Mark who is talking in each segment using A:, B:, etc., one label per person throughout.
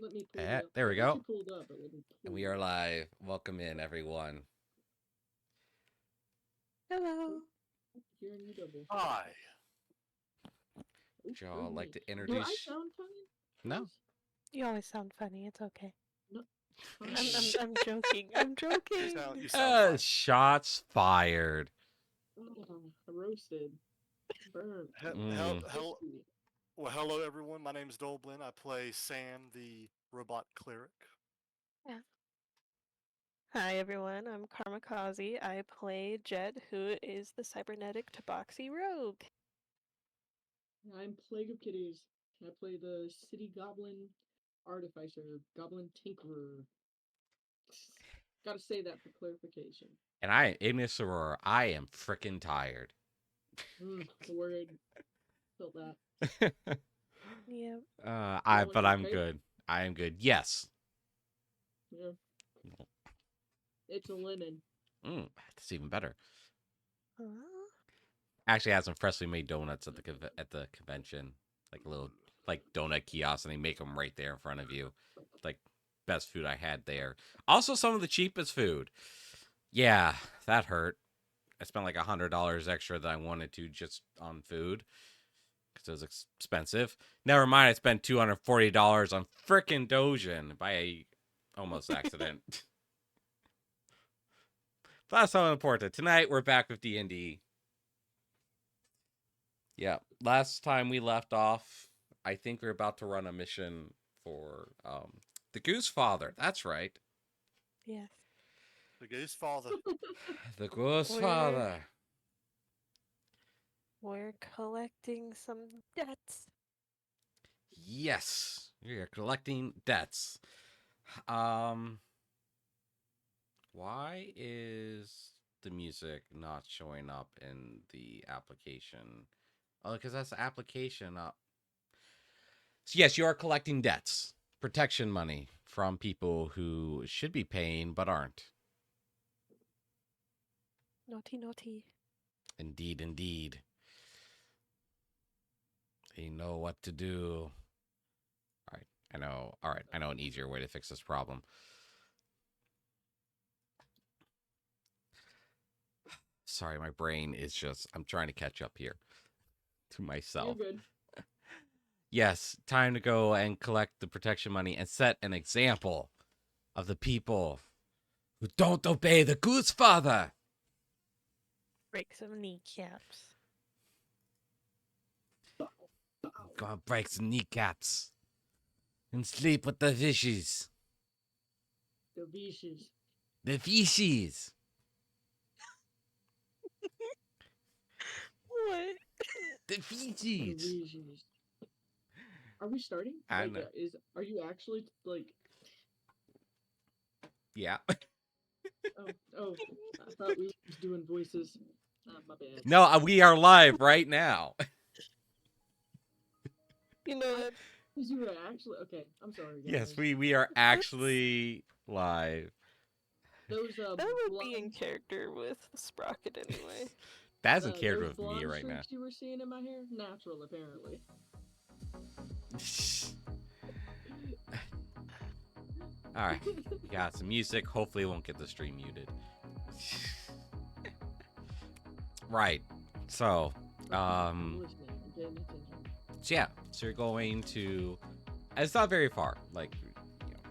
A: let me pull it up.
B: There we
A: I got
B: go.
A: you pulled up, but let me
B: And
A: pull
B: we
A: you
B: are
A: up.
B: live. Welcome in, everyone.
C: Hello.
A: Hearing you double.
D: Hi.
B: Would y'all like to
A: Do I
B: introduce?
A: sound funny?
B: No.
C: You always sound funny. It's okay.
A: No.
C: I'm joking. I'm joking.
D: You sound fine.
B: Shots fired.
A: Roasted. Burnt.
B: Mm.
A: Crispy.
D: Well, hello everyone. My name is Dolblin. I play Sam, the robot cleric.
C: Yeah. Hi everyone. I'm Karmakazi. I play Jed, who is the cybernetic tabaxi rogue.
A: I'm Plague of Kitties. I play the city goblin artificer, goblin tinkerer. Gotta say that for clarification.
B: And I am Ignis Aurora. I am freaking tired.
A: Word. Felt that.
C: Yep.
B: But I'm
A: okay?
B: good. I am good. Yes.
A: Yeah. It's a lemon.
B: That's even better.
C: Huh?
B: Actually, I had some freshly made donuts at the convention, like a little donut kiosk, and they make them right there in front of you. Like best food I had there. Also, some of the cheapest food. Yeah, that hurt. I spent like $100 extra than I wanted to just on food because it was expensive. Never mind, I spent $240 on frickin' Dojin by a almost accident. But that's not important. Tonight we're back with DnD. Yeah, last time we left off, I think we're about to run a mission for the Goose Father. That's right,
C: Yes.
D: The Goose Father.
B: the Goose
C: We're-
B: Father.
C: We're collecting some debts.
B: Yes, we are collecting debts. Why is the music not showing up in the application? Oh, because that's the application up. So yes, you are collecting debts, protection money from people who should be paying but aren't.
C: Naughty, naughty.
B: Indeed, indeed. They know what to do. All right, I know. All right, I know an easier way to fix this problem. Sorry, my brain is just, I'm trying to catch up here to myself.
A: You're good.
B: Yes, time to go and collect the protection money and set an example of the people who don't obey the Goose Father.
C: Break some kneecaps.
B: Gonna break some kneecaps and sleep with the fishes.
A: The vicious.
B: The fishes.
C: What?
B: The
A: The
B: fishes.
A: vicious. Are we starting?
B: I
A: Like,
B: know.
A: Are you actually like?
B: Yeah.
A: Oh! I thought we were just doing voices. My bad.
B: No, we are live right now.
C: You know that.
A: Because you were actually okay. I'm sorry, guys.
B: Yes, we are actually live.
A: Those
C: That would be in character with Sprocket anyway.
B: That's in character
A: those
B: with me
A: blonde
B: right now.
A: streaks you were seeing in my hair, natural apparently.
B: All right, got some music. Hopefully, it won't get the stream muted. Right. So,
A: I'm listening. I'm paying attention.
B: yeah. So you're going to. It's not very far. Like,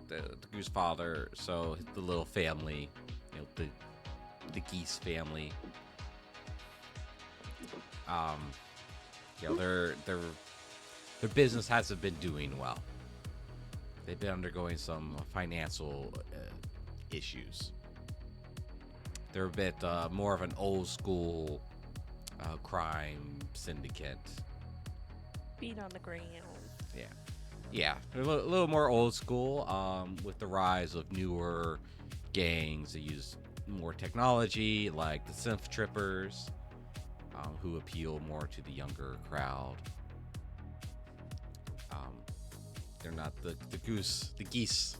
B: the Goose Father. So the little family. The geese family. Their business hasn't been doing well. They've been undergoing some financial issues. They're a bit more of an old school crime syndicate.
C: Feet on the ground.
B: Yeah, they're a little more old school with the rise of newer gangs that use more technology, like the synth trippers, who appeal more to the younger crowd. They're not the geese.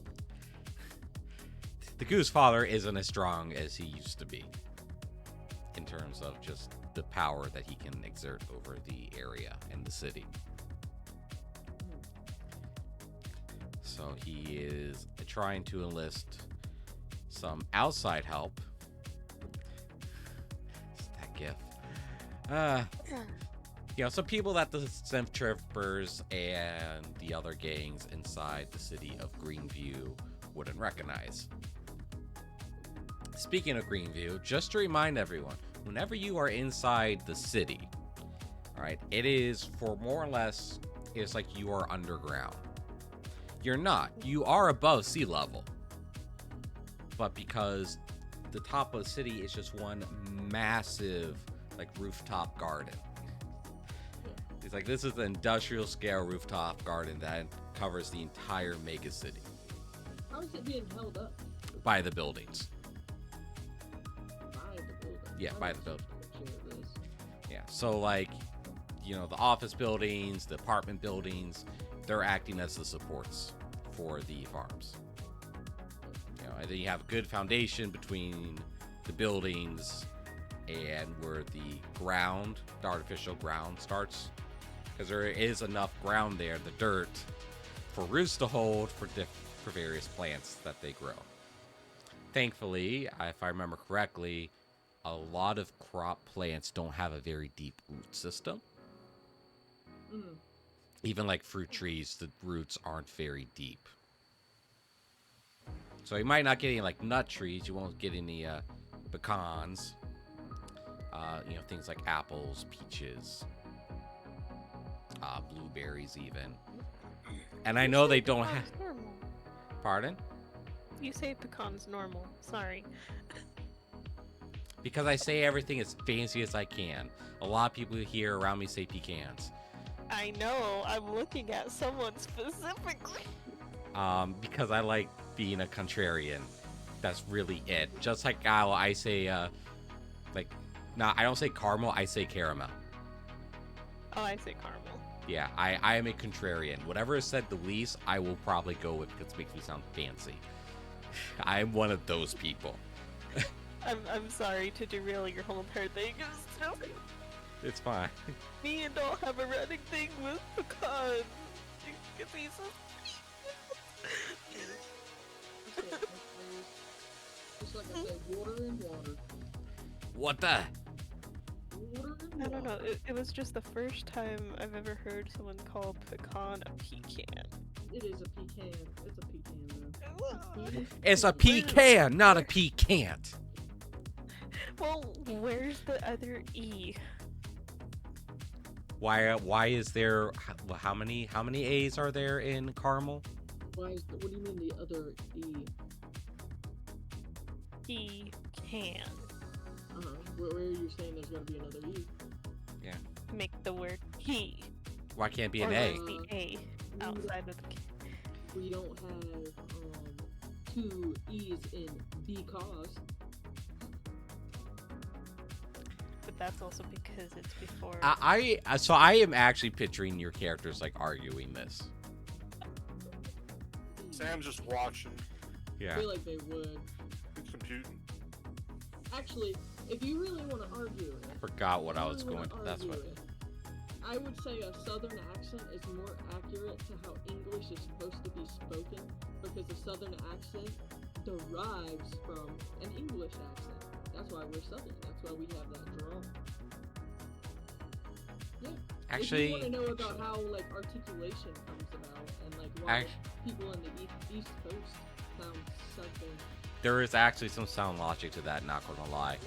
B: The Goose Father isn't as strong as he used to be in terms of just the power that he can exert over the area and the city. So he is trying to enlist some outside help. It's that gif. Some people that the Synth Trippers and the other gangs inside the city of Greenview wouldn't recognize. Speaking of Greenview, just to remind everyone, whenever you are inside the city, all right, it is for more or less, it's like you are underground. You're not. You are above sea level. But because the top of the city is just one massive, like, rooftop garden. It's like, this is an industrial scale rooftop garden that covers the entire mega city.
A: How is it being held up?
B: By the buildings.
A: By the building.
B: Yeah, by the building.
A: Picture of this.
B: Yeah, so like, the office buildings, the apartment buildings, they're acting as the supports for the farms. And then you have a good foundation between the buildings and where the artificial ground starts. Because there is enough ground there, the dirt, for roots to hold for various plants that they grow. Thankfully, if I remember correctly, a lot of crop plants don't have a very deep root system. Even like fruit trees, the roots aren't very deep. So you might not get any like nut trees. You won't get any pecans. Things like apples, peaches, blueberries even. And I know they don't have...
C: Normal.
B: Pardon?
C: You say pecans normal. Sorry.
B: Because I say everything as fancy as I can. A lot of people here around me say pecans.
C: I know. I'm looking at someone specifically.
B: Because I like being a contrarian. That's really it. Just like how I say, I don't say caramel, I say caramel.
C: Oh, I say caramel.
B: Yeah, I am a contrarian. Whatever is said the least, I will probably go with because it makes me sound fancy. I'm one of those people.
C: I'm sorry to derail your whole entire thing.
B: It's fine.
C: Me and Doll have a running thing with pecans. Because he's
A: Just like I said, water and water.
B: What the?
A: Water and
C: I don't know.
A: water.
C: It was just the first time I've ever heard someone call pecan a pecan.
A: It is a pecan. It's a pecan, though.
B: It's a pecan, not a pecant.
C: Well, where's the other E?
B: Why is there how many A's are there in caramel?
A: What do you mean the other E?
C: Pecan.
A: Where are you saying there's gonna be another E?
B: Yeah.
C: Make the word he.
B: Why can't it be
C: Or
B: an A?
C: where's the A outside of the K?
A: We don't have two E's in because.
C: But that's also because it's before.
B: So I am actually picturing your characters like arguing this.
D: Sam's just watching.
A: I
B: Yeah.
A: feel like they would.
D: He's computing.
A: Actually, if you really want to argue it,
B: Forgot what I was
A: if you really
B: going.
A: wanna
B: That's
A: argue
B: what.
A: it, I would say a southern accent is more accurate to how English is supposed to be spoken because the southern accent derives from an English accent. That's why we're southern. That's why we have that draw. Yeah.
B: Actually,
A: if you want to know about how like articulation comes about and like why people in the East Coast sound such a
B: there is actually some sound logic to that. Not gonna lie.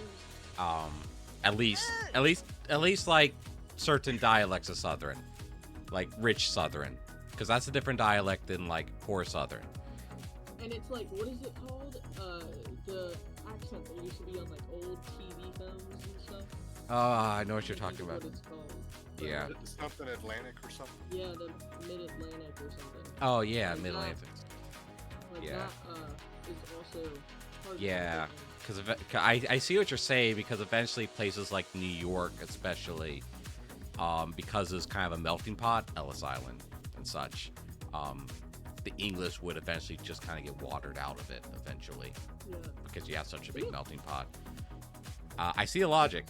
B: At least like certain dialects of Southern, like rich Southern, because that's a different dialect than like poor Southern.
A: And it's like, what is it called? The accent that used to be on like old TV films and stuff.
B: I know what you're
A: I
B: talking
A: think
B: about.
A: What it's called.
B: Yeah.
D: It's something Atlantic or something.
A: Yeah, the Mid-Atlantic or something.
B: Oh yeah,
A: Like
B: Mid-Atlantic.
A: Like
B: Yeah.
A: that is also hard to
B: Yeah.
A: understand.
B: Because I see what you're saying, because eventually places like New York, especially, because it's kind of a melting pot, Ellis Island and such, the English would eventually just kind of get watered out of it eventually,
A: Yeah.
B: because you have such a big
A: Yeah.
B: melting pot. I see the logic.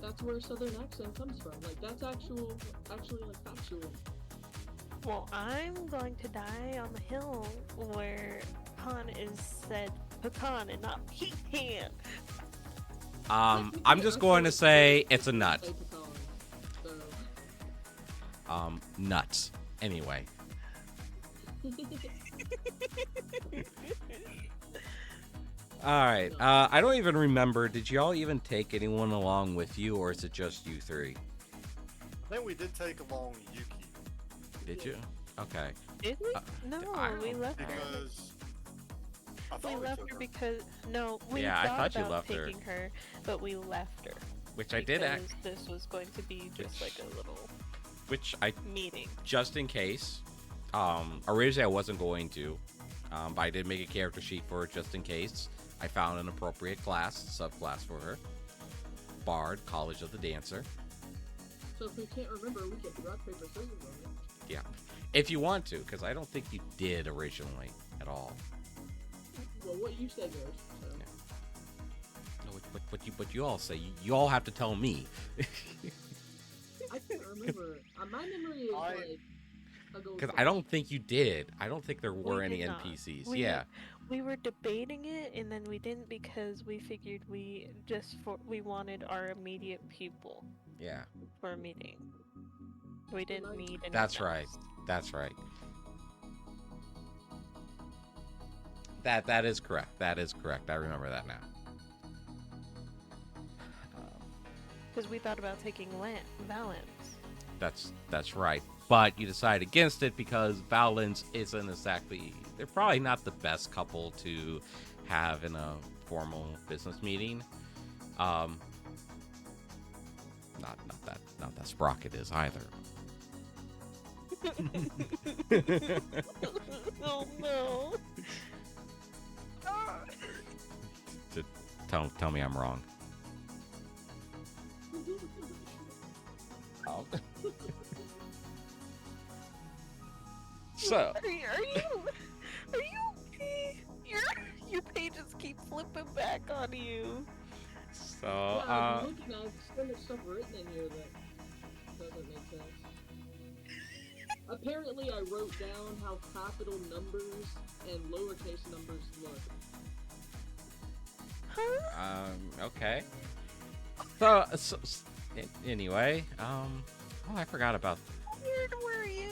A: That's where Southern accent comes from. Like that's actually like factual.
C: Well, I'm going to die on the hill where pecan is said pecan and not pecan.
B: I'm just going to say it's a nut.
A: Say pecan, so.
B: Nuts. Anyway. Alright, I don't even remember. Did y'all even take anyone along with you, or is it just you three?
D: I think we did take along Yuki
B: Did you? Okay.
C: Did we? No,
B: I
C: we
B: don't-
C: left her.
D: because I
C: We
D: thought
C: left
D: took
C: her because we
B: Yeah, I
C: thought
B: thought you
C: about
B: left her.
C: taking her, but we left her.
B: Which I did
C: because
B: act.
C: This was going to be just like a little
B: Which I,
C: meeting.
B: just in case. Originally I wasn't going to. But I did make a character sheet for it just in case. I found an appropriate class, subclass for her. Bard, College of the Dancer.
A: So if we can't remember, we can rock, paper, scissors on it.
B: Yeah. If you want to, because I don't think you did originally at all.
A: Well, what you say goes. So.
B: No, what you all say. You all have to tell me.
A: I can't remember. My memory is like.
B: Because I don't think you did. I don't think there were any
C: did not.
B: NPCs.
C: We-
B: Yeah.
C: We were debating it, and then we didn't because we figured we wanted our immediate people
B: Yeah.
C: for a meeting. We didn't need anyone
B: That's right.
C: else.
B: That's right. That is correct. That is correct. I remember that now.
C: Because we thought about taking Valence.
B: That's right. But you decided against it because Valence isn't exactly. They're probably not the best couple to have in a formal business meeting. Not that Sprocket is either.
C: Oh no!
B: Tell me I'm wrong. So
C: Are you okay? Your pages keep flipping back on you.
B: so
A: Yeah, I'm looking at so much stuff written in here that doesn't make sense. Apparently, I wrote down how capital numbers and lowercase numbers look.
C: Huh?
B: Okay. So anyway, oh, I forgot about.
C: Where were you?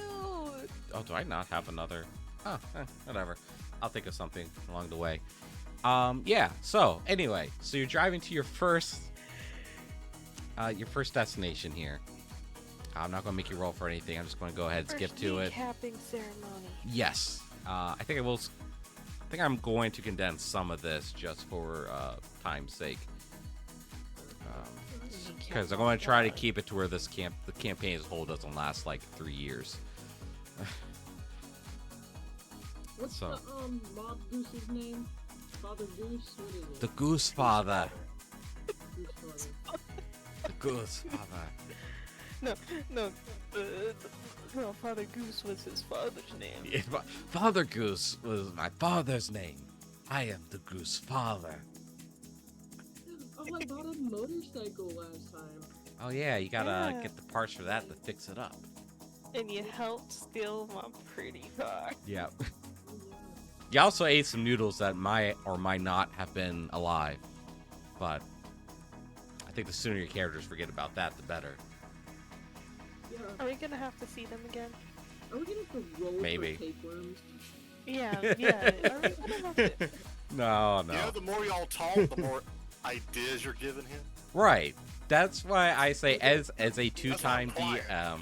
B: Oh, do I not have another? Oh, whatever. I'll think of something along the way. Yeah. So anyway, so you're driving to your first destination here. I'm not gonna make you roll for anything. I'm just gonna go ahead and skip to it.
C: Capping ceremony.
B: Yes. I think I'm going to condense some of this just for time's sake. Because I'm going to try to keep it to where the campaign as a whole doesn't last like 3 years.
A: What's
B: So-
A: the mob goose's name? Father Goose? What is it?
B: The Goose Father.
A: Goose Father.
B: The Goose Father.
C: No, Father Goose was his father's name.
B: Yeah, Father Goose was my father's name. I am the Goose Father.
A: Oh, I bought a motorcycle last time.
B: Oh yeah, you gotta
C: Yeah.
B: get the parts for that to fix it up.
C: And you helped steal my pretty car.
B: Yeah.
A: Oh, yeah.
B: You also ate some noodles that might or might not have been alive. But I think the sooner your characters forget about that, the better.
A: Yeah.
C: Are we gonna have to see them again?
A: Are we gonna have to roll
B: Maybe.
A: for tapeworms?
C: Yeah. Are we gonna have to?
B: No,
D: You know, the more y'all talk, the more ideas you're giving him.
B: Right. That's why I say as a two-time
D: That's not quiet.
B: DM.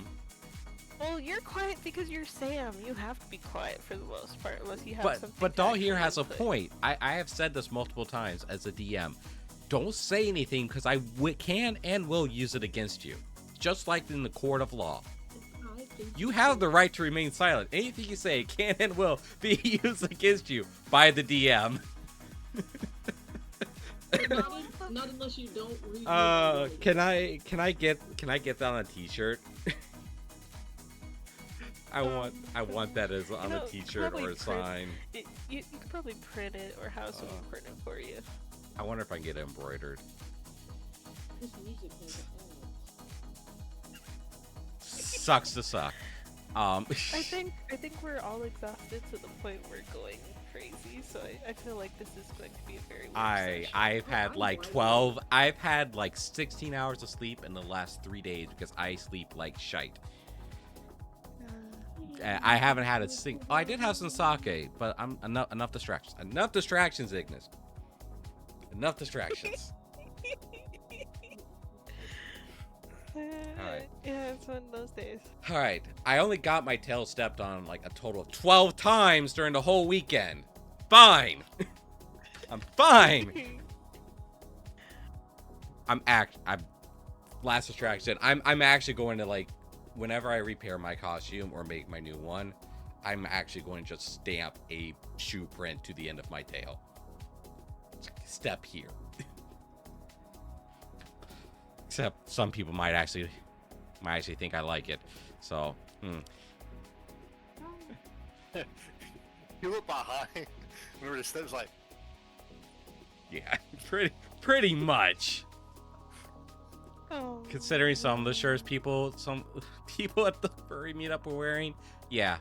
C: Well, you're quiet because you're Sam. You have to be quiet for the most part, unless you have something.
B: But
C: to
B: Doll here
C: actually
B: has a
C: input.
B: point. I have said this multiple times as a DM. Don't say anything because I can and will use it against you. Just like in the court of law.
A: I think
B: You have the right to remain silent. Anything you say can and will be used against you by the DM.
A: not unless you don't read. your
B: Can I get that on a t-shirt? I want that as on
C: know,
B: a t-shirt
C: probably
B: or a sign.
C: You could probably print it or have someone print it for you.
B: I wonder if I can get it embroidered.
A: This music has ads.
B: Sucks to suck.
C: I think we're all exhausted to the point we're going crazy. So I feel like this is going to be a very weird session.
B: I've had
A: I'm
B: like
A: wide
B: 12. I've had like 16 hours of sleep in the last 3 days because I sleep like shite. I haven't had a single. Oh, I did have some sake, but I'm enough distractions. Enough distractions, Ignis. Enough distractions. Alright.
C: Yeah, it's one of those days.
B: All right. I only got my tail stepped on like a total of 12 times during the whole weekend. Fine. I'm fine. I'm last distraction. I'm actually going to, like, whenever I repair my costume or make my new one, I'm actually going to just stamp a shoe print to the end of my tail. Step here. Except some people might actually think I like it. So,
D: You look behind. Remember the steps like.
B: yeah, pretty much.
C: Oh.
B: Considering some of the shirts some people at the furry meetup were wearing, yeah.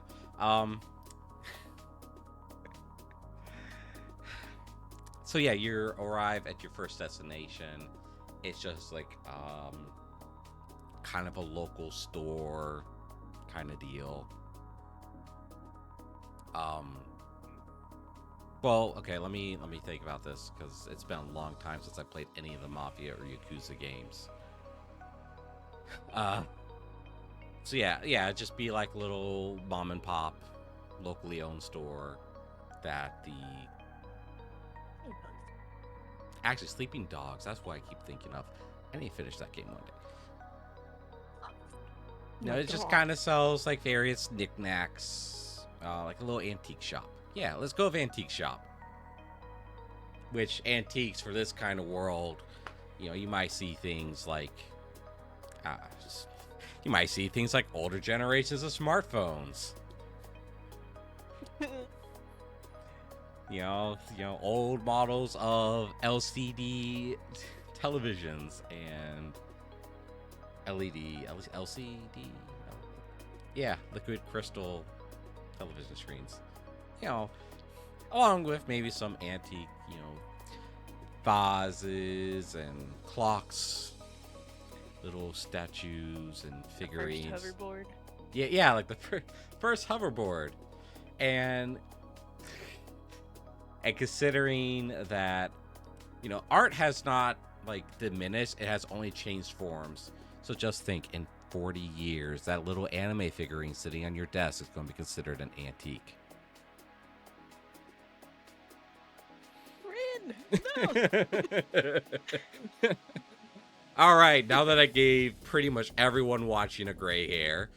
B: So yeah, you arrive at your first destination. It's just like kind of a local store kind of deal. Well, okay, let me think about this because it's been a long time since I played any of the Mafia or Yakuza games. So yeah, just be like a little mom and pop, locally owned store that actually Sleeping Dogs. That's what I keep thinking of. I need to finish that game one day. No, it just kind of sells like various knickknacks, like a little antique shop. Yeah, let's go with antique shop. Which antiques for this kind of world, you might see things like, older generations of smartphones. Old models of LCD televisions and LCD, yeah, liquid crystal television screens. Along with maybe some antique, vases and clocks, little statues and figurines.
C: First hoverboard.
B: Yeah, like the first hoverboard, and considering that, art has not like diminished, it has only changed forms. So just think, in 40 years, that little anime figurine sitting on your desk is going to be considered an antique.
C: Rin! No!
B: All right, now that I gave pretty much everyone watching a gray hair.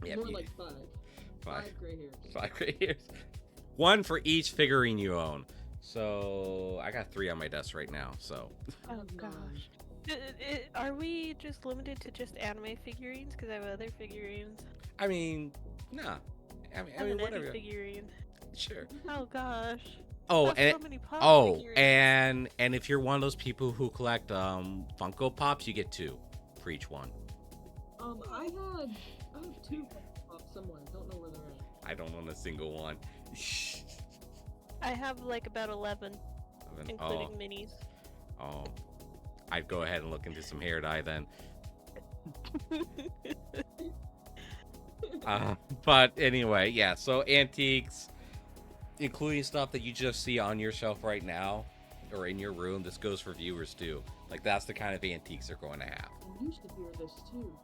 B: Yeah,
A: More like five. Five gray hairs.
B: 5 gray hairs. One for each figurine you own. So I got 3 on my desk right now. So.
C: Oh gosh. Are we just limited to just anime figurines? Because I have other figurines.
B: I mean, nah. I mean,
C: An
B: whatever.
C: Eddie figurine.
B: Sure.
C: Oh gosh.
B: Oh,
C: That's
B: and
C: so many pop figurines.
B: and if you're one of those people who collect Funko Pops, you get 2 for each one.
A: I have 2 pops somewhere. Don't know where they're at.
B: I don't own a single one.
C: I have like about 11, including minis.
B: Oh, I'd go ahead and look into some hair dye then. But anyway, yeah. So antiques, including stuff that you just see on your shelf right now or in your room. This goes for viewers too. Like, that's the kind of antiques they're going to have.
A: I used to hear this too.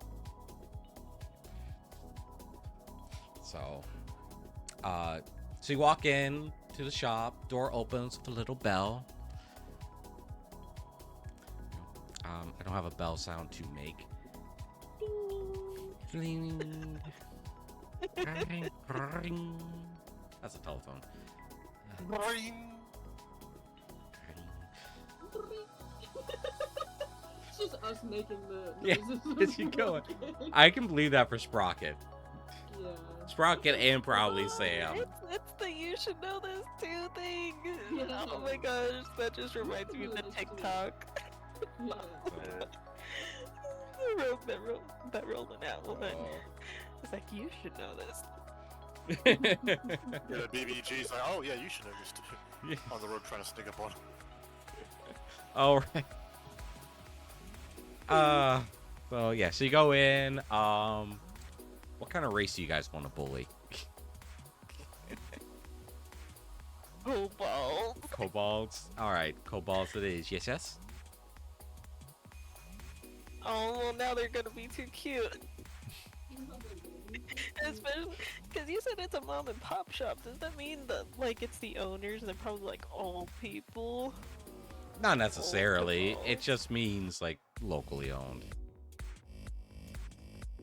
B: So you walk in to the shop, door opens with a little bell. I don't have a bell sound to make. Ding. Ring, ring. That's a telephone.
A: It's just us making the
B: Yeah,
A: noises.
B: it's you going. I can believe that for Sprocket.
A: Yeah.
B: Sprocket and probably Sam.
C: It's the you should know this too thing.
A: Yeah.
C: Oh my gosh, that just reminds me of the TikTok.
A: Yeah.
C: that rolling out one.
B: Oh.
C: It's like, you should know this.
D: Yeah, the BBG's like, oh yeah, you should know this too. On the road trying to sneak up on him.
B: All right. So yeah, so you go in. What kind of race do you guys want to bully?
C: Cobalt.
B: Kobolds. All right, kobolds it is. Yes, yes.
C: Oh, well, now they're gonna be too cute. Especially because you said it's a mom and pop shop. Does that mean that, like, it's the owners and they're probably like old people?
B: Not necessarily.
C: kobolds.
B: It just means like locally owned.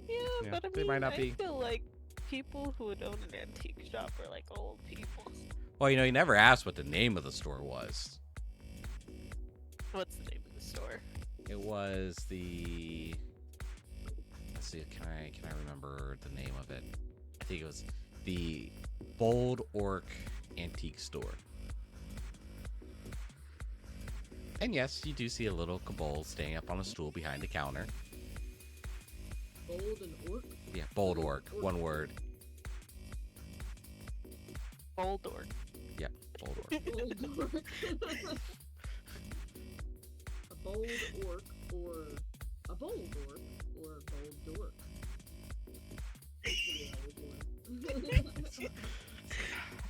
C: Yeah,
B: Yeah,
C: but I
B: they
C: mean,
B: might not
C: I
B: be.
C: feel like people who would own an antique shop are like old people.
B: Well, you never asked what the name of the store was.
C: What's the name of the store?
B: It was the. Let's see. Can I remember the name of it? I think it was the Bold Orc Antique Store. And yes, you do see a little kobold standing up on a stool behind the counter.
A: Bold and orc?
B: Yeah, Bold Orc. One word.
C: Boldor.
B: Yep, Bold Orc.
A: Bold orc. A bold orc or a bold orc or a bold dork.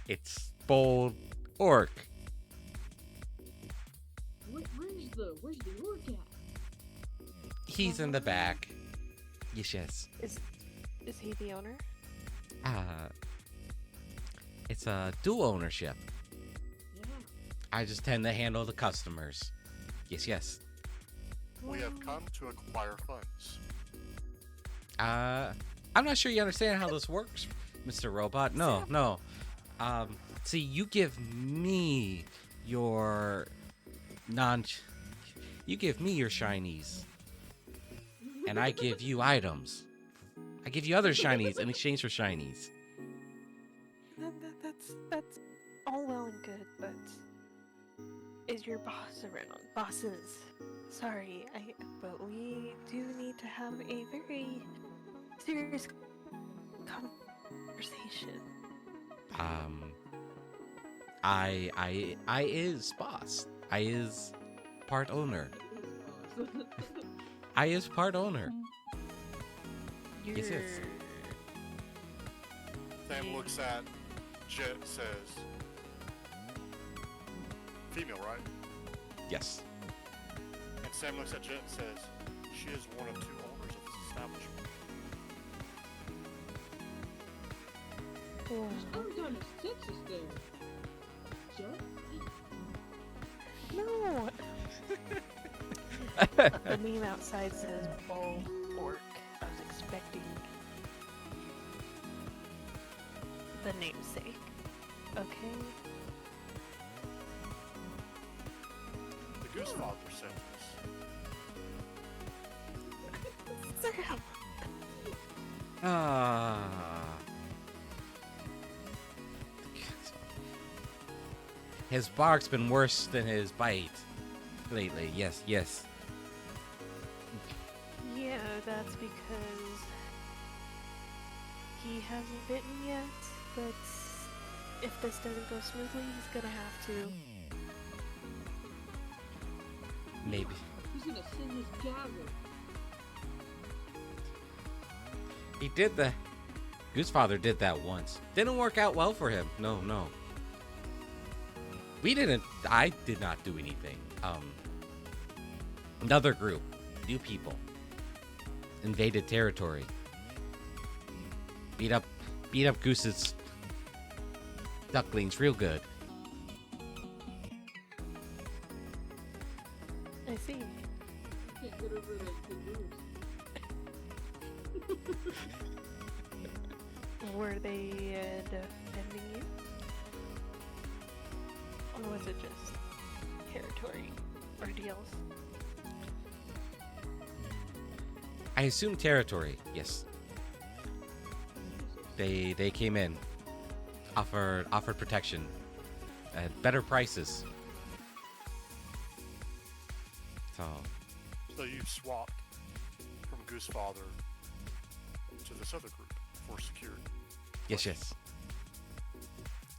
B: It's Bold Orc.
A: Where's the orc at?
B: He's in the back. Yes, yes.
C: Is he the owner?
B: It's a dual ownership.
A: Yeah.
B: I just tend to handle the customers. Yes, yes.
D: We have come to acquire funds.
B: I'm not sure you understand how this works, Mr. Robot. No. See, you give me your you give me your shinies, and I give you items. I give you other shinies in exchange for shinies.
C: That's all well and good, but is your boss around? Bosses. Sorry, but we do need to have a very serious conversation.
B: I is boss. I is part owner. I is part owner.
C: You're...
B: Yes, yes.
D: Sam looks at Jet, says, female, right?
B: Yes.
D: And Sam looks at Jet and says, she is one of two owners of this establishment.
A: I'm kind of sexist there. Jet?
C: No! The name outside says Bold Orc. I was expecting the namesake. Okay?
D: The Goose Father said this.
C: Sam!
B: His bark's been worse than his bite lately. Yes, yes.
C: Yeah, that's because he hasn't bitten yet, but if this doesn't go smoothly, he's gonna have to.
B: Maybe.
A: He's gonna send his gavel.
B: He did that. Goosefather did that once. Didn't work out well for him. No. I did not do anything. Another group, new people, invaded territory. Beat up Goose's ducklings real good.
C: I see.
A: Can't get over the goose.
C: Were they defending you? Or was it just territory or deals?
B: I assume territory. Yes. They came in, offered protection at better prices. So
D: So you swapped from Goose Father to this other group for security.
B: Yes, yes.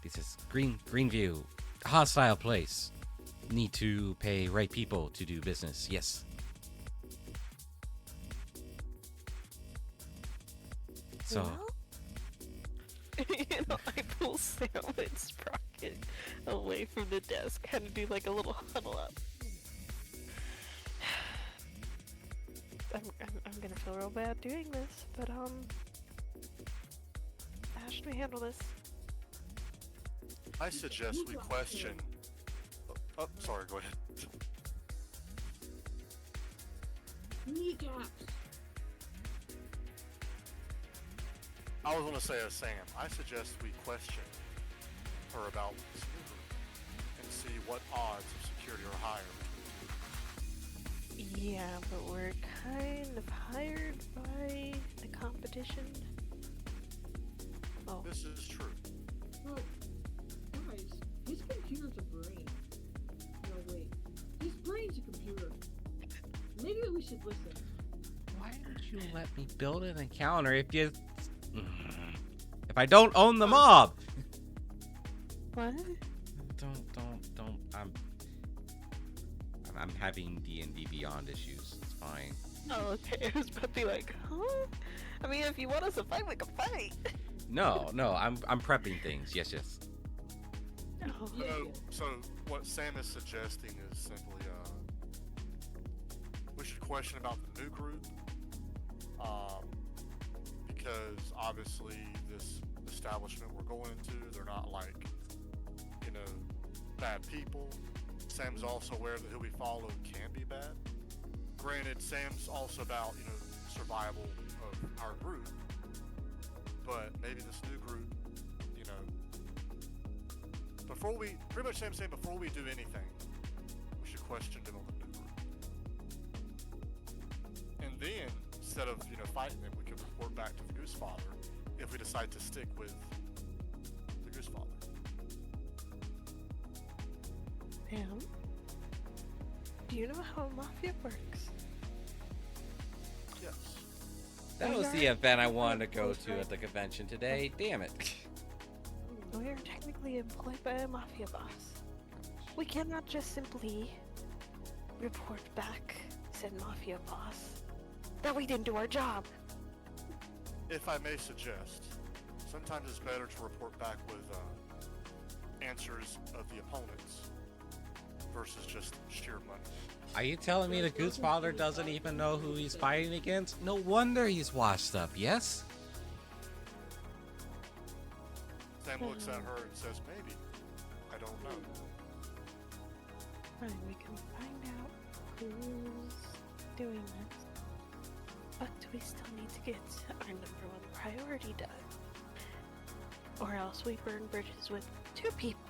B: This is Greenview, hostile place. Need to pay right people to do business. Yes. So,
C: Well, I pull Sam and Sprocket away from the desk, kind of do like a little huddle up. I'm gonna feel real bad doing this, but how should we handle this?
D: I suggest we question. Oh, sorry, go ahead.
A: Kneecaps.
D: I was going to say as Sam, I suggest we question her about this new group and see what odds of security are higher.
C: Yeah, but we're kind of hired by the competition. Oh,
D: This is true.
A: Well, guys, his computer's a brain. No, wait. His brain's a computer. Maybe we should listen.
B: why don't you let me build an encounter if you... If I don't own the mob?
C: what?
B: Don't. I'm having D&D Beyond issues. It's fine.
C: Oh, okay. I was about to be like, huh? I mean, if you want us to fight, we can fight.
B: No, I'm prepping things. Yes.
C: Oh.
A: Yeah.
D: So what Sam is suggesting is simply, we should question about the new group, because obviously this establishment we're going into, they're not like, bad people. Sam's also aware that who we follow can be bad. Granted, Sam's also about, survival of our group, but maybe this new group, pretty much Sam's saying before we do anything, we should question them on the new group. And then, instead of, fighting them, we can report back to the Goose Father if we decide to stick with the Goose Father.
C: Pam, do you know how mafia works?
D: Yes.
B: That was the event I wanted to go to at the convention today. Damn it.
C: We are technically employed by a mafia boss. We cannot just simply report back, said mafia boss, that we didn't do our job.
D: If I may suggest, sometimes it's better to report back with answers of the opponents versus just sheer money.
B: Are you telling me the Goose Father doesn't even know who he's fighting against? No wonder he's washed up, yes?
D: Sam looks at her and says, maybe. I don't know.
C: Fine, we can find out who's doing this. But we still need to get our number one priority done. Or else we burn bridges with two people.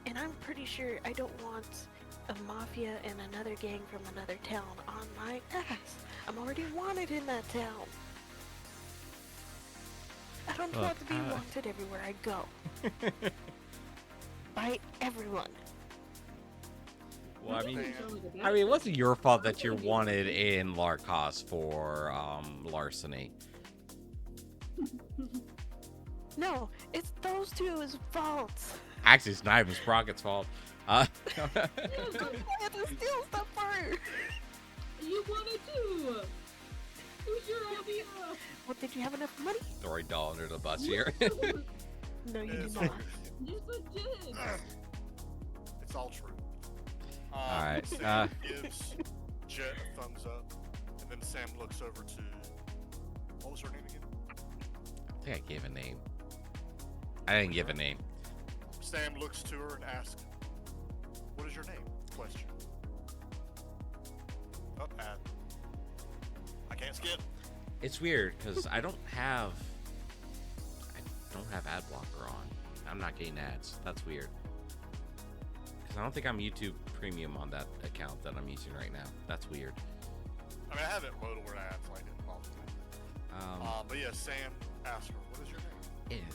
C: And I'm pretty sure I don't want a mafia and another gang from another town on my ass. I'm already wanted in that town. I don't want to be wanted everywhere I go. By everyone.
B: Well, I mean, it wasn't your fault that you're wanted in Larcos for larceny.
C: No, it's those two's fault.
B: Actually, it's not even Sprocket's fault.
C: I had to steal stuff for her.
A: You wanted to. It was your idea.
C: Well, did you have enough money?
B: Throwing doll under the bus here.
C: No, you did
D: Yes,
C: not.
A: Yes, I did.
D: It's all true.
B: Alright,
D: Sam gives Jet a thumbs up, and then Sam looks over to, what was her name again?
B: I think I gave a name. I didn't give a name.
D: Sam looks to her and asks, what is your name? Question. Oh, I can't skip.
B: It's weird because I don't have ad blocker on. I'm not getting ads. That's weird. Because I don't think I'm YouTube Premium on that account that I'm using right now. That's weird.
D: I mean, I have it loaded where ads like it involved me. But yeah, Sam asks her, what is your name?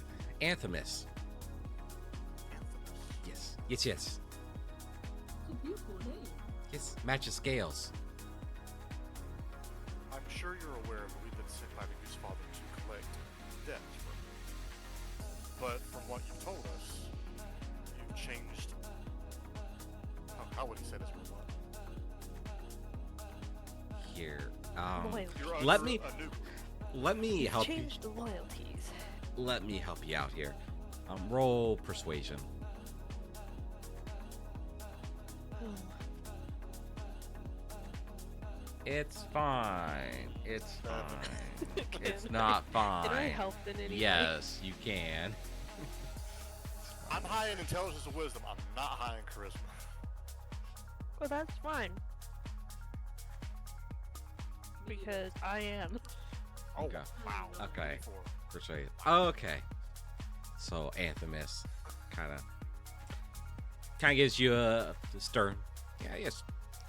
B: Anthemus.
D: Anthemus.
B: Yes.
A: It's a beautiful name.
B: Yes. Matches scales.
D: I'm sure sure you're aware that we've been sent by the Goose Father to collect debt from you. But from what you've told us, you've changed. How would he say this word?
B: Here,
C: Loyalty.
D: You're
B: let
D: under
B: me
D: a new group.
B: let me help you.
C: Changed the loyalties.
B: Let me help you out here. Roll persuasion.
C: Oh.
B: It's fine. It's fine.
C: Can-
B: It's not fine.
C: Can I help in any way?
B: Yes, you can.
D: I'm high in intelligence and wisdom. I'm not high in charisma.
C: Well, that's fine. Because I am.
D: Oh,
B: Okay.
D: wow.
B: Okay.
D: 4.
B: Persuade. Okay. So Anthemis kind of gives you a stern,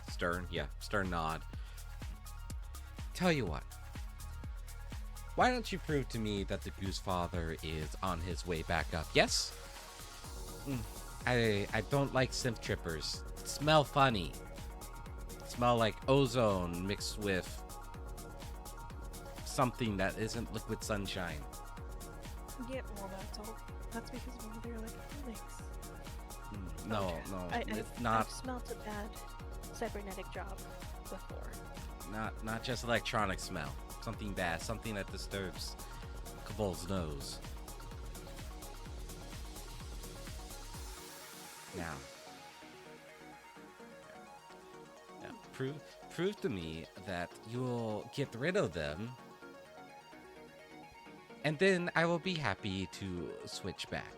B: stern nod. Tell you what. Why don't you prove to me that the Goose Father is on his way back up? Yes? I don't like synth trippers. Smell funny. Smell like ozone mixed with something that isn't liquid sunshine.
C: Yeah, well, that's all. That's because one of their electronics.
B: No,
C: Okay.
B: it's not.
C: I've smelled a bad cybernetic job before.
B: Not just electronic smell. Something bad. Something that disturbs Cabal's nose. Now, prove to me that you'll get rid of them, and then I will be happy to switch back.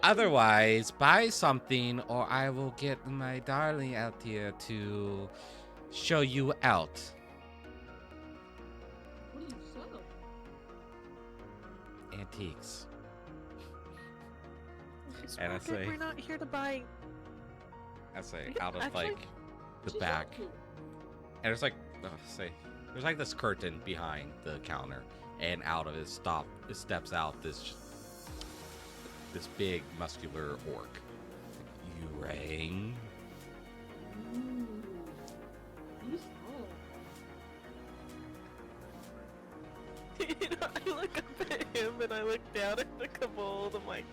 B: Otherwise, buy something, or I will get my darling out here to show you out.
A: What do you sell?
B: Antiques.
C: It's
B: And I
C: not good,
B: say-
C: we're not here to buy.
B: I say
C: Yeah,
B: out of
C: actually-
B: like the
A: She's
B: back,
A: up to it.
B: and there's like there's like this curtain behind the counter, and out of it steps out this big muscular orc. You rang?
A: Ooh. He's tall.
C: You know, I look up at him and I look down at the kobold. I'm like,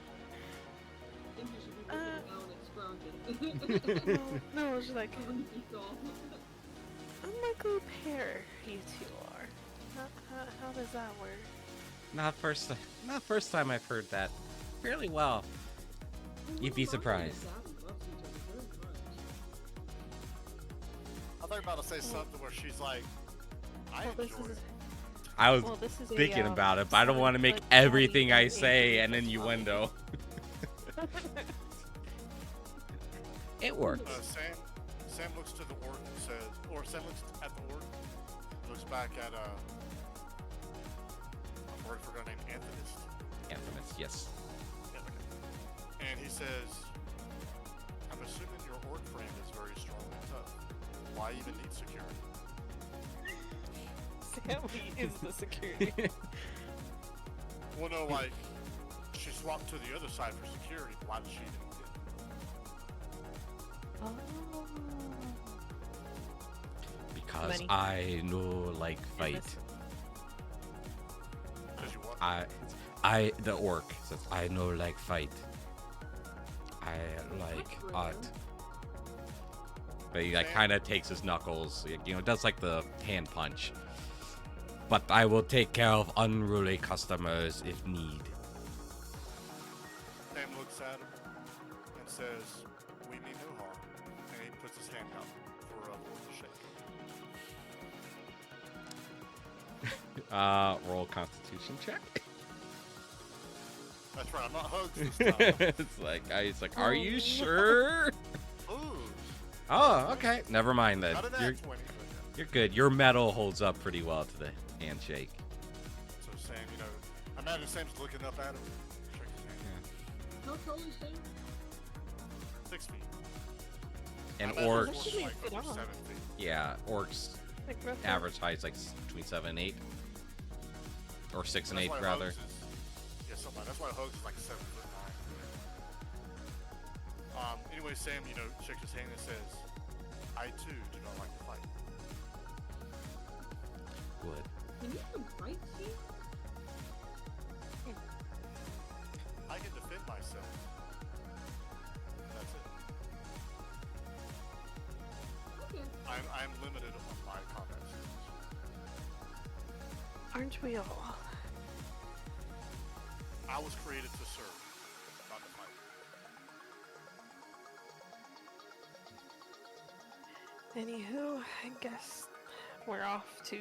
A: I think you should be looking down at Scroungin.
C: no, it's like,
A: He's tall.
C: unlikely pair you two are. How does that work?
B: Not first time I've heard that. Fairly well. You'd be surprised.
D: I thought you were about to say something where she's like, I
C: Well, this
D: enjoy
C: is.
D: it.
B: I was
C: Well, this is a,
B: thinking about it, but I don't want to make
C: 7-foot
B: everything I
C: body
B: say
C: and
B: an innuendo. It works.
D: Sam looks to the orc and says, or Sam looks at the orc, looks back at I've already forgot her name, Anthonist.
B: Anthemis, yes.
D: Yeah, okay. And he says, I'm assuming your orc frame is very strong and tough. Why even need security?
C: Sammy is the security.
D: Well, no, like, she swapped to the other side for security, but why does she even do it?
C: Oh.
B: Because
C: Money.
B: I know like fight.
C: Business.
D: Because you what?
B: The orc says, I know like fight. I like
A: That's
B: art.
A: rare.
B: But he like kind of takes his knuckles, does like the hand punch. But I will take care of unruly customers if need.
D: Sam looks at him and says, we mean no harm. And he puts his hand out for a shake.
B: Roll Constitution check.
D: That's right, I'm not hugs this time.
B: It's like, are you sure?
D: Ooh,
B: Oh, okay. Never mind then.
D: not a nat
B: You're
D: 20, but yeah.
B: you're good. Your metal holds up pretty well to the handshake.
D: So Sam, I imagine Sam's looking up at him. Shake his hand.
A: How tall is Sam?
D: 6 feet.
B: And
D: I imagine
B: orcs,
D: his
C: Actually,
D: like
C: fit
D: over
C: on.
D: 7 feet.
B: yeah, orcs
C: Like roughly.
B: average height's like between 7 and 8, or 6 and
D: That's
B: 8
D: why
B: rather.
D: Hugs is, yeah, something like that's why Hugs is like 7'9". Anyway, Sam, shakes his hand and says, I too do not like to fight.
B: would.
A: Can you do right seat?
D: I can defend myself. That's it.
A: Okay.
D: I'm limited on my combat skills.
C: Aren't we all?
D: I was created to serve, not to fight.
C: Anywho, I guess we're off to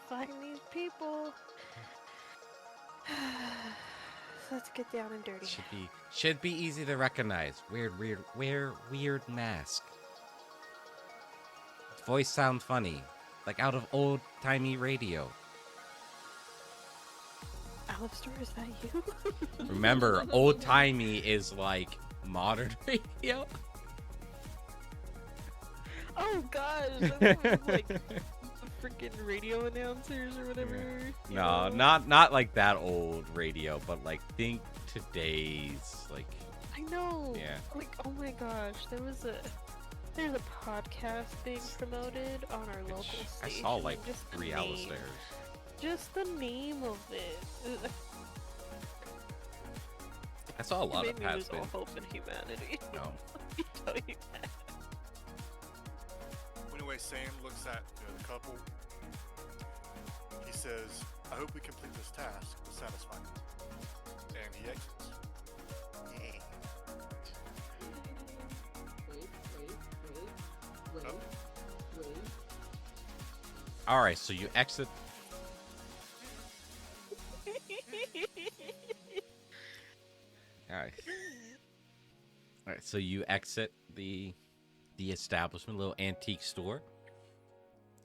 C: find these people. Let's get down and dirty.
B: Should be easy to recognize. Weird mask. Voice sound funny, like out of old timey radio.
C: Alistair, is that you?
B: Remember, old timey is like modern radio.
C: Oh gosh, I thought it was like the freaking radio announcers or whatever. you
B: No,
C: know?
B: not like that old radio, but like think today's like.
C: I know.
B: Yeah.
C: Like, oh my gosh, there's a podcast being promoted on our local
B: I
C: station.
B: saw like
C: Just the
B: 3
C: name-
B: Alistairs.
C: Just the name of it.
B: I saw a lot
C: It
B: of
C: made me lose
B: past.
C: all hope in humanity.
B: No.
C: Let me tell you that.
D: Anyway, Sam looks at the couple. He says, I hope we complete this task to satisfy me. And he exits.
A: Wait.
D: Oh.
B: All right, so you exit. All right. All right, so you exit the establishment, little antique store,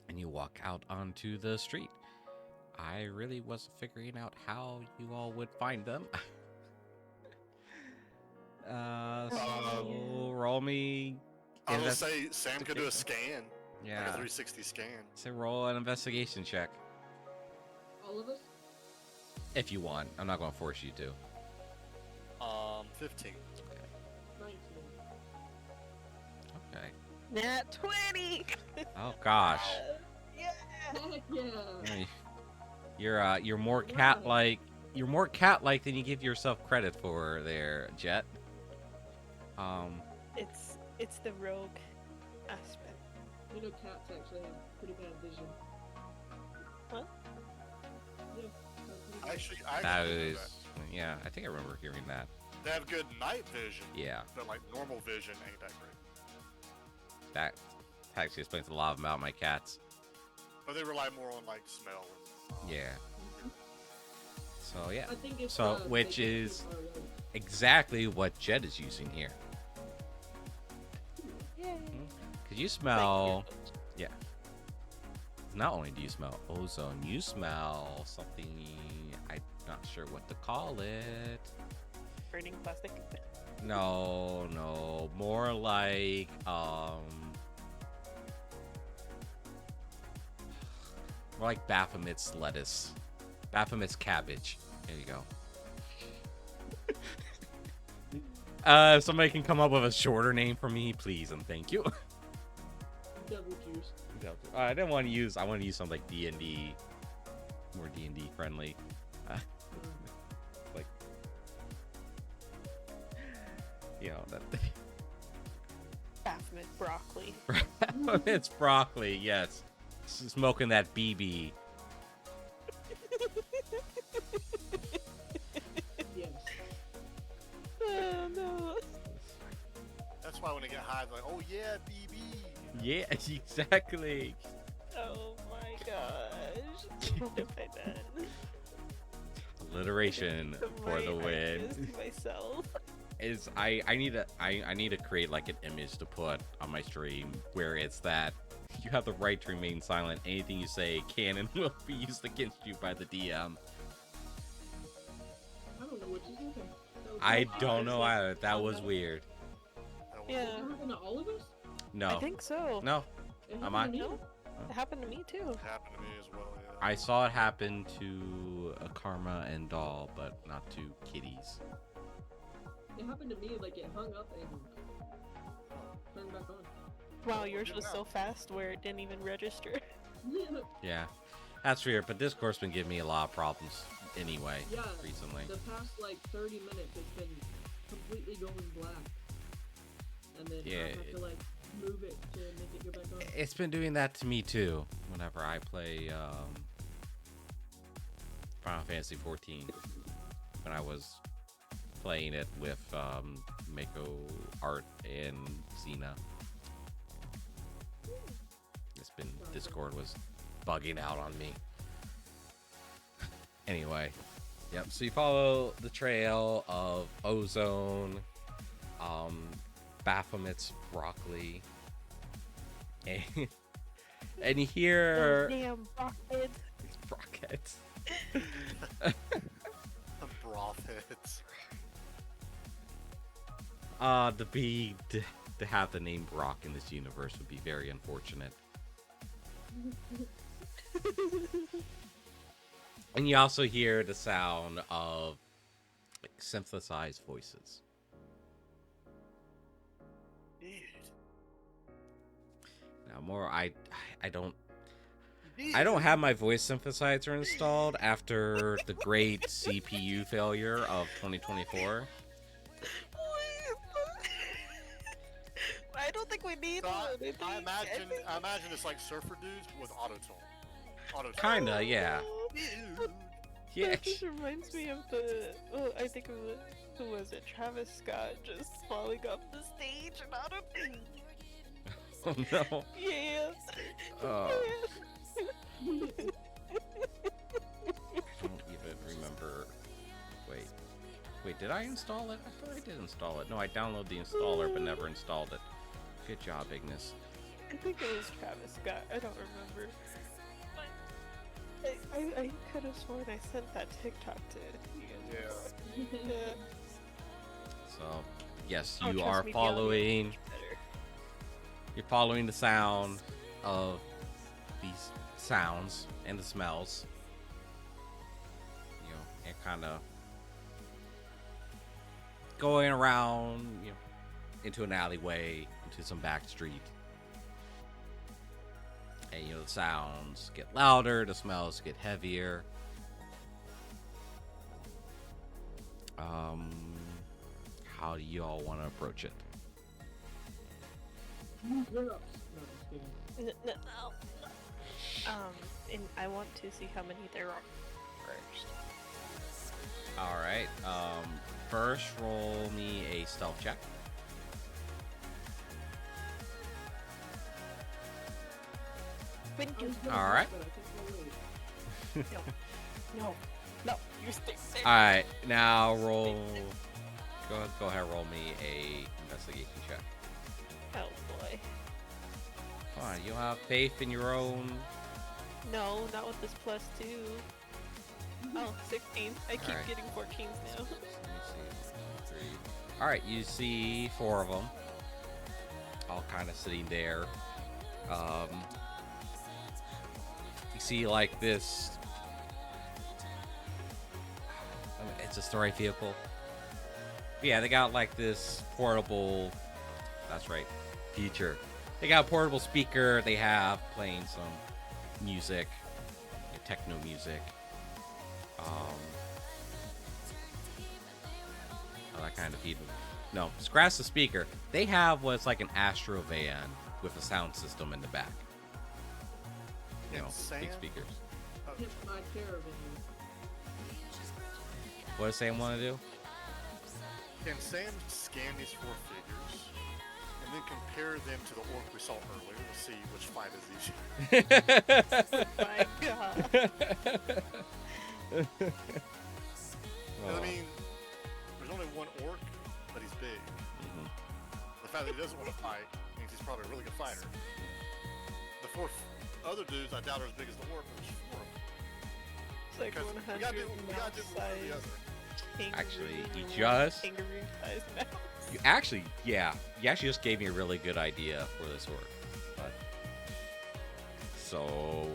B: and you walk out onto the street. I really wasn't figuring out how you all would find them. So roll me.
D: I will
B: invest-
D: say Sam could do a scan. Like a
B: Yeah.
D: 360 scan.
B: So roll an investigation check
A: All of us?
B: if you want. I'm not going to force you to.
D: 15.
A: 19.
B: Okay.
C: Nat 20!
B: Oh gosh.
C: Yeah!
A: Heck yeah!
B: You're more cat-like. You're more cat-like than you give yourself credit for there, Jet.
C: It's the rogue aspect.
A: You know cats actually have pretty bad vision.
C: What?
A: Yeah. Pretty
D: Actually,
B: that
D: I know
B: is,
D: that.
B: yeah. I think I remember hearing that.
D: They have good night vision,
B: Yeah,
D: but like normal vision ain't that great.
B: that actually explains a lot about my cats.
D: But they rely more on like smell. And,
B: Yeah. So yeah,
A: I think it's,
B: So,
A: they
B: which
A: can do
B: is-
A: RO.
B: exactly what Jet is using here.
C: Yay!
B: Cause you smell. Not only do you smell ozone, you smell something. I'm not sure what to call it.
C: Burning plastic.
B: No, more like more like Baphomet's lettuce, Baphomet's cabbage. There you go. If somebody can come up with a shorter name for me, please and thank you.
A: Devil juice.
B: I didn't want to use. I want to use something like DnD, more DnD friendly. Like, you know that.
C: Baphomet broccoli.
B: It's broccoli, yes. Smoking that BB.
A: Yes.
C: Oh no.
D: that's why when they get high, they're like, oh yeah, BB.
B: Yeah, exactly.
C: Oh my gosh. What have I done?
B: Alliteration for
C: My
B: the win.
C: ideas to myself.
B: Is I need to create like an image to put on my stream where it's that you have the right to remain silent. Anything you say can and will be used against you by the DM.
A: I don't know what you're thinking.
B: I don't know either. That was weird.
D: I don't
C: Yeah.
A: It happened to all of us?
B: No.
C: I think so.
B: No.
A: It
B: Am
A: happened to
C: No?
A: me?
C: It happened to me too.
D: It happened to me as well. Yeah.
B: I saw it happen to Karma and Doll, but not to kitties.
A: It happened to me, like it hung up and turned back on.
C: Wow,
D: Oh,
C: yours
D: good
C: was
D: now.
C: so fast where it didn't even register.
B: Yeah, that's weird. But Discord's been giving me a lot of problems anyway
A: Yeah,
B: recently.
A: the past like 30 minutes it's been completely going black. And then
B: Yeah,
A: I have to like move it to make it go back on.
B: It's been doing that to me too. Whenever I play Final Fantasy 14, when I was playing it with Mako, Art, and Xena. It's been Discord was bugging out on me. Anyway, yep. So you follow the trail of Ozone, Baphomet's broccoli, and you hear
C: Damn, rockhead.
B: rockets.
D: Brothheads.
B: To have the name Brock in this universe would be very unfortunate. And you also hear the sound of like, synthesized voices.
D: Dude.
B: Now, more I don't have my voice synthesizer installed after the great CPU failure of 2024.
C: I don't think we need
D: So
C: one.
D: I imagine it's like surfer dudes with autotune.
B: Kinda, yeah. Yeah.
C: That just reminds me of the. Oh, I think of it. Who was it? Travis Scott just falling off the stage and auto.
B: Oh no.
C: Yeah.
B: I don't even remember. Wait, did I install it? I thought I did install it. No, I downloaded the installer but never installed it. Good job, Ignis.
C: I think it was Travis Scott. I don't remember. I could have sworn I sent that TikTok to you guys.
D: Yeah.
C: Yeah.
B: So, yes,
C: Oh,
B: you
C: trust
B: are
C: me, the audio is
B: following.
C: much better.
B: You're following the sound of these sounds and the smells. You know, and kind of going around, you know, into an alleyway, into some back street. And, you know, the sounds get louder, the smells get heavier. How do you all want to approach it?
A: You're up. No, just kidding.
C: No. And I want to see how many there are first.
B: All right. First, roll me a stealth check.
C: Thank
A: I
C: you.
A: was gonna
B: All
A: ask,
B: right.
A: but I think I'll wait.
C: No, you stay there.
B: All right. Now roll. Go ahead. Roll me a investigation check.
C: Oh boy.
B: Come on. You don't have faith in your own.
C: No, not with this +2. Oh, 16. I keep
B: Alright.
C: getting 14s now.
B: Let me see. 3. All right. You see 4 of them, all kind of sitting there. You see like this. It's a story vehicle. Yeah, they got like this portable. That's right, feature. They got a portable speaker. They have playing some music, techno music. That kind of feed. No, scratch the speaker. They have what's like an Astro van with a sound system in the back. You know,
D: Insane.
B: big speakers.
A: Hit my caravan.
B: What does Sam want to do?
D: Can Sam scan these 4 figures and then compare them to the orc we saw earlier to see which fight is easier?
C: My god.
D: I mean, there's only one orc, but he's big.
B: Mhm.
D: The fact that he doesn't want to fight means he's probably a really good fighter. The 4 other dudes I doubt are as big as the orc, but there's 4 of them.
C: It's like
D: Because
C: 100
D: we got to do one or the
C: size
D: other.
B: Actually, you
C: kangaroo-
B: just-
C: kangaroo size mouse.
B: You actually just gave me a really good idea for this orc. But so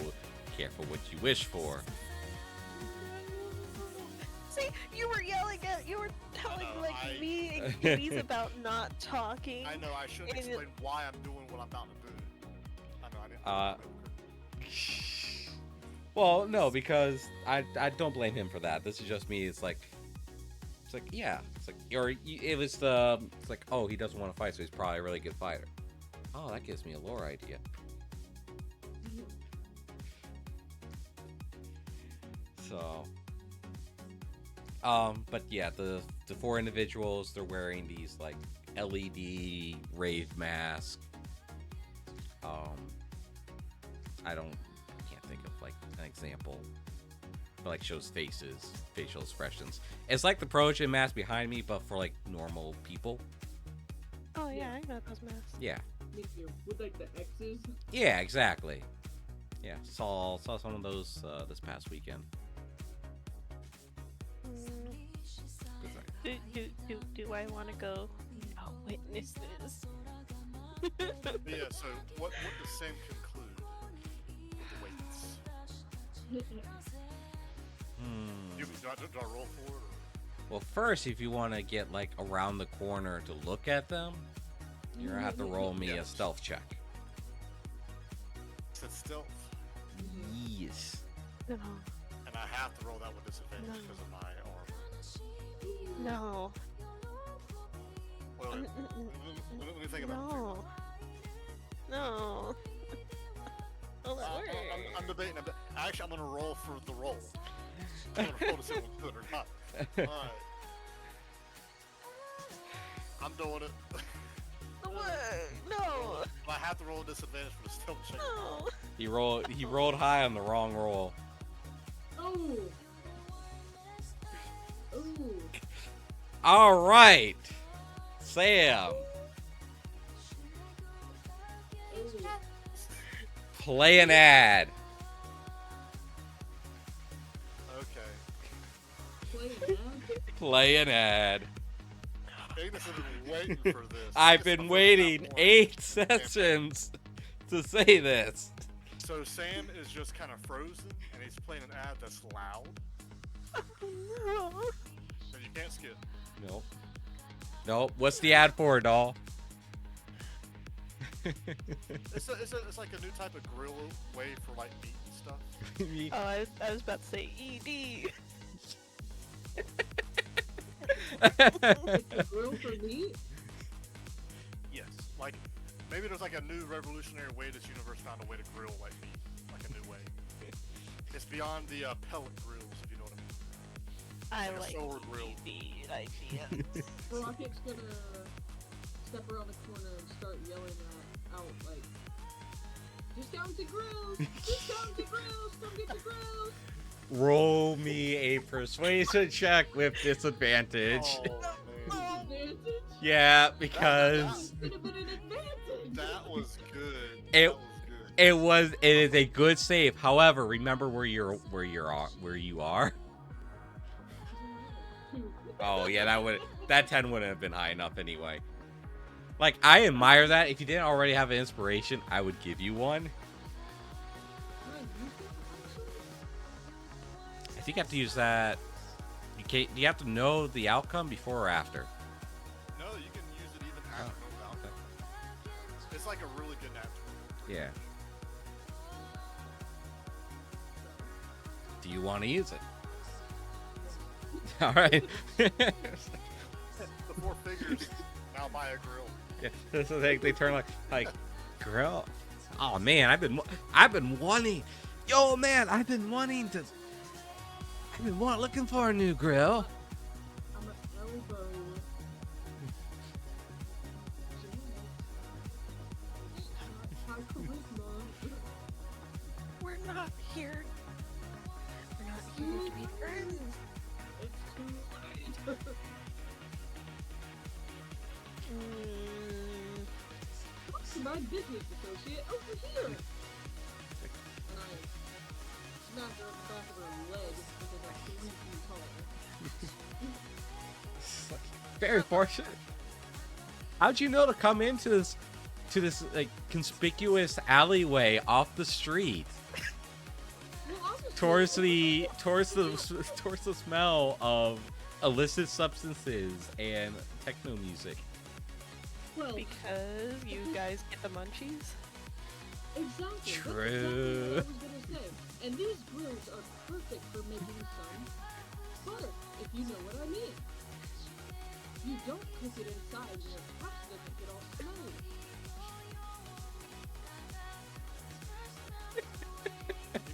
B: careful what you wish for.
C: See, See, you were telling
D: know,
C: like me and kitties about not talking.
D: I know, I shouldn't
C: And it-
D: explain why I'm doing what I'm about to do. I know, I didn't.
B: Well, no, because I don't blame him for that. This is just me. It's like yeah. It's like it's like, oh, he doesn't want to fight, so he's probably a really good fighter. Oh, that gives me a lore idea. So, but yeah, the four individuals, they're wearing these like LED rave masks. I can't think of like an example, but like shows faces, facial expressions. It's like the Progen mask behind me, but for like normal people.
C: Oh yeah, I know those masks.
B: Yeah.
A: Me too. With like the X's.
B: Yeah, exactly. Yeah, saw some of those this past weekend.
C: Do I want to go witness this?
D: But yeah, so what does Sam conclude with the weights? Do I roll for it? Or?
B: Well, first, if you want to get like around the corner to look at them, you're gonna have to roll me a stealth check.
D: It's stealth.
B: Yes.
C: No.
D: And I have to roll that with disadvantage because of my armor.
C: No.
D: Wait, let me think about it.
C: No. Oh, that works.
D: I'm debating. Actually, I'm going to roll for the roll. I'm going to roll to see if it's good or not. Alright. I'm doing it.
C: What? No.
D: But I have to roll a disadvantage for the stealth check.
C: No.
B: He rolled high on the wrong roll.
A: Oh. Oh.
B: All right, Sam. Play an ad.
D: Okay.
B: Play an ad.
D: Ignis has been waiting for this.
B: I've been waiting 8 sessions to say this.
D: So Sam is just kind of frozen, and he's playing an ad that's loud.
C: No.
D: So you can't skip.
B: Nope. Nope. What's the ad for, doll?
D: It's like a new type of grill way for like meat and stuff.
C: Oh, I was about to say ED.
A: It's a grill for meat?
D: Yes. Like maybe there's like a new revolutionary way this universe found a way to grill like meat, like a new way. It's beyond the pellet grills, if you know what I mean.
C: I like
D: solar grill.
C: ED idea.
A: Rocket's gonna step around the corner and start yelling out like, "Discounted grills! Discounted grills! Come get your grills!"
B: Roll me a persuasion check with disadvantage.
D: Oh, man.
A: Advantage?
B: Yeah, because
A: Could have been an advantage.
D: That was good.
B: It-
D: That was good.
B: it is a good save. However, remember where you are. Oh yeah, that 10 wouldn't have been high enough anyway. Like, I admire that. If you didn't already have an inspiration, I would give you one. I think you have to use that. Do you have to know the outcome before or after?
D: No, you can use it even after no outcome. It's like a really good natural.
B: Yeah. Do you want to use it? All right.
D: The four figures now buy a grill.
B: Yeah, so they turn like grill. Oh man, I've been wanting. Yo man, I've been looking for a new grill.
A: I'm an elbow. High charisma.
C: We're not here. We're not here to be friends.
A: It's too late. What's my business associate over here? And I knocked her on the back of her leg because I'm 3 feet tall.
B: Very fortunate. How'd you know to come into this like conspicuous alleyway off the street?
A: Well, I was
B: towards the smell of illicit substances and techno music.
A: Well,
C: Because you guys get the munchies.
A: exactly.
B: True.
A: That's exactly what I was gonna say. And these grills are perfect for making some butter, if you know what I mean. You don't cook it inside, and your house doesn't get all smelly.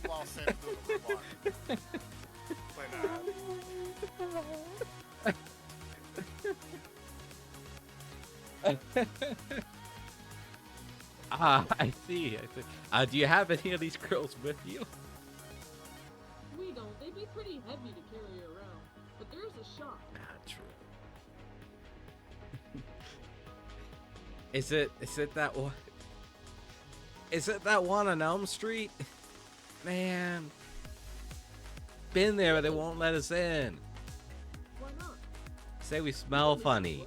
D: Meanwhile, Sam's doing the robot. Playing
B: I see. Do you have any of these grills with you?
A: We don't. They'd be pretty heavy to carry around. But there's a shop.
B: True. Is it that one? Is it that one on Elm Street? Man, been there, but they won't let us in.
A: Why not?
B: Say we smell funny.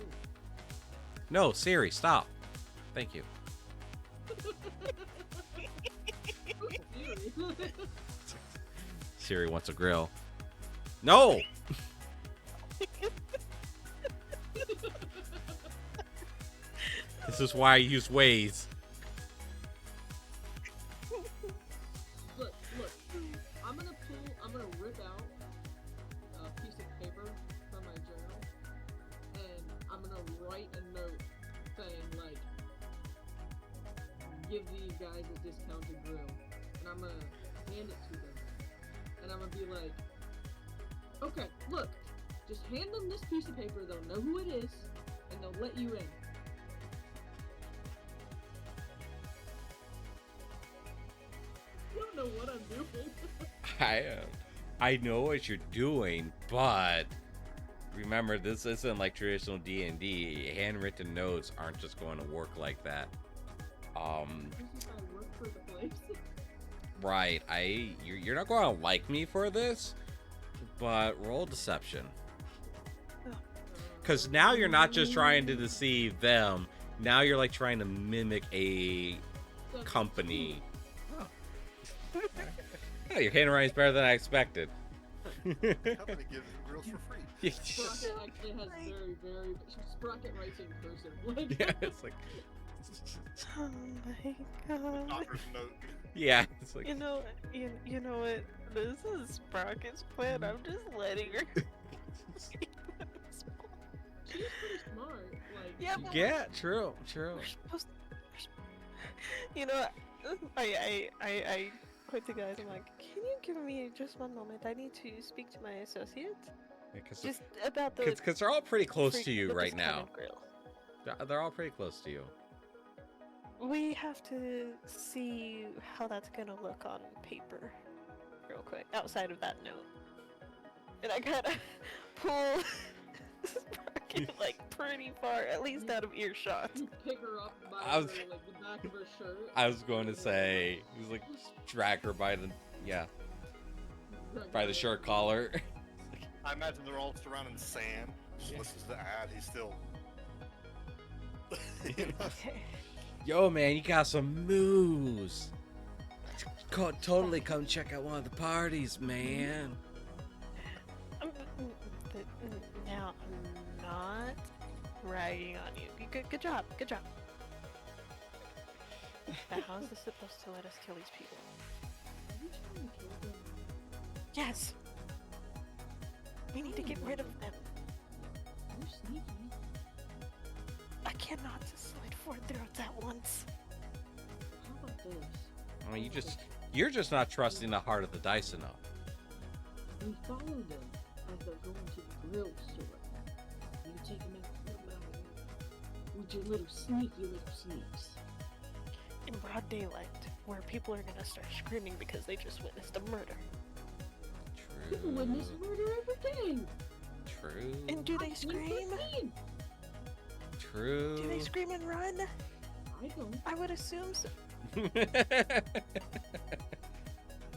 B: No, Siri, stop. Thank you. Siri wants a grill. No. This is why I use Waze.
A: Look. I'm gonna rip out a piece of paper from my journal, and I'm gonna write a note saying, like, give these guys a discounted grill. And I'm gonna hand it to them. And I'm gonna be like, okay, look, just hand them this piece of paper, they'll know who it is, and they'll let you in. I don't know what I'm doing.
B: I know what you're doing, but remember, this isn't like traditional D&D. Handwritten notes aren't just going to work like that.
A: This is how I work for the place.
B: Right. You're not going to like me for this, but roll deception. Because now you're not just trying to deceive them. Now you're like trying to mimic a company. Oh, your handwriting's better than I expected.
D: Company gives you grills for free.
A: Sprocket actually has very Sprocket writes in cursive. Like,
B: Yeah, it's like,
C: Oh my god.
D: Doctor's note.
B: yeah, it's like,
C: You know what? This is Sprocket's plan. I'm just letting her.
A: she's pretty smart. Like,
C: Yeah, but
B: yeah, true.
C: we're supposed. You know, I quit the guys. I'm like, can you give me just one moment? I need to speak to my associate. Just about the.
B: Because they're all pretty close to you
C: the
B: right now.
C: discounted grill.
B: They're all pretty close to you.
C: We have to see how that's gonna look on paper, real quick. Outside of that note, and I gotta pull Sprocket like pretty far, at least out of earshot.
A: you pick her up by
B: I was-
A: her, like the back of her shirt.
B: I was going to say, he was like, drag her by the, by the shirt collar.
D: I imagine they're all surrounded in sand. Just
B: Yeah.
D: listens to the ad. He's still. You know?
C: Okay.
B: Yo, man, you got some moves. Totally come check out one of the parties, man.
C: Now I'm not ragging on you. Good job. Now how is this supposed to let us kill these people?
A: Are you trying to kill them?
C: Yes. We need to get rid of them.
A: You're sneaky.
C: I cannot slit 4 throats at once.
A: How about this?
B: I mean, you're just not trusting the heart of the dice enough.
A: We follow them as they're going to the grill store. You take them out with your little sneaky little sneaks.
C: In broad daylight, where people are gonna start screaming because they just witnessed a murder.
A: People witness murder every day.
B: True.
C: And do they
A: I've seen
C: scream?
A: 15.
B: True.
C: Do they scream and run?
A: I don't.
C: I would assume so.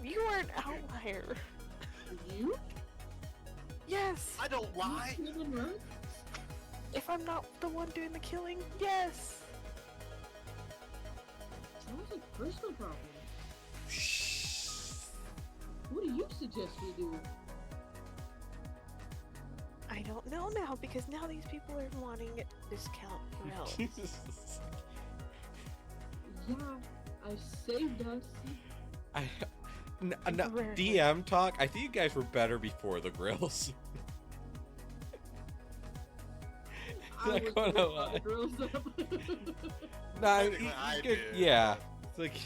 C: You are an outlier.
A: You?
C: Yes.
D: I don't lie.
A: You scream and run?
C: If I'm not the one doing the killing, yes.
A: Sounds like a personal problem. What do you suggest we do?
C: I don't know now because now these people are wanting discount milk.
A: Yeah, I saved us.
C: Temporarily.
B: DM talk. I think you guys were better before the grills.
A: I
B: Not
A: was
B: gonna
A: the one
B: lie.
A: that girls up.
B: Nah,
D: Technically, I did,
B: yeah.
D: but-
B: It's like.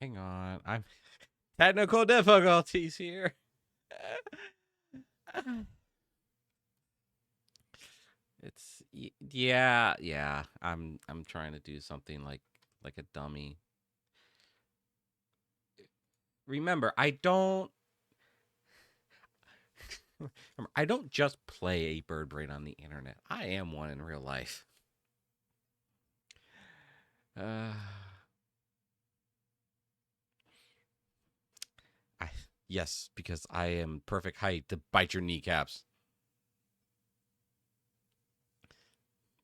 B: Hang on. I'm technical difficulties here. Yeah. I'm trying to do something like a dummy. Remember, I don't just play a bird brain on the internet. I am one in real life. Uh, I yes, because I am perfect height to bite your kneecaps.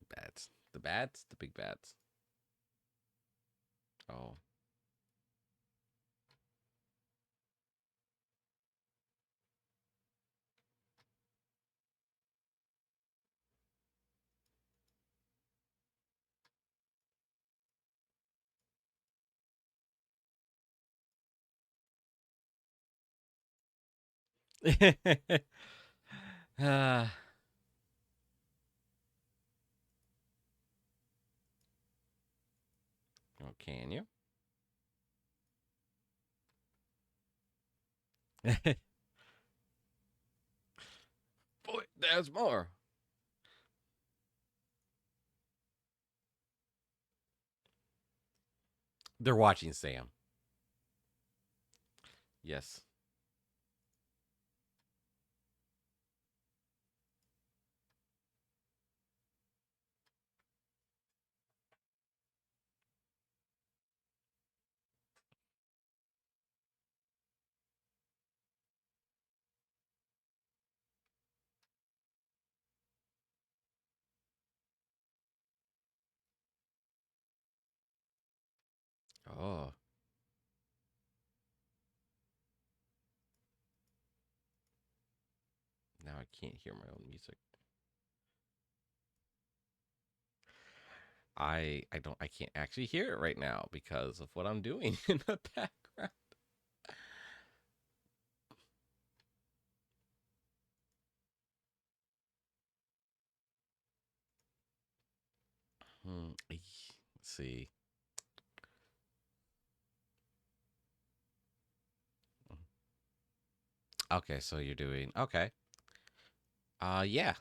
B: Bats. The bats? The big bats. Oh. uh, oh, can you? Boy, there's more. They're watching Sam. Yes. Oh. Now I can't hear my own music. I can't actually hear it right now because of what I'm doing in the background. Let's see. Okay, so you're doing okay. Yeah.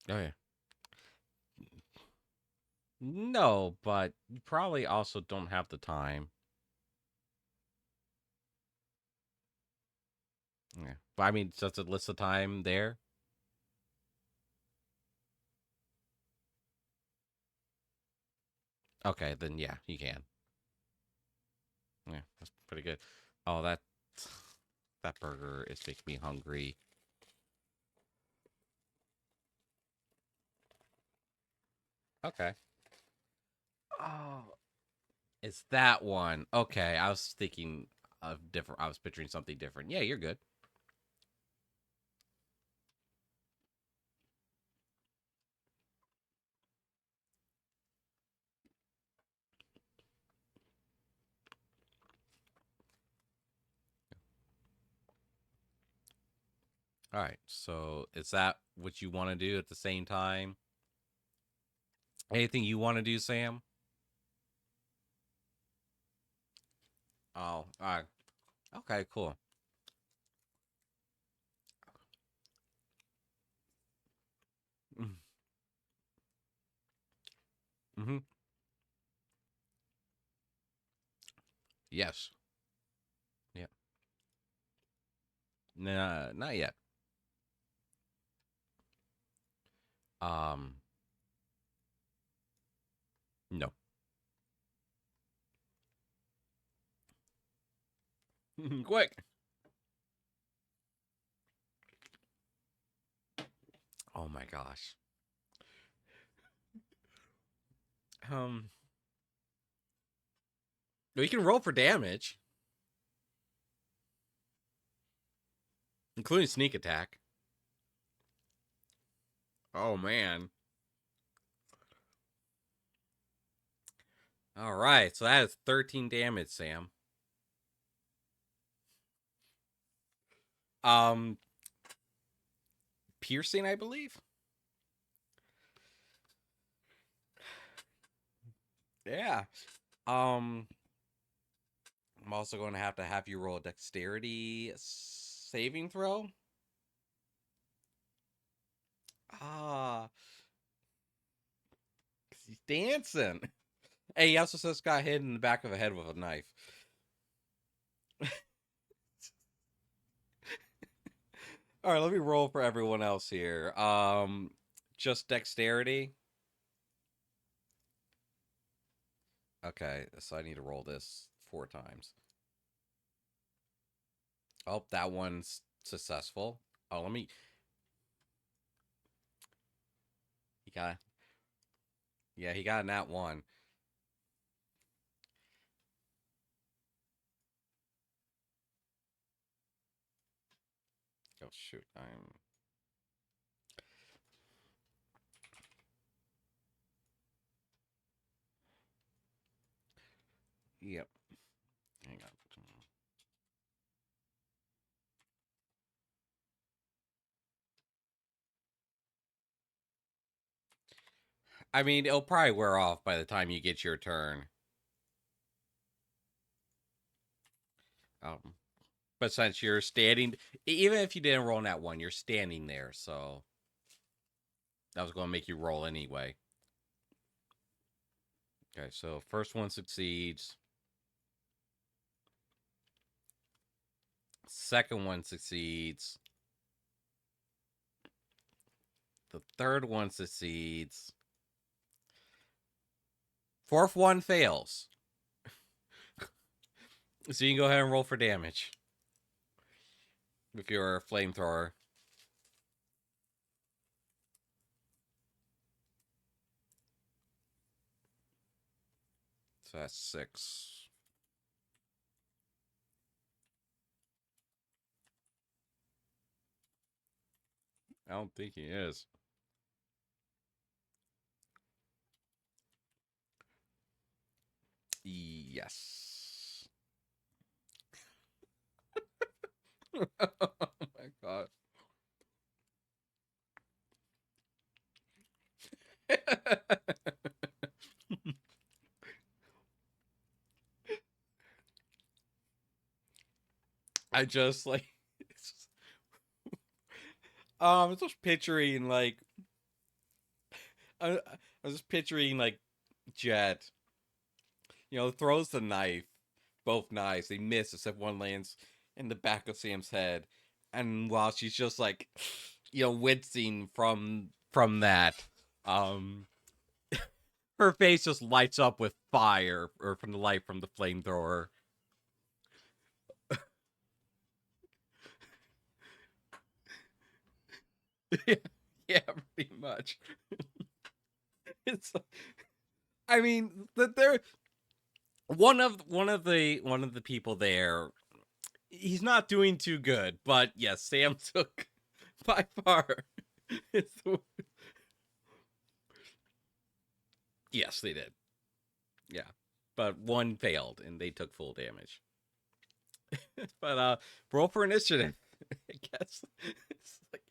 B: Oh yeah. No, but you probably also don't have the time. Yeah. But I mean, does it list the time there? Okay, then yeah, you can. Yeah, that's pretty good. Oh, that burger is making me hungry. Okay. Oh, it's that one. Okay, I was thinking of different. I was picturing something different. Yeah, you're good. All right. So, is that what you want to do at the same time? Anything you want to do, Sam? Oh, all right. Okay, cool. Mm-hmm. Yes. Yeah. Nah, not yet. No. Quick. Oh my gosh. Um, we can roll for damage, including sneak attack. Oh man. All right, so that is 13 damage, Sam. Um, piercing, I believe. Yeah. Um, I'm also going to have you roll a dexterity saving throw. Ah, he's dancing. Hey, he also just got hit in the back of the head with a knife. All right, let me roll for everyone else here. Just dexterity. Okay, so I need to roll this 4 times. Oh, that one's successful. Oh, let me. He got. Yeah, he got in that one. Oh shoot, I'm. Yep. Hang on. I mean, it'll probably wear off by the time you get your turn. Um, but since you're standing, even if you didn't roll in that one, you're standing there, so that was going to make you roll anyway. Okay, so first one succeeds. Second one succeeds. The third one succeeds. Fourth one fails. So you can go ahead and roll for damage with your flamethrower. So that's 6. I don't think he is. Yes. Oh my god. I just like I'm just picturing like I was just picturing like Jet, throws the knife, both knives, they miss except one lands in the back of Sam's head, and while she's just like, wincing from that, um, her face just lights up with fire or from the light from the flamethrower. Yeah, pretty much. It's, I mean, that there one of the people there. He's not doing too good, but yes, Sam took by far. It's the, yes, they did. Yeah, but one failed, and they took full damage. But roll for initiative. I guess it's like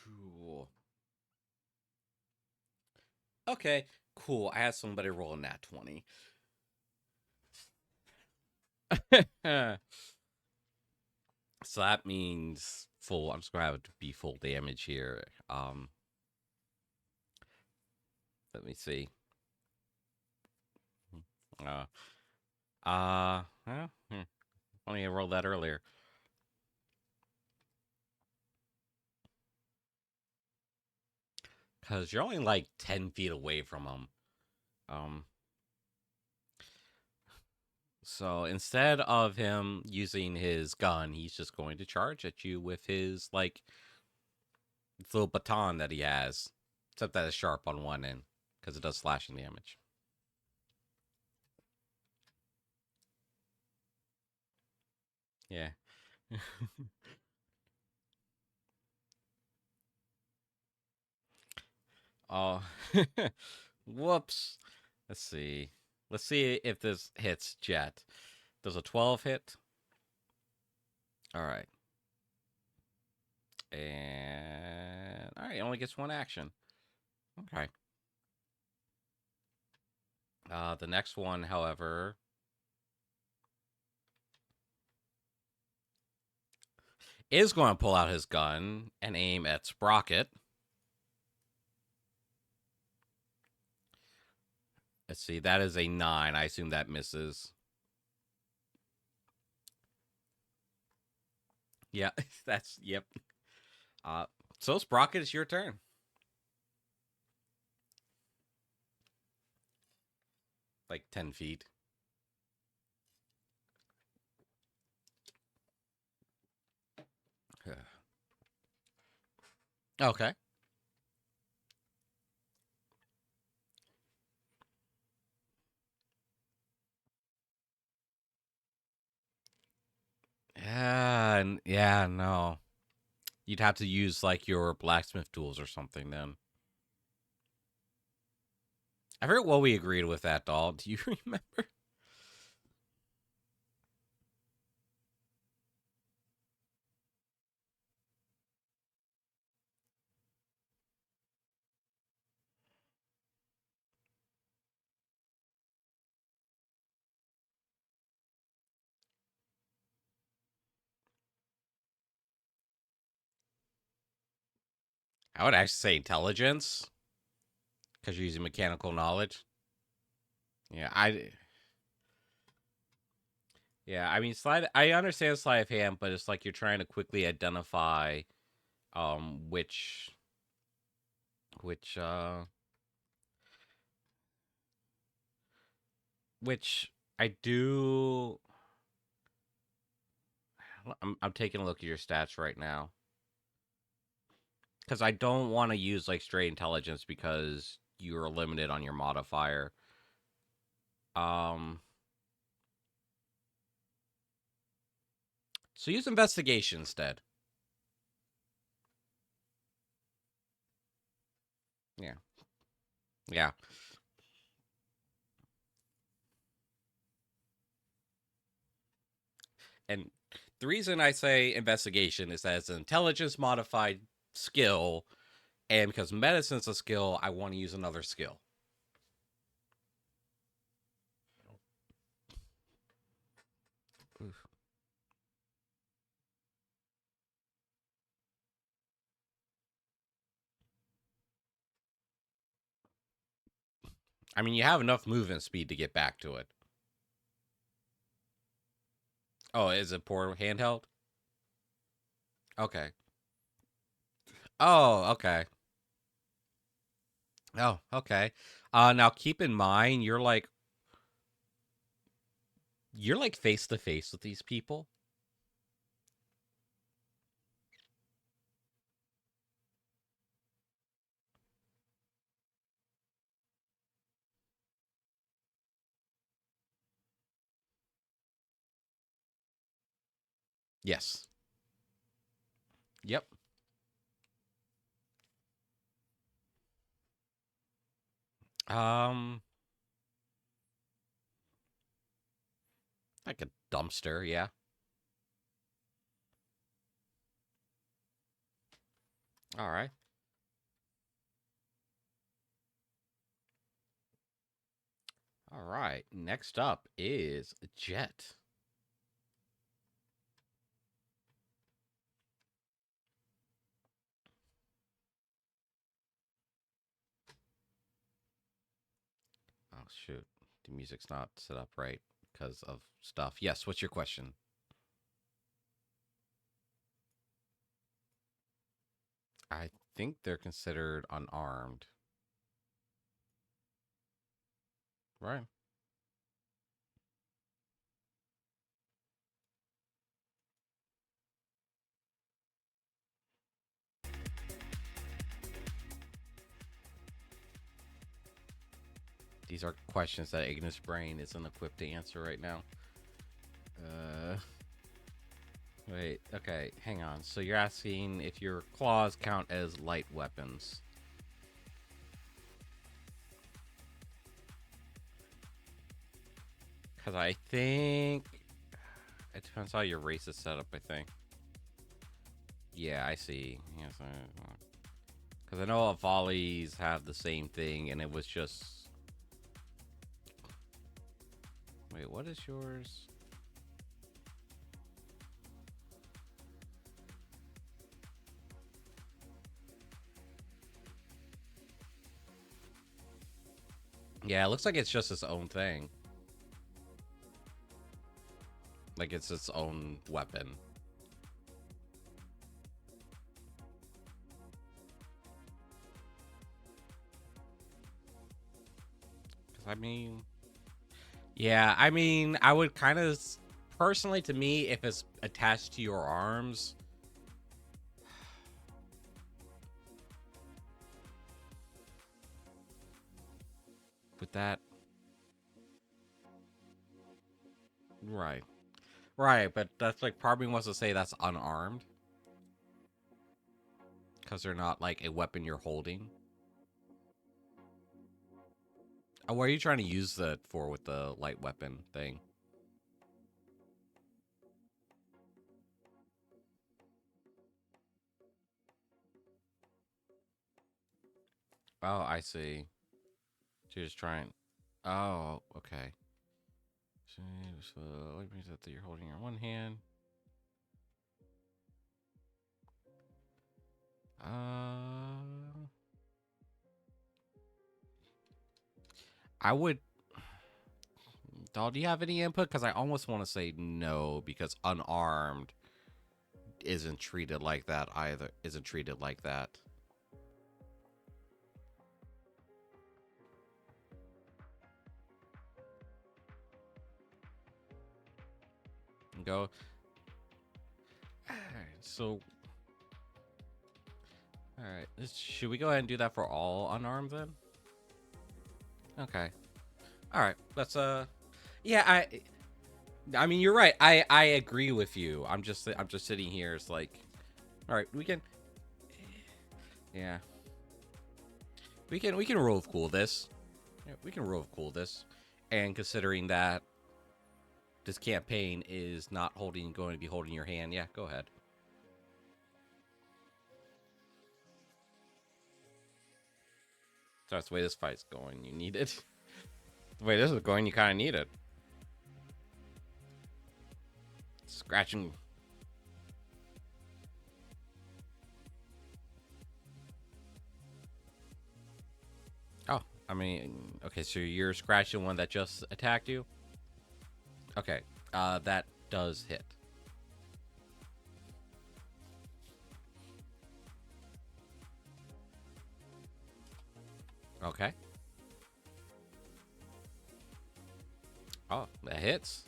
B: cool. Okay, cool. I had somebody roll a nat 20. So that means full. I'm just gonna have it be full damage here. Let me see. Well, only I rolled that earlier. Because you're only like 10 feet away from him. So instead of him using his gun, he's just going to charge at you with his, like, little baton that he has. Except that it's sharp on one end, because it does slashing damage. Yeah. Oh. Whoops. Let's see. Let's see if this hits Jet. Does a 12 hit? All right. And all right, only gets one action. Okay. The next one, however, is going to pull out his gun and aim at Sprocket. Let's see, that is a 9. I assume that misses. Yeah, that's, yep. So Sprocket, it's your turn. Like 10 feet. Okay. Yeah, no. You'd have to use like your blacksmith tools or something then. I forget what we agreed with that, doll. Do you remember? I would actually say intelligence because you're using mechanical knowledge. Yeah, I mean, slide. I understand sleight of hand, but it's like you're trying to quickly identify, which, which, uh, which I do. I'm taking a look at your stats right now because I don't want to use like straight intelligence because you're limited on your modifier. Um, so use investigation instead. Yeah, yeah. And the reason I say investigation is that it's an intelligence modified skill, and because medicine's a skill, I want to use another skill. Oof. I mean, you have enough movement speed to get back to it. Oh, is it poor handheld? Okay. Oh, okay. Oh, okay. Now keep in mind you're like face to face with these people. Yes. Yep. Um, like a dumpster, yeah. All right. All right. Next up is Jet. shoot. The music's not set up right because of stuff. Yes, what's your question? I think they're considered unarmed. Right. These are questions that Ignis' brain isn't equipped to answer right now. Wait, okay, hang on. So you're asking if your claws count as light weapons. Because I think it depends how your race is set up, I think. Yeah, I see. Yes, because I know volleys have the same thing, and it was just... Wait, what is yours? Yeah, it looks like it's just its own thing. Like it's its own weapon. I mean, yeah, I mean, I would kind of, personally, to me, if it's attached to your arms, with that, right, right, but that's like probably wants to say that's unarmed because they're not like a weapon you're holding. What are you trying to use that for with the light weapon thing? Oh, I see. So you're just trying. Oh, okay. So what means that you're holding your one hand. I would. Doll, do you have any input? Because I almost want to say no, because unarmed isn't treated like that either. Isn't treated like that. Go. So, all right. Should we go ahead and do that for all unarmed then? Okay. All right. Let's yeah, I mean, you're right. I agree with you. I'm just sitting here. It's like, all right, we can. Yeah. We can roll of cool this. Yeah, we can roll of cool this. And considering that this campaign is not going to be holding your hand, yeah, go ahead. So that's the way this fight's going. You need it. The way this is going, you kind of need it. Scratching. Oh, I mean, okay, so you're scratching one that just attacked you? Okay, that does hit. Okay. Oh, that hits.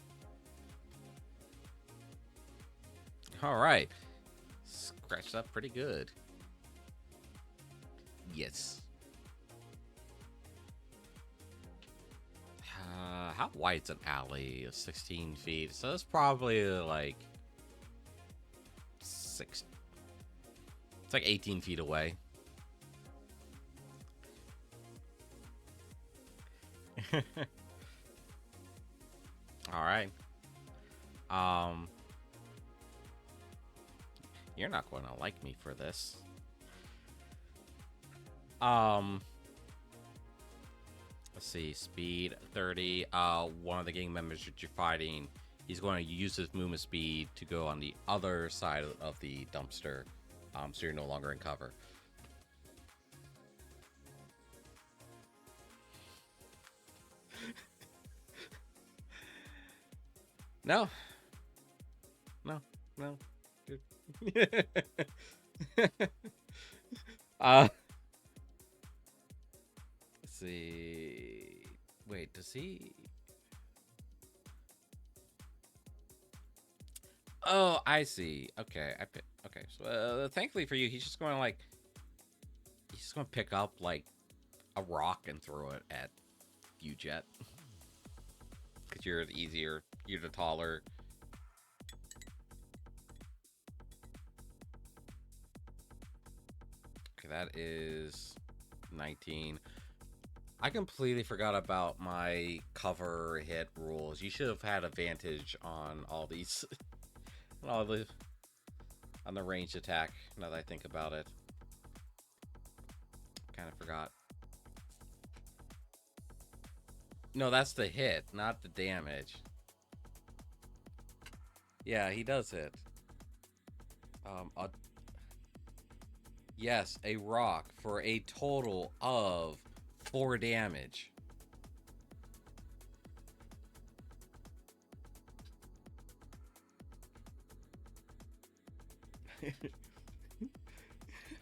B: All right. Scratched up pretty good. Yes. How wide's an alley? 16 feet. So it's probably like 6. It's like 18 feet away. All right. You're not going to like me for this. Let's see, speed 30. One of the gang members that you're fighting, he's going to use his movement speed to go on the other side of the dumpster. So you're no longer in cover. No. No. No. Dude. Let's see. Wait, does he? Oh, I see. Okay, okay. So, thankfully for you, he's just going to like, he's just going to pick up like a rock and throw it at you, Jet, because you're the easier, you're the taller. Okay, that is 19. I completely forgot about my cover hit rules. You should have had advantage on all these, all the, on the ranged attack. Now that I think about it, kind of forgot. No, that's the hit, not the damage. Yeah, he does hit. Yes, a rock for a total of 4 damage.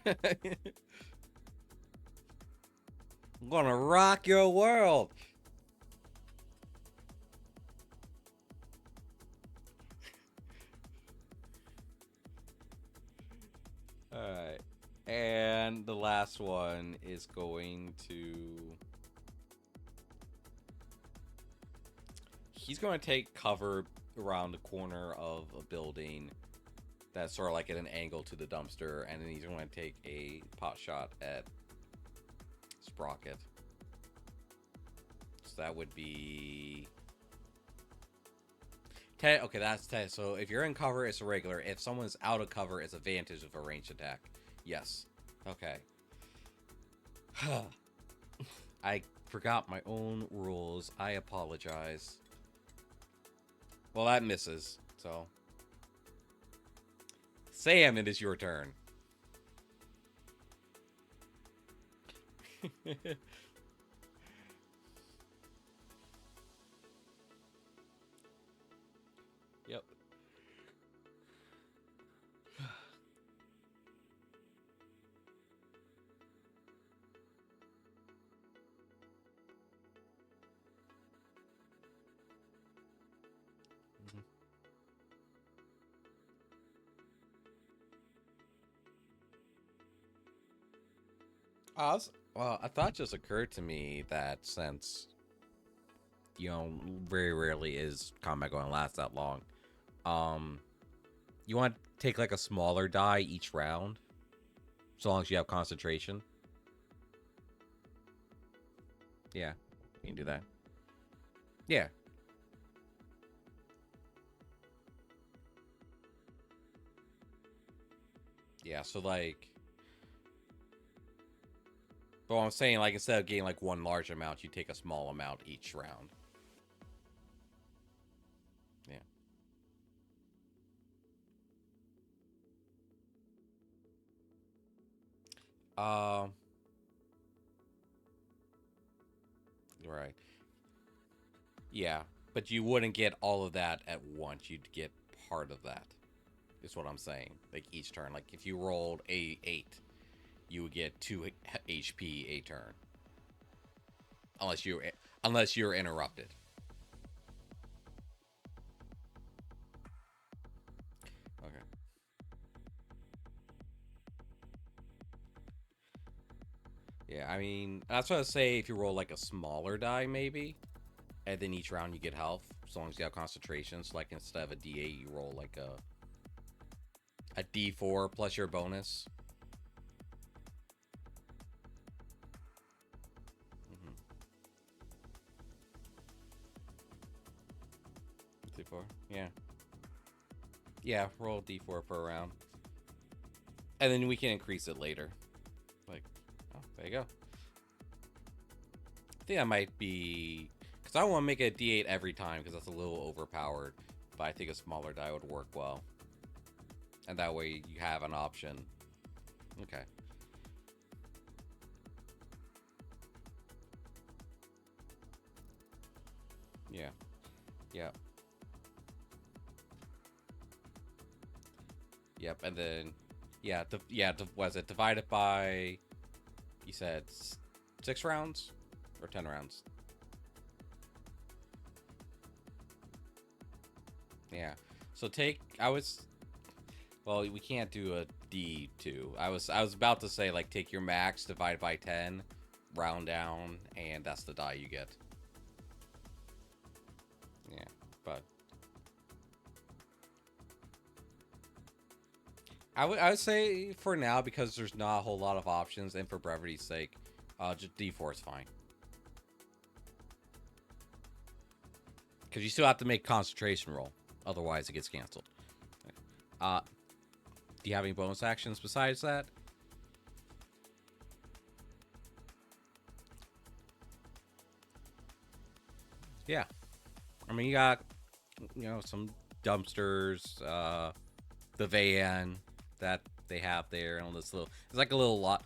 B: I'm gonna rock your world. Alright. And the last one is going to... He's going to take cover around the corner of a building that's sort of like at an angle to the dumpster, and then he's going to take a pot shot at Sprocket. So that would be... Okay, that's 10. So if you're in cover, it's a regular. If someone's out of cover, it's advantage of a ranged attack. Yes. Okay. I forgot my own rules. I apologize. Well, that misses, so... Sam, it is your turn. Yep. Well, a thought just occurred to me that since, you know, very rarely is combat going to last that long, you want to take like a smaller die each round, so long as you have concentration. Yeah, you can do that. Yeah. Yeah, so like... But I'm saying, like, instead of getting like one large amount, you take a small amount each round. Yeah. Right. Yeah, but you wouldn't get all of that at once. You'd get part of that. Is what I'm saying. Like each turn. Like if you rolled a 8, you would get 2 HP a turn. Unless you're interrupted. Okay. Yeah, I mean, that's what I say. If you roll like a smaller die, maybe, and then each round you get health, as long as you have concentration. So like instead of a D8, you roll like a D4 plus your bonus. D4, yeah. Yeah, roll D4 per round. And then we can increase it later. Like, oh, there you go. I think that might be... Because I don't want to make a D8 every time, because that's a little overpowered. But I think a smaller die would work well. And that way you have an option. Okay. Yeah. Yeah. Yep, and then was it divided by? You said 6 rounds or 10 rounds? Yeah. So well, we can't do a D2. I was about to say, like, take your max, divide by 10, round down, and that's the die you get. Yeah, but I would say for now, because there's not a whole lot of options, and for brevity's sake, just D4 is fine. Because you still have to make concentration roll, otherwise it gets canceled. Do you have any bonus actions besides that? Yeah. I mean, you got, some dumpsters, the van that they have there, and all this little, it's like a little lot.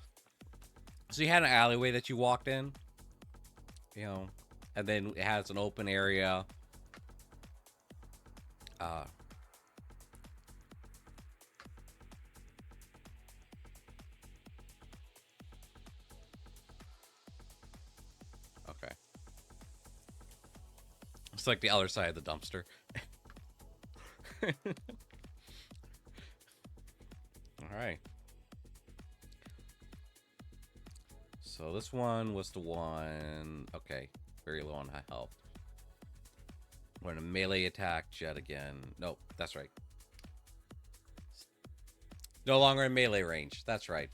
B: So you had an alleyway that you walked in, and then it has an open area. Okay. It's like the other side of the dumpster. All right. So this one was the one. Okay, very low on high health. We're in a melee attack, jet again. Nope, that's right. No longer in melee range. That's right.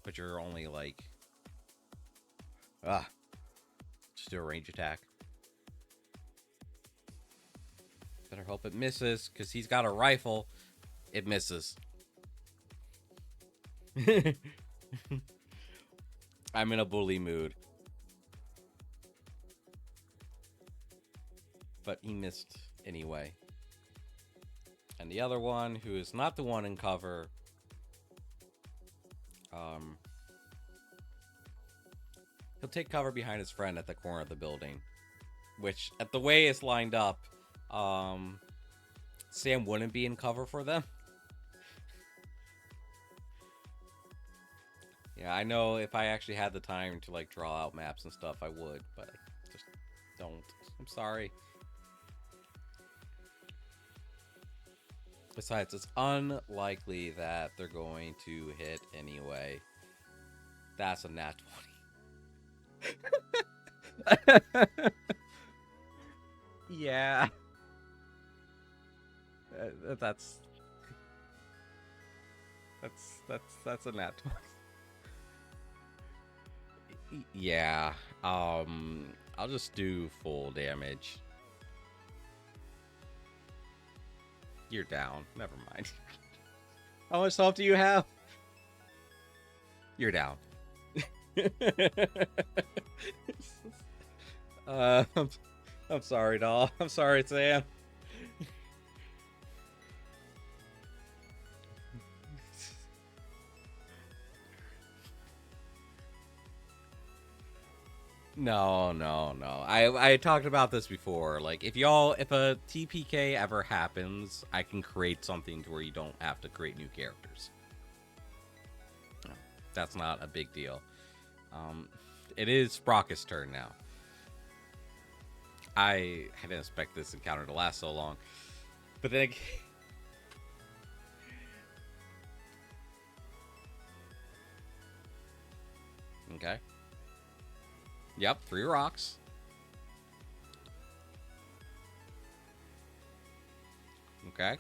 B: But you're only like just do a range attack. Better hope it misses, because he's got a rifle. It misses. I'm in a bully mood. But he missed anyway. And the other one, who is not the one in cover, he'll take cover behind his friend at the corner of the building. Which, at the way it's lined up, Sam wouldn't be in cover for them. Yeah, I know if I actually had the time to, like, draw out maps and stuff, I would, but I just don't. I'm sorry. Besides, it's unlikely that they're going to hit anyway. That's a nat 20. Yeah. That's a nat 20. Yeah. I'll just do full damage. You're down. Never mind. How much health do you have? You're down. I'm sorry, doll. I'm sorry, Sam. No. I talked about this before. Like, if a TPK ever happens, I can create something to where you don't have to create new characters. That's not a big deal. It is Sprocket's turn now. I didn't expect this encounter to last so long. But then... Okay. Yep, 3 rocks. Okay.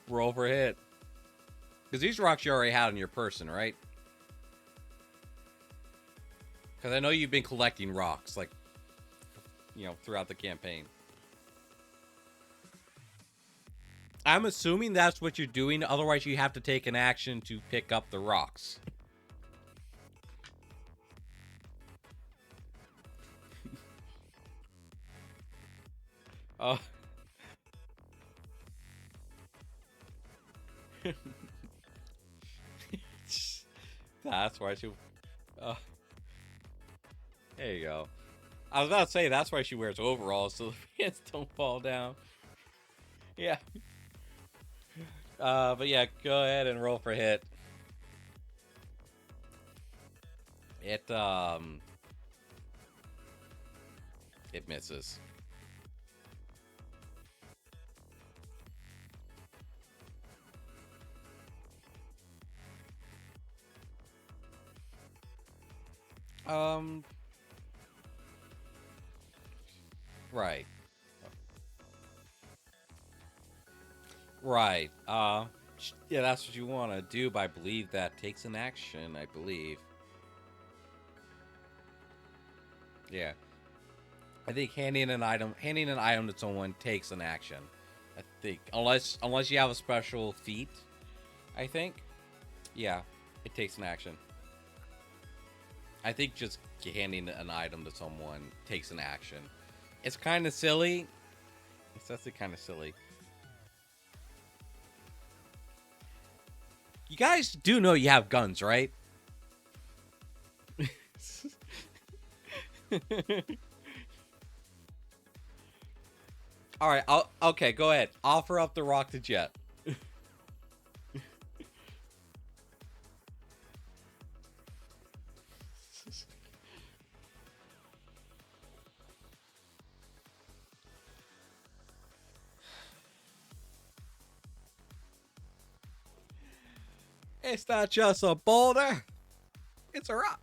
B: Roll for a hit. Because these rocks you already had on your person, right? Because I know you've been collecting rocks, like, throughout the campaign. I'm assuming that's what you're doing. Otherwise, you have to take an action to pick up the rocks. Oh. That's why she. Uh, there you go. I was about to say that's why she wears overalls so the pants don't fall down. Yeah. But yeah, go ahead and roll for hit. It misses. Right. Right. Yeah, that's what you want to do, but I believe that takes an action, I believe. Yeah. I think handing an item to someone takes an action. I think unless you have a special feat, I think. Yeah, it takes an action. I think just handing an item to someone takes an action. It's kind of silly. It's actually kind of silly. You guys do know you have guns, right? All right. Okay. Go ahead. Offer up the rock to Jet. It's not just a boulder. It's a rock.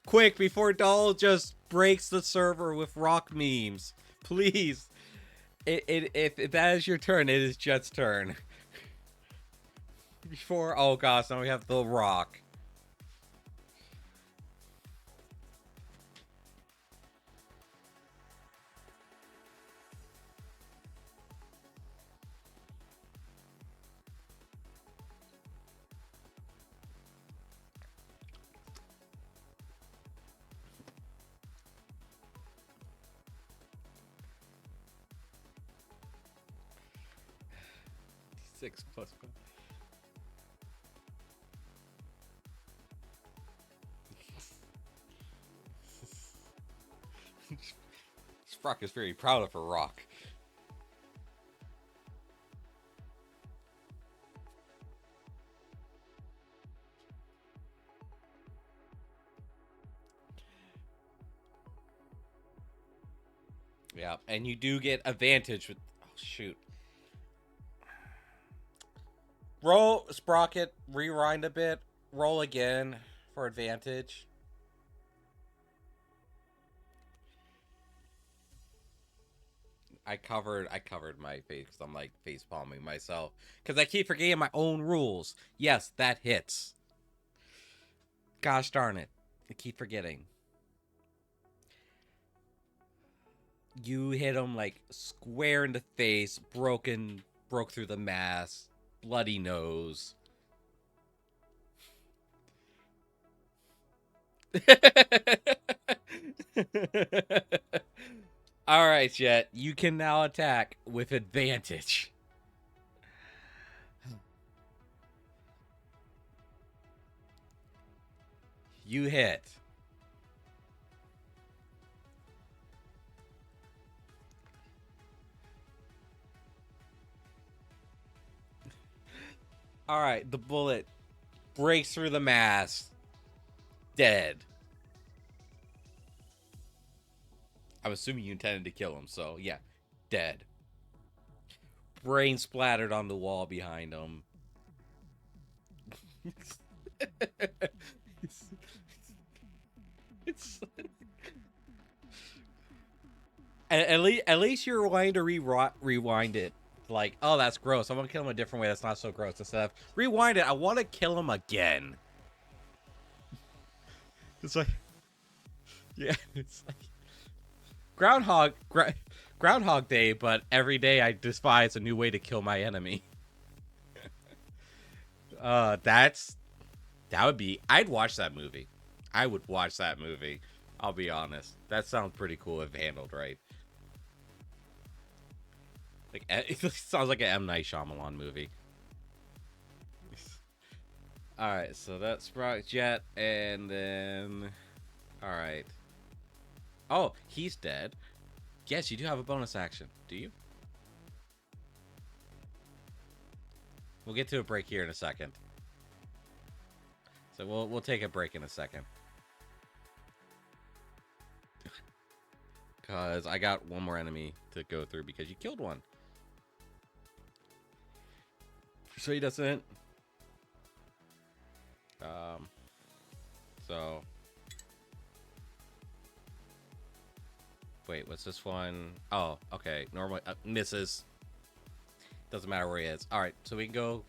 B: Quick, before Doll just breaks the server with rock memes. Please. If that is your turn, it is Jet's turn. Before, oh gosh, now we have the rock. Six plus. Sprock is very proud of her rock. Yeah, and you do get advantage with. Oh, shoot. Roll, Sprocket, rewind a bit. Roll again for advantage. I covered my face because I'm like face palming myself because I keep forgetting my own rules. Yes, that hits. Gosh darn it, I keep forgetting. You hit him like square in the face, broke through the mask, bloody nose. All right, Jet. You can now attack with advantage. You hit. All right, the bullet breaks through the mask. Dead. I'm assuming you intended to kill him, so yeah, dead. Brain splattered on the wall behind him. it's at least you're wanting to rewind it. Like, oh, that's gross. I want to kill him a different way. That's not so gross. Instead of rewind it, I want to kill him again. It's like, yeah, it's like Groundhog Day, but every day I despise a new way to kill my enemy. That would be. I'd watch that movie. I would watch that movie. I'll be honest. That sounds pretty cool if handled right. Like it sounds like an M. Night Shyamalan movie. All right, so that's Sprout Jet, and then all right. Oh, he's dead. Yes, you do have a bonus action. Do you? We'll get to a break here in a second. So we'll take a break in a second. Cause I got one more enemy to go through because you killed one. So he doesn't. So wait, what's this one? Oh, okay. Normally misses. Doesn't matter where he is. All right, so we can go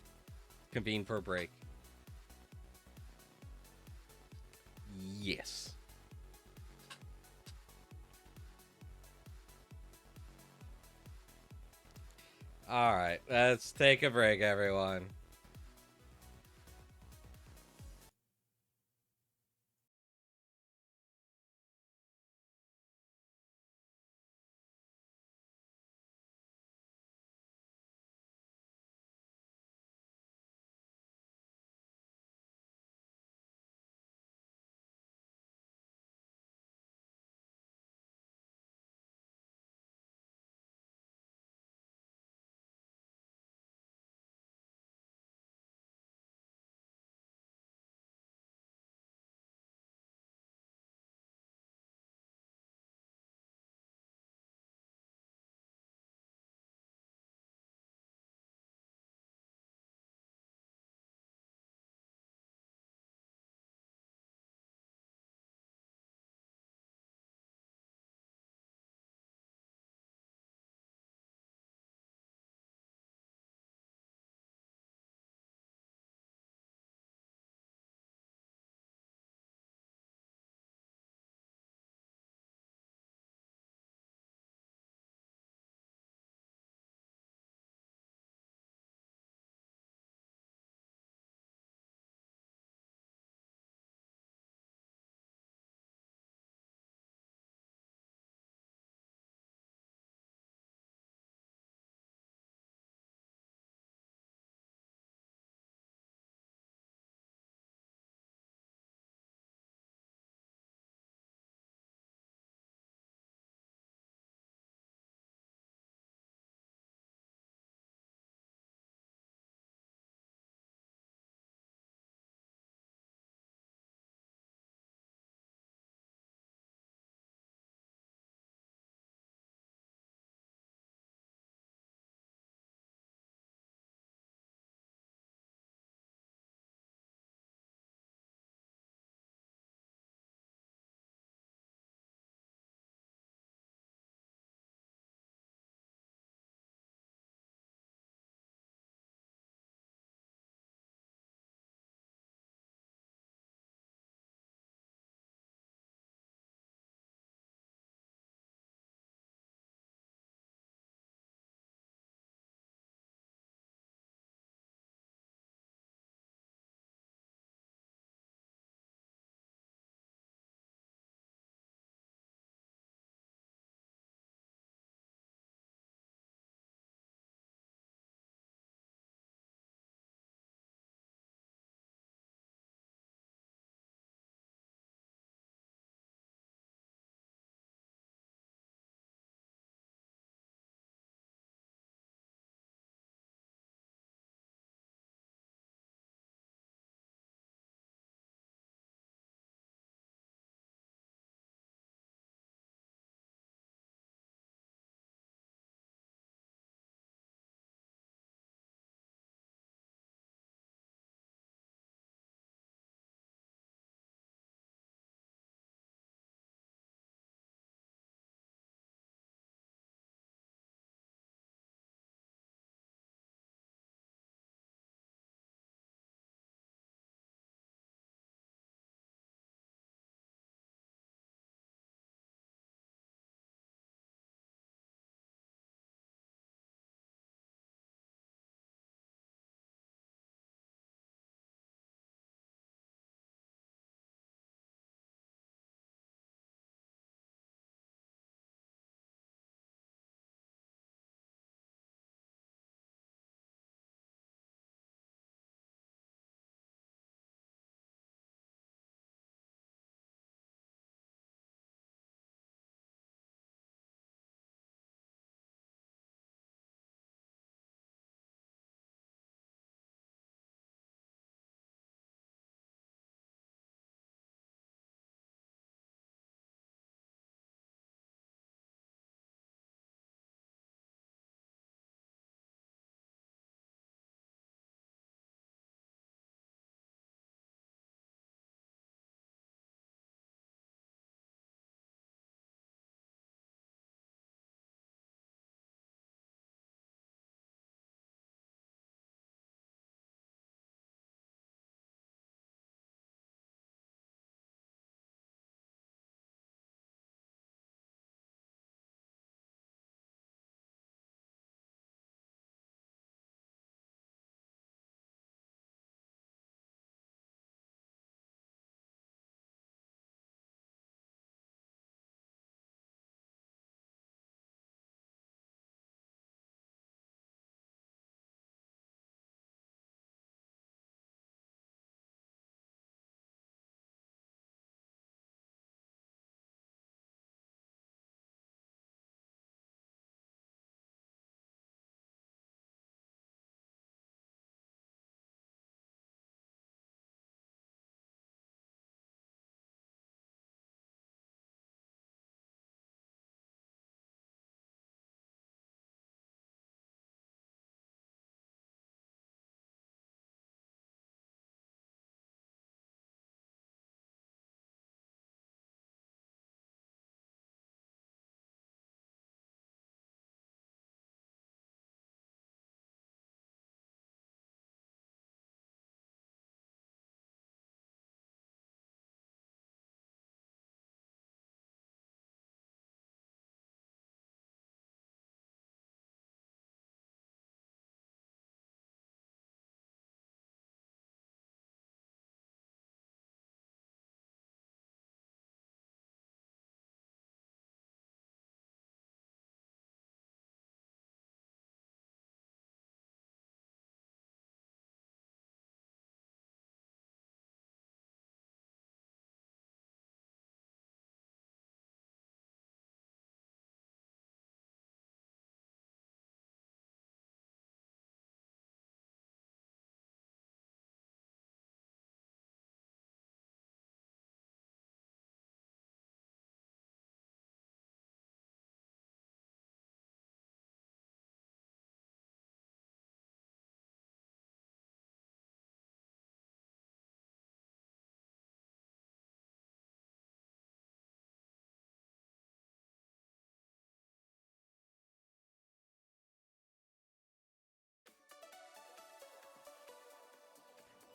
B: convene for a break. Yes. All right, let's take a break, everyone.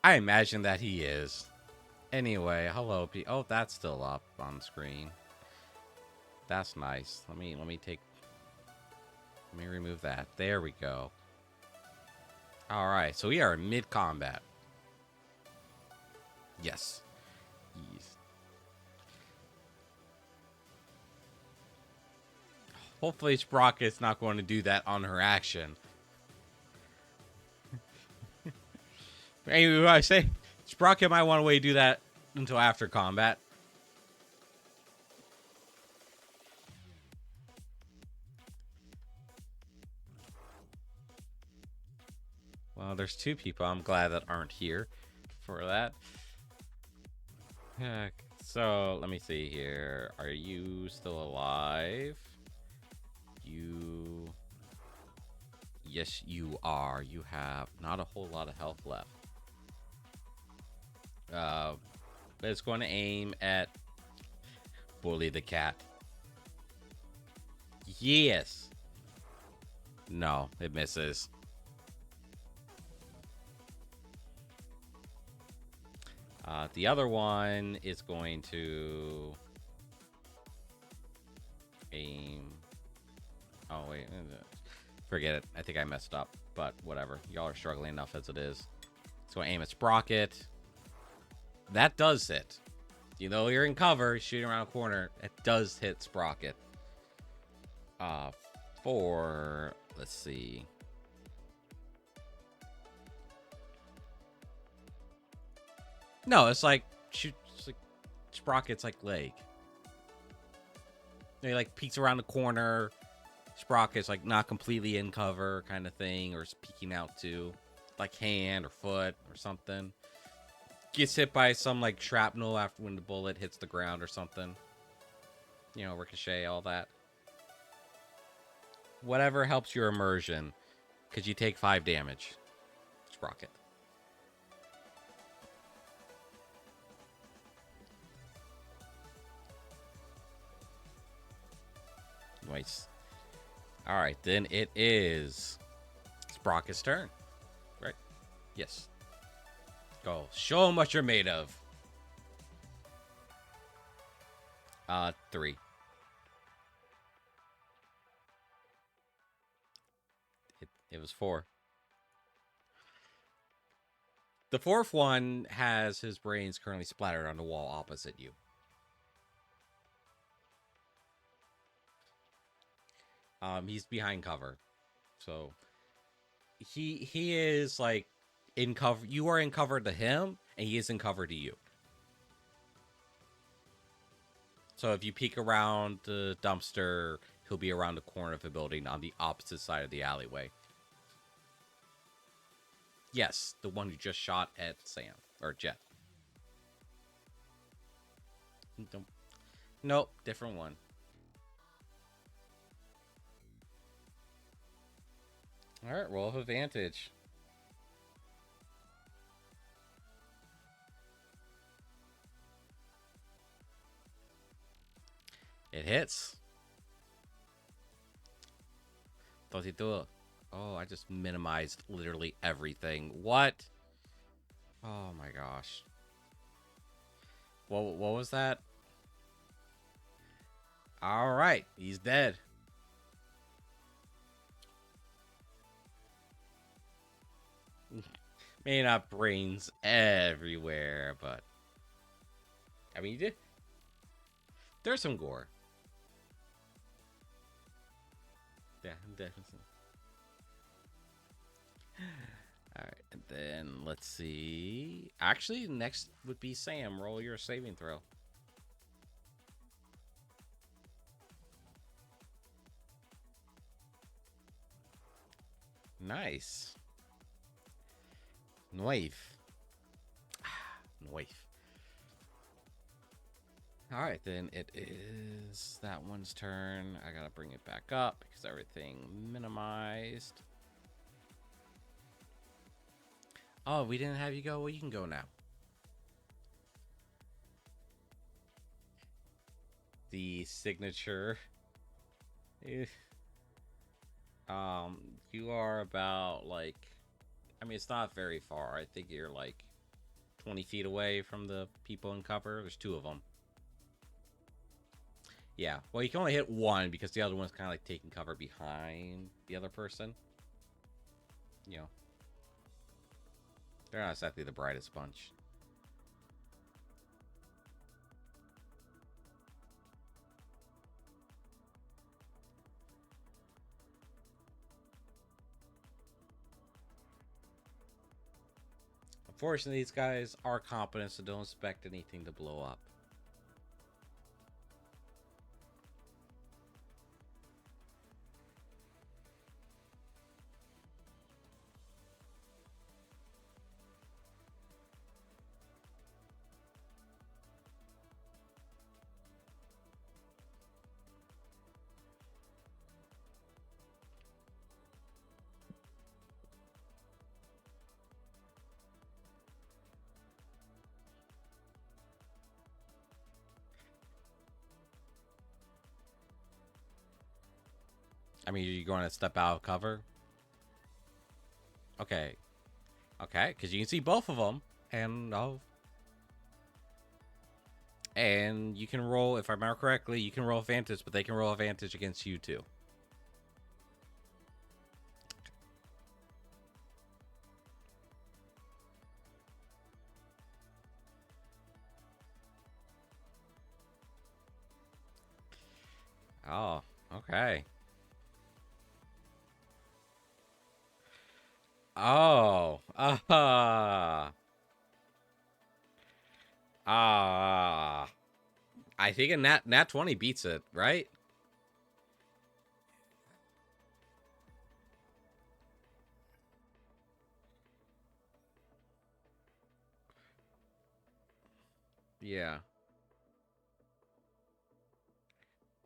B: I imagine that he is. Anyway, hello, oh, that's still up on screen. That's nice. Let me remove that. There we go. All right, so we are mid combat. Yes. Hopefully Sprocket's not going to do that on her action. Anyway, I say Sprocket might want to wait to do that until after combat. Well, there's two people I'm glad that aren't here for that. So, let me see here. Are you still alive? Yes, you are. You have not a whole lot of health left. But it's going to aim at Bully the cat. Yes. No, it misses. The other one is going to aim. Oh, wait. Forget it. I think I messed up, but whatever. Y'all are struggling enough as it is. It's going to aim at Sprocket. That does hit. You know you're in cover, shooting around a corner. It does hit Sprocket. Let's see. No, it's like Sprocket's like leg. He like peeks around the corner. Sprocket's like not completely in cover kind of thing, or is peeking out too, like hand or foot or something. Gets hit by some like shrapnel after when the bullet hits the ground or something. You know, ricochet, all that. Whatever helps your immersion, because you take 5 damage. Sprocket. Nice. Alright, then it is Sprocket's turn. Right? Yes. Go. Show them what you're made of. 3. It was 4. The fourth one has his brains currently splattered on the wall opposite you. He's behind cover. So he is like in cover. You are in cover to him, and he is in cover to you. So if you peek around the dumpster, he'll be around the corner of the building on the opposite side of the alleyway. Yes, the one who just shot at Sam or Jet. Nope, different one. All right, roll of advantage. It hits. 32. Oh, I just minimized literally everything. What? Oh my gosh. What was that? All right, he's dead. Maybe not brains everywhere, but I mean, there's some gore. Yeah, definitely. All right, and then let's see. Actually, next would be Sam. Roll your saving throw. Nice. Knife. Knife. All right, then it is that one's turn. I gotta bring it back up because everything minimized. Oh, we didn't have you go? Well, you can go now. The signature. You are about like, I mean, it's not very far. I think you're like 20 feet away from the people in cover. There's 2 of them. Yeah, well, you can only hit 1 because the other one's kind of like taking cover behind the other person. You know, they're not exactly the brightest bunch. Unfortunately, these guys are competent, so don't expect anything to blow up. I mean, are you going to step out of cover? Okay. Okay, because you can see both of them. And you can roll, if I remember correctly, you can roll advantage, but they can roll advantage against you too. Oh, okay. Oh, I think a nat 20 beats it, right? Yeah.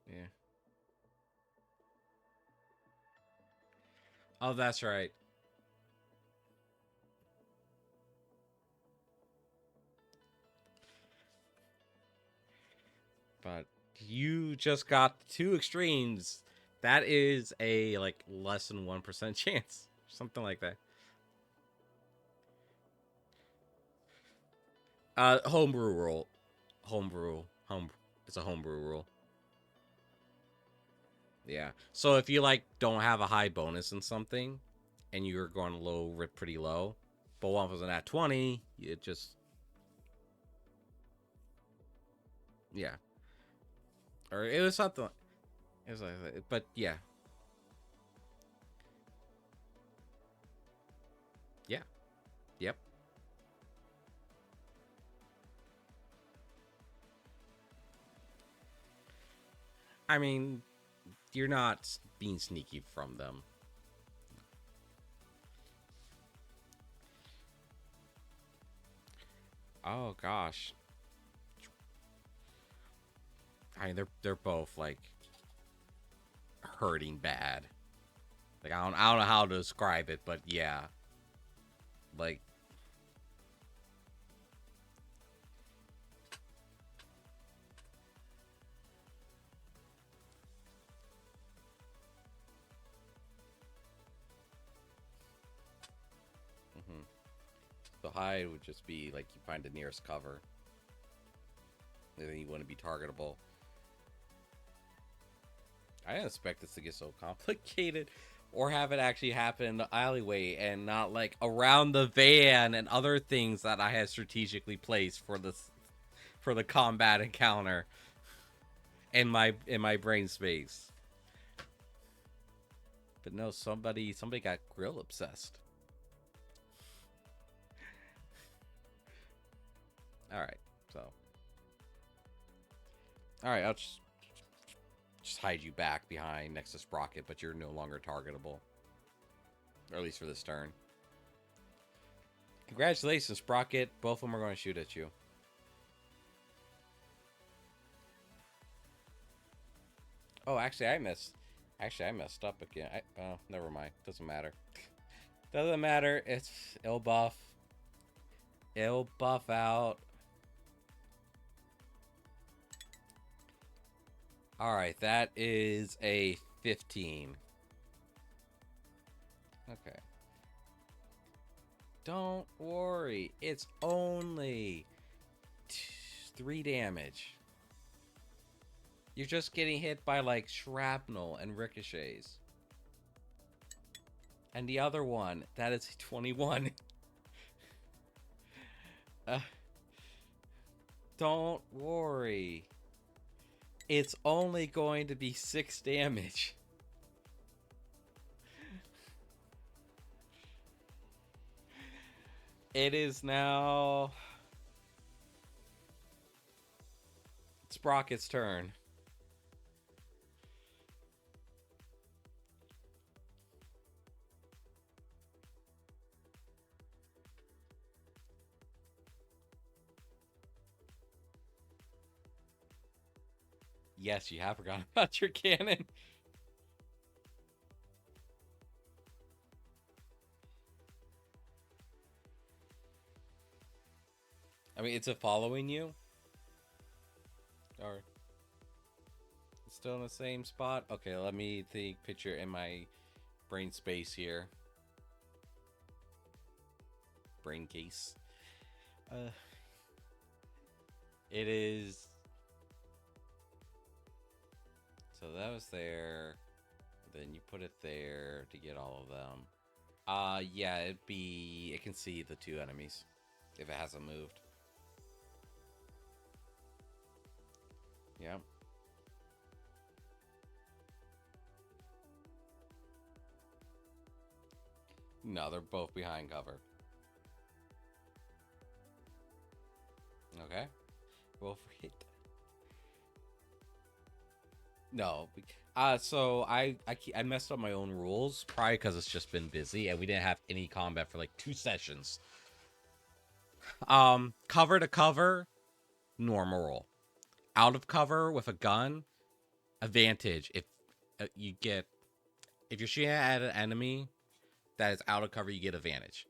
B: Yeah. Oh, that's right. But you just got 2 extremes. That is a like less than 1% chance, something like that. Homebrew rule. Homebrew. It's a homebrew rule. Yeah. So if you like don't have a high bonus in something, and you're going low, pretty low, but one was an at 20, it just, yeah. Or it was something. It was like, but yeah. Yeah. Yep. I mean, you're not being sneaky from them. Oh gosh. I mean, they're both like hurting bad. Like I don't know how to describe it, but yeah. Like mhm. The high would just be like you find the nearest cover. And then you want to be targetable. I didn't expect this to get so complicated or have it actually happen in the alleyway and not like around the van and other things that I had strategically placed for the combat encounter in my brain space. But no, somebody got grill obsessed. All right. So all right, I'll just hide you back behind next to Sprocket, but you're no longer targetable. Or at least for this turn. Congratulations, Sprocket. Both of them are going to shoot at you. Oh, actually, I messed up again. Oh, never mind. Doesn't matter. Doesn't matter. It'll buff. It'll buff out. All right, that is a 15. Okay. Don't worry. It's only 3 damage. You're just getting hit by, like, shrapnel and ricochets. And the other one, that is 21. Don't worry. It's only going to be 6 damage. It is now Sprocket's turn. Yes, you have forgotten about your cannon. I mean, it's a following you? Or it's still in the same spot? Okay, let me think picture in my brain space here. Brain case. It is. So that was there. Then you put it there to get all of them. Yeah, it can see the 2 enemies if it hasn't moved. Yep. No, they're both behind cover. Okay. Roll for hit. No. So I messed up my own rules, probably because it's just been busy and we didn't have any combat for like 2 sessions. Cover to cover, normal roll. Out of cover with a gun, advantage. If you're shooting at an enemy that is out of cover, you get advantage.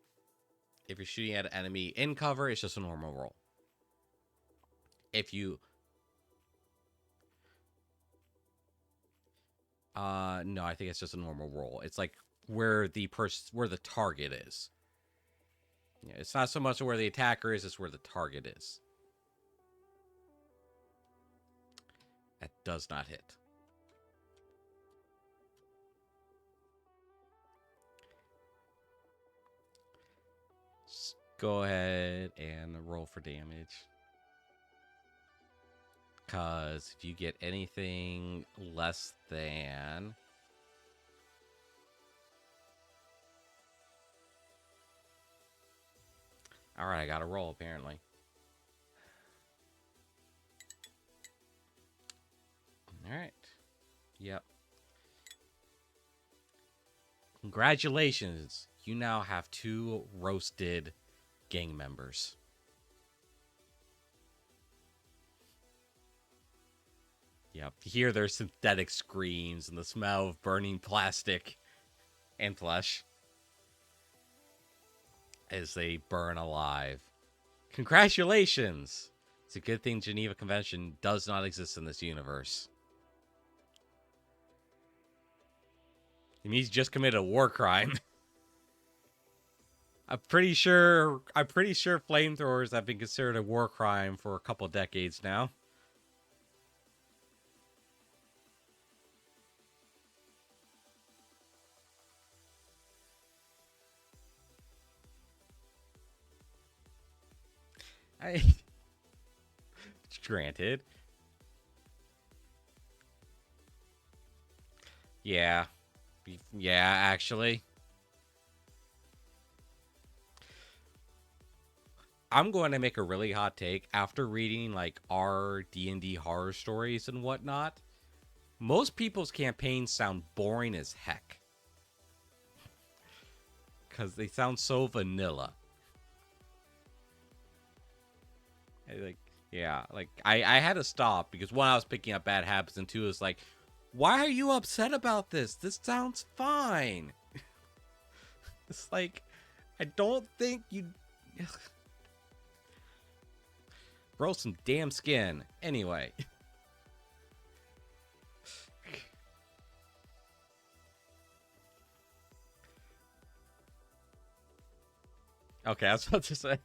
B: If you're shooting at an enemy in cover, it's just a normal roll. If you no, I think it's just a normal roll. It's like where the target is. Yeah, it's not so much where the attacker is, it's where the target is. That does not hit. Just go ahead and roll for damage. Because if you get anything less than... Alright, I got to roll, apparently. Alright. Yep. Congratulations. You now have 2 roasted gang members. Yep. You hear their synthetic screams and the smell of burning plastic and flesh as they burn alive. Congratulations! It's a good thing Geneva Convention does not exist in this universe. It means you just committed a war crime. I'm pretty sure flamethrowers have been considered a war crime for a couple decades now. Granted. Yeah. Yeah, actually. I'm going to make a really hot take. After reading, like, our D&D horror stories and whatnot, most people's campaigns sound boring as heck. Because they sound so vanilla. I had to stop because 1, I was picking up bad habits, and 2, is like, why are you upset about this? This sounds fine. It's like, I don't think you... Grow some damn skin. Anyway. Okay, I was about to say.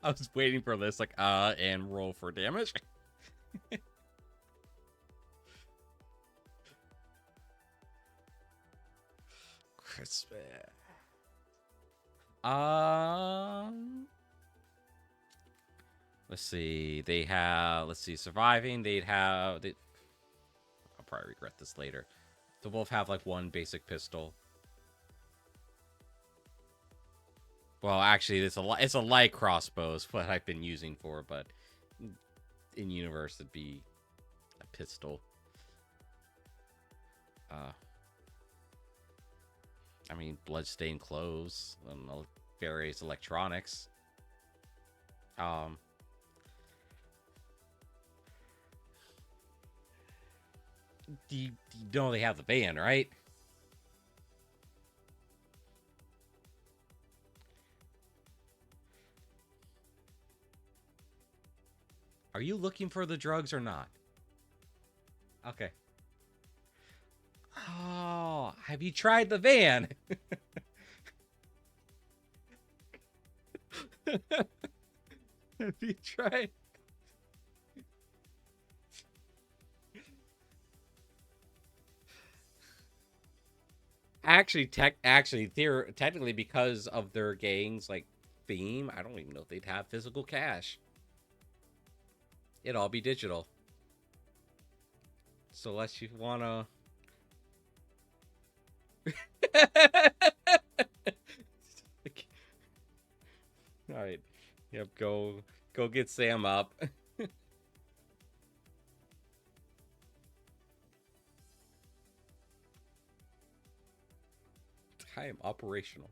B: I was waiting for this, like, and roll for damage. Crisp. Let's see. They have. Let's see. Surviving. They'd have. I'll probably regret this later. They'll both have like one basic pistol. Well, actually, it's a light crossbow is what I've been using for, but in universe it'd be a pistol. I mean, bloodstained clothes and various electronics. You know they have the van, right? Are you looking for the drugs or not? Okay. Oh, have you tried the van? Have you tried? Actually, technically, because of their gang's like theme, I don't even know if they'd have physical cash. It'd all be digital. So unless you wanna. All right. Yep. Go get Sam up. I am operational.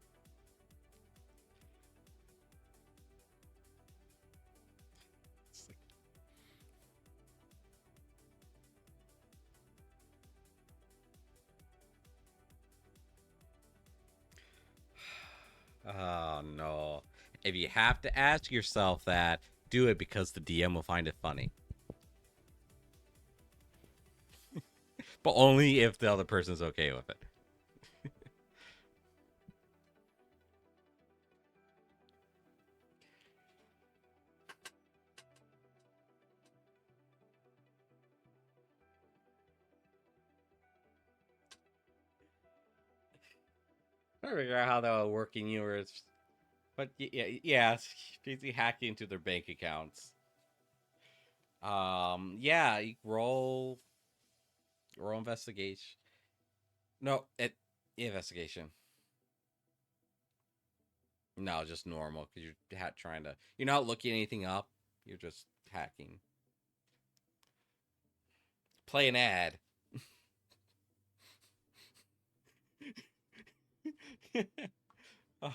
B: Oh no. If you have to ask yourself that, do it because the DM will find it funny. But only if the other person's okay with it. I figure out how that would work in yours. But yeah, it's basically hacking into their bank accounts. Yeah, you roll investigation. No, investigation. No, just normal because you're trying to. You're not looking anything up. You're just hacking. Play an ad. Oh.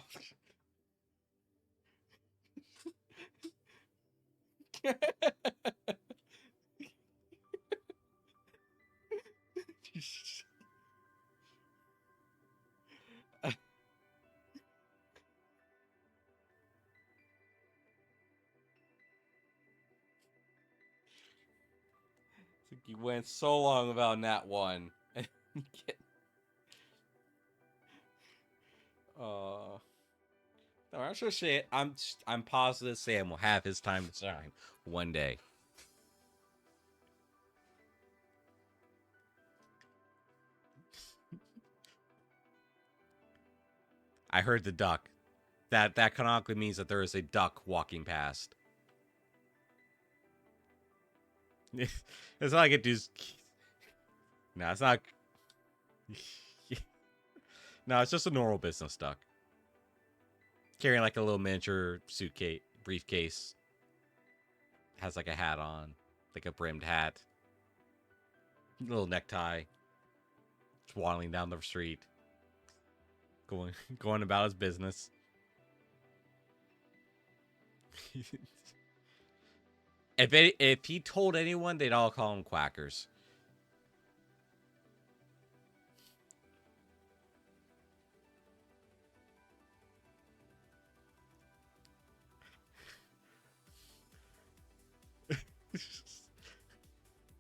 B: You went so long about that one. No, I'm sure I'm positive Sam will have his time to shine one day. I heard the duck. That canonically means that there is a duck walking past. It's not like it does. No, it's not. No, it's just a normal business duck. Carrying like a little miniature suitcase, briefcase. Has like a hat on, like a brimmed hat. Little necktie. Just waddling down the street. Going about his business. If he told anyone, they'd all call him quackers.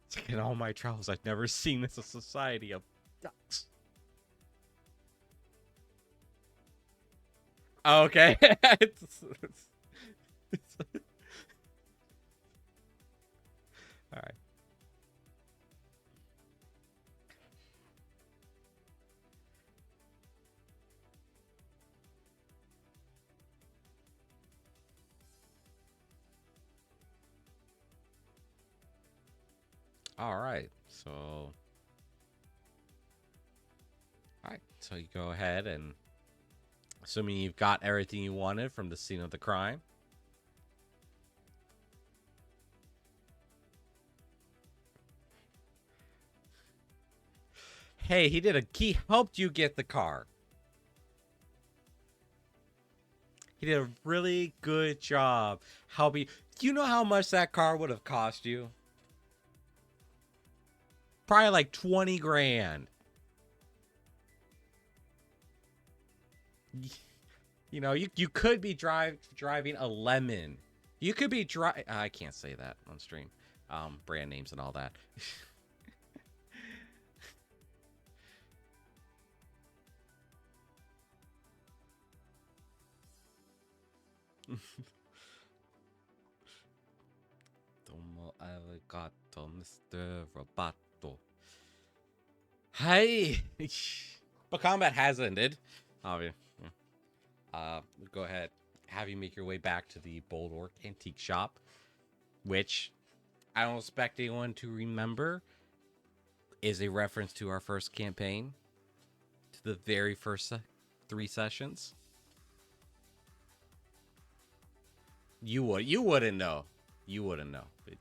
B: It's like in all my travels, I've never seen this a society of ducks. Oh, okay. All right. All right. So, all right. So you go ahead and, assuming you've got everything you wanted from the scene of the crime. Hey, he helped you get the car. He did a really good job helping. Do you know how much that car would have cost you? Probably like 20 grand. You know, you could be driving a lemon. You could be I can't say that on stream. Brand names and all that. Tomo arigato, Mr. Roboto. Hey! But combat has ended. Obviously. Go ahead. Have you make your way back to the Bold Orc Antique Shop, which I don't expect anyone to remember is a reference to our first campaign, to the very first 3 sessions. You wouldn't know. You wouldn't know. It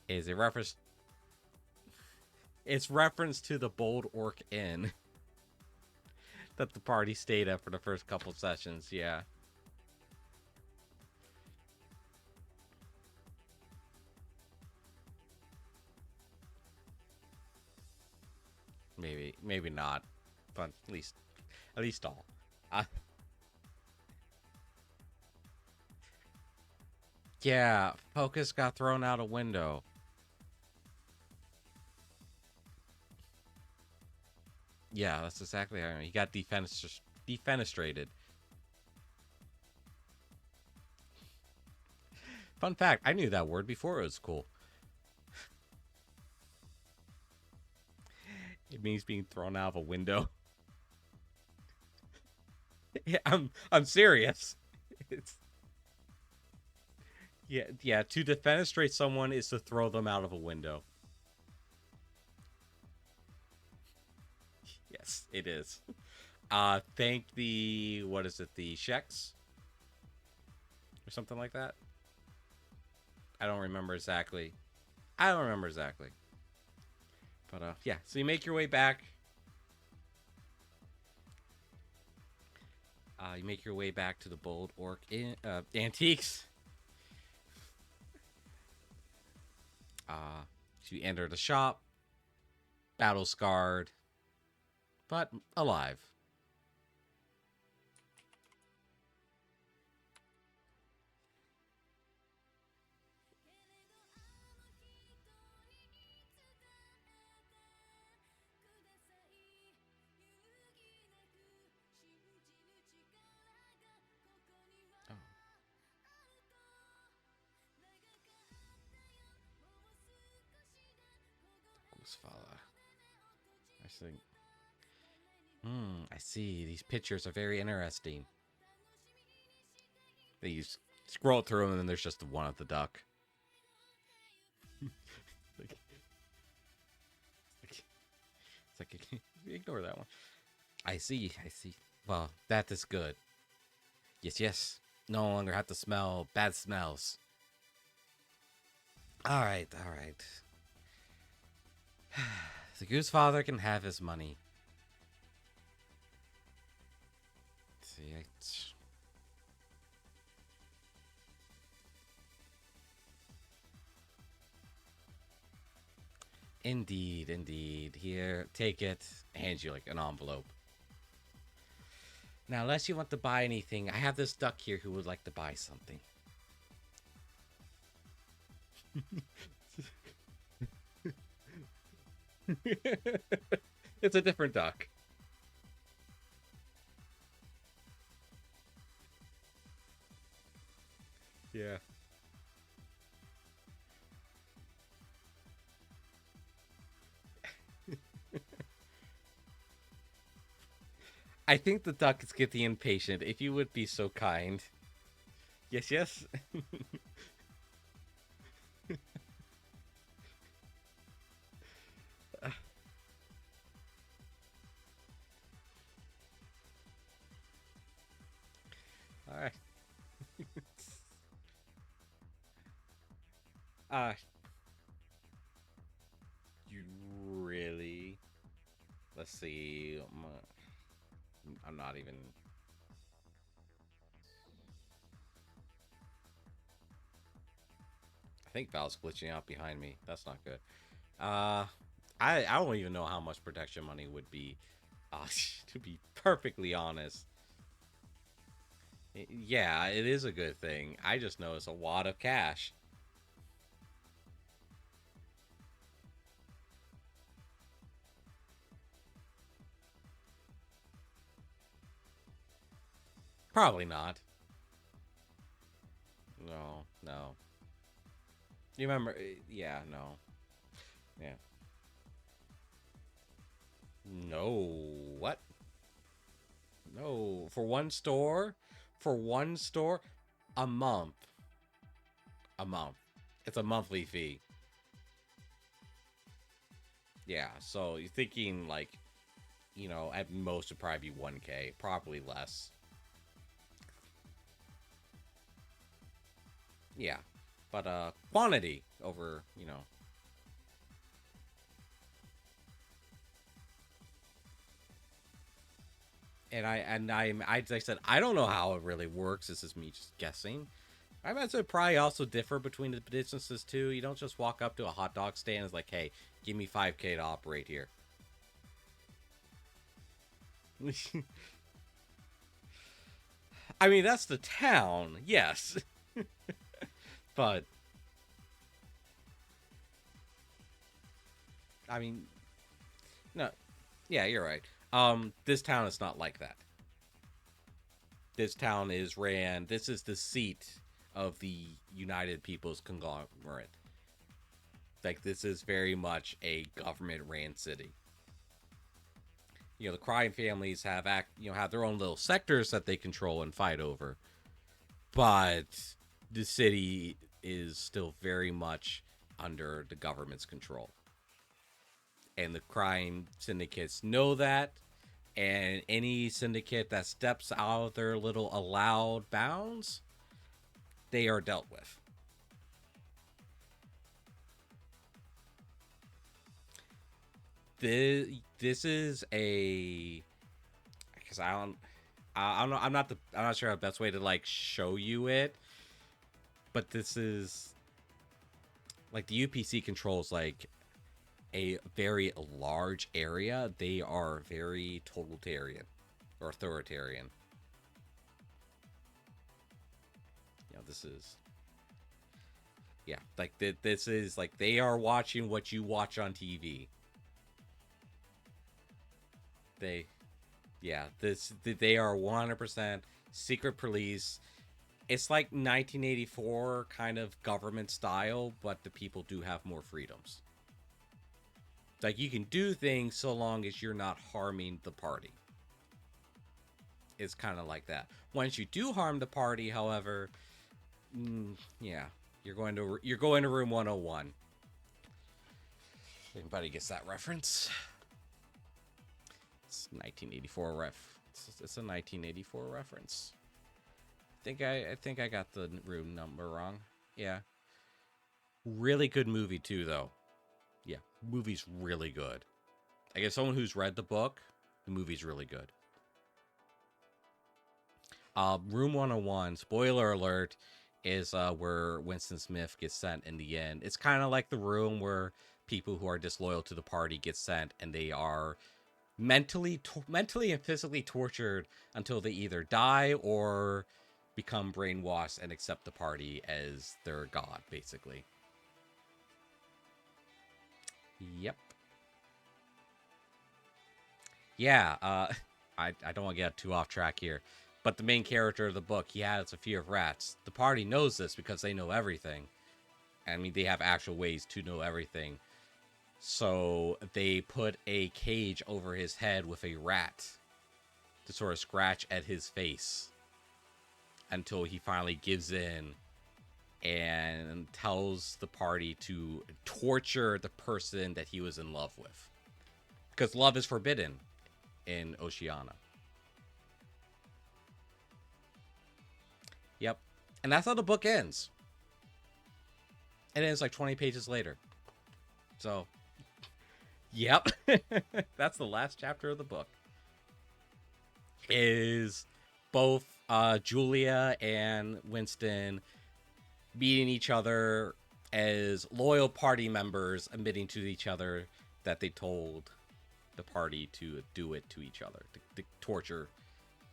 B: is a reference. It's reference to the Bold Orc Inn that the party stayed at for the first couple sessions. Yeah. Maybe not, but at least all. Yeah, Focus got thrown out a window. Yeah, that's exactly how he got defenestrated. Fun fact, I knew that word before it was cool. It means being thrown out of a window. Yeah, I'm serious. It's yeah. To defenestrate someone is to throw them out of a window. Yes, it is. Thank the what is it? The Sheks or something like that. I don't remember exactly. But yeah. So you make your way back. You make your way back to the Bold Orc Antiques. So you enter the shop, battle scarred, but alive. Oh. Goosefella. I think. I see. These pictures are very interesting. You scroll through them, and then there's just the one of the duck. It's like ignore that one. I see. Well, that is good. Yes. No longer have to smell bad smells. All right. The goose father can have his money. Let's see, Indeed. Here, take it. Hands you like an envelope. Now, unless you want to buy anything, I have this duck here who would like to buy something. It's a different duck. Yeah. I think the duck is getting impatient. If you would be so kind. Yes, yes. All right. Uh, you really? Let's see. I'm not even. I think Val's glitching out behind me. That's not good. Uh, I don't even know how much protection money would be. To be perfectly honest, yeah, it is a good thing. I just know it's a wad of cash. Probably not. No, no. You remember? Yeah, no. Yeah. No. What? No. For one store? For one store? A month. A month. It's a monthly fee. Yeah, so you're thinking like, at most it'd probably be 1K, probably less. Yeah. But quantity over. I said I don't know how it really works. This is me just guessing. I imagine it probably also differ between the businesses too. You don't just walk up to a hot dog stand and it's like, hey, give me 5K to operate here. I mean, that's the town, yes. But I mean, no, yeah, you're right. This town is not like that. This town is ran. This is the seat of the United People's Conglomerate. Like this is very much a government ran city. The crime families have their own little sectors that they control and fight over, but the city is still very much under the government's control, and the crime syndicates know that, and any syndicate that steps out of their little allowed bounds, they are dealt with. This is a because I'm not I'm not sure the best way to like show you it, but this is like the UPC controls like a very large area. They are very totalitarian or authoritarian. This is like this is like they are watching what you watch on TV. They are 100% secret police. It's like 1984 kind of government style, but the people do have more freedoms. Like you can do things so long as you're not harming the party. It's kind of like that. Once you do harm the party, however, yeah, you're going to room 101. Anybody gets that reference? It's 1984 ref. It's a 1984 reference. I think I got the room number wrong. Yeah. Really good movie too, though. Yeah, movie's really good. I guess someone who's read the book, the movie's really good. Room 101, spoiler alert, is where Winston Smith gets sent in the end. It's kind of like the room where people who are disloyal to the party get sent, and they are mentally and physically tortured until they either die or become brainwashed and accept the party as their god, basically. Yep. Yeah, I don't want to get too off track here, but the main character of the book, he has a fear of rats. The party knows this because they know everything. I mean, they have actual ways to know everything. So they put a cage over his head with a rat to sort of scratch at his face until he finally gives in and tells the party to torture the person that he was in love with. Because love is forbidden in Oceania. Yep. And that's how the book ends. It ends like 20 pages later. So, yep. That's the last chapter of the book. Is both Julia and Winston meeting each other as loyal party members, admitting to each other that they told the party to do it to each other, to torture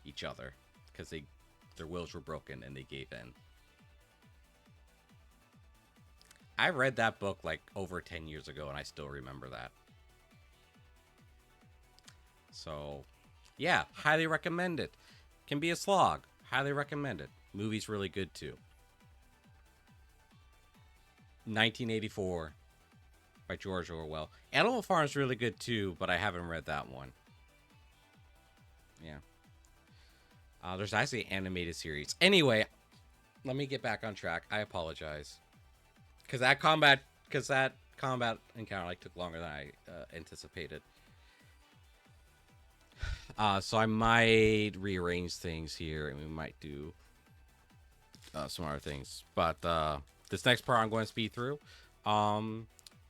B: each other, because their wills were broken and they gave in. I read that book like over 10 years ago and I still remember that. So, yeah, highly recommend it. Can be a slog. Highly recommend it. Movie's really good too. 1984 by George Orwell. Animal Farm's really good too, but I haven't read that one. Yeah. There's actually an animated series. Anyway, let me get back on track. I apologize. Because that combat encounter like took longer than I anticipated. So I might rearrange things here, and we might do some other things. But this next part I'm going to speed through.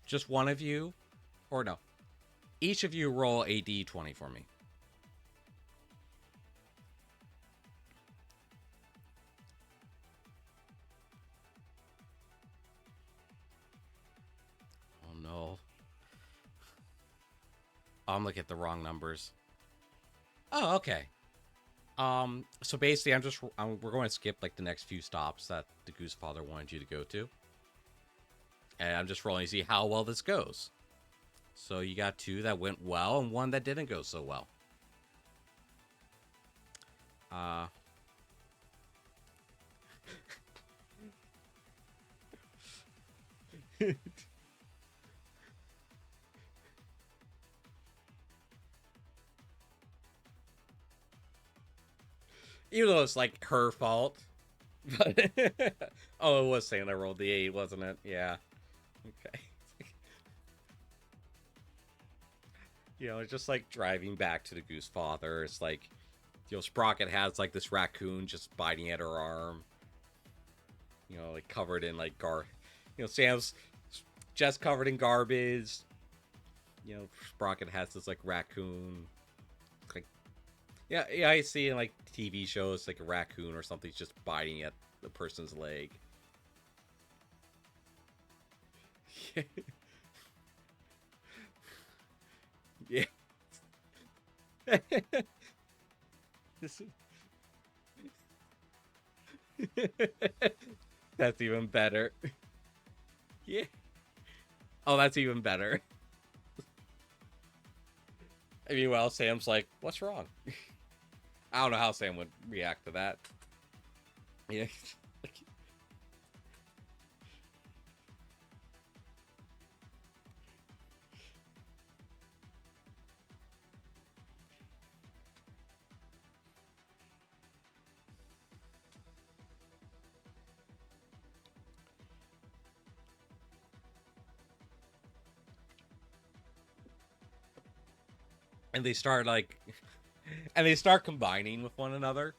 B: Just one of you, or no, each of you roll a d20 for me. Oh no. I'm looking at the wrong numbers. Oh, okay. So basically, we're going to skip like the next few stops that the Goose Father wanted you to go to, and I'm just rolling to see how well this goes. So you got 2 that went well and 1 that didn't go so well. Even though it's like her fault. But oh, it was saying I rolled the 8, wasn't it? Yeah. Okay. It's just like driving back to the Goose Father. It's like, Sprocket has like this raccoon just biting at her arm. Like covered in like Sam's just covered in garbage. Sprocket has this like raccoon. Like, yeah, I see in like TV shows like a raccoon or something's just biting at the person's leg. Yeah. That's even better. Yeah. Oh, that's even better. Meanwhile, Sam's like, what's wrong? I don't know how Sam would react to that. Yeah. And they start combining with one another.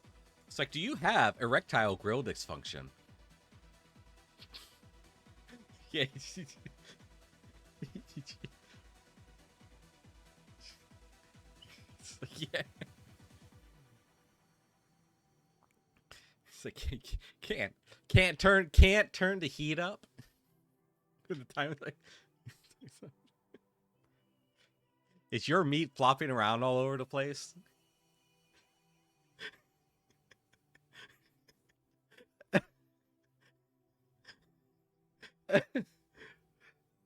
B: It's like, do you have erectile grill dysfunction? Yeah. It's like, yeah. It's like, can't turn the heat up. The time like, is your meat flopping around all over the place?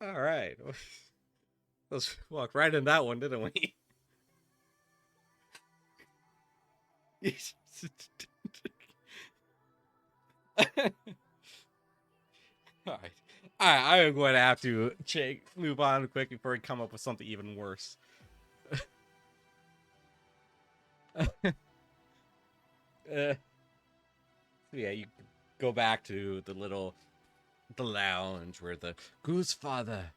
B: All right. Let's walk right in that one, didn't we? All right. I am going to have to move on quick before I come up with something even worse. So yeah, you go back to the lounge where the goose father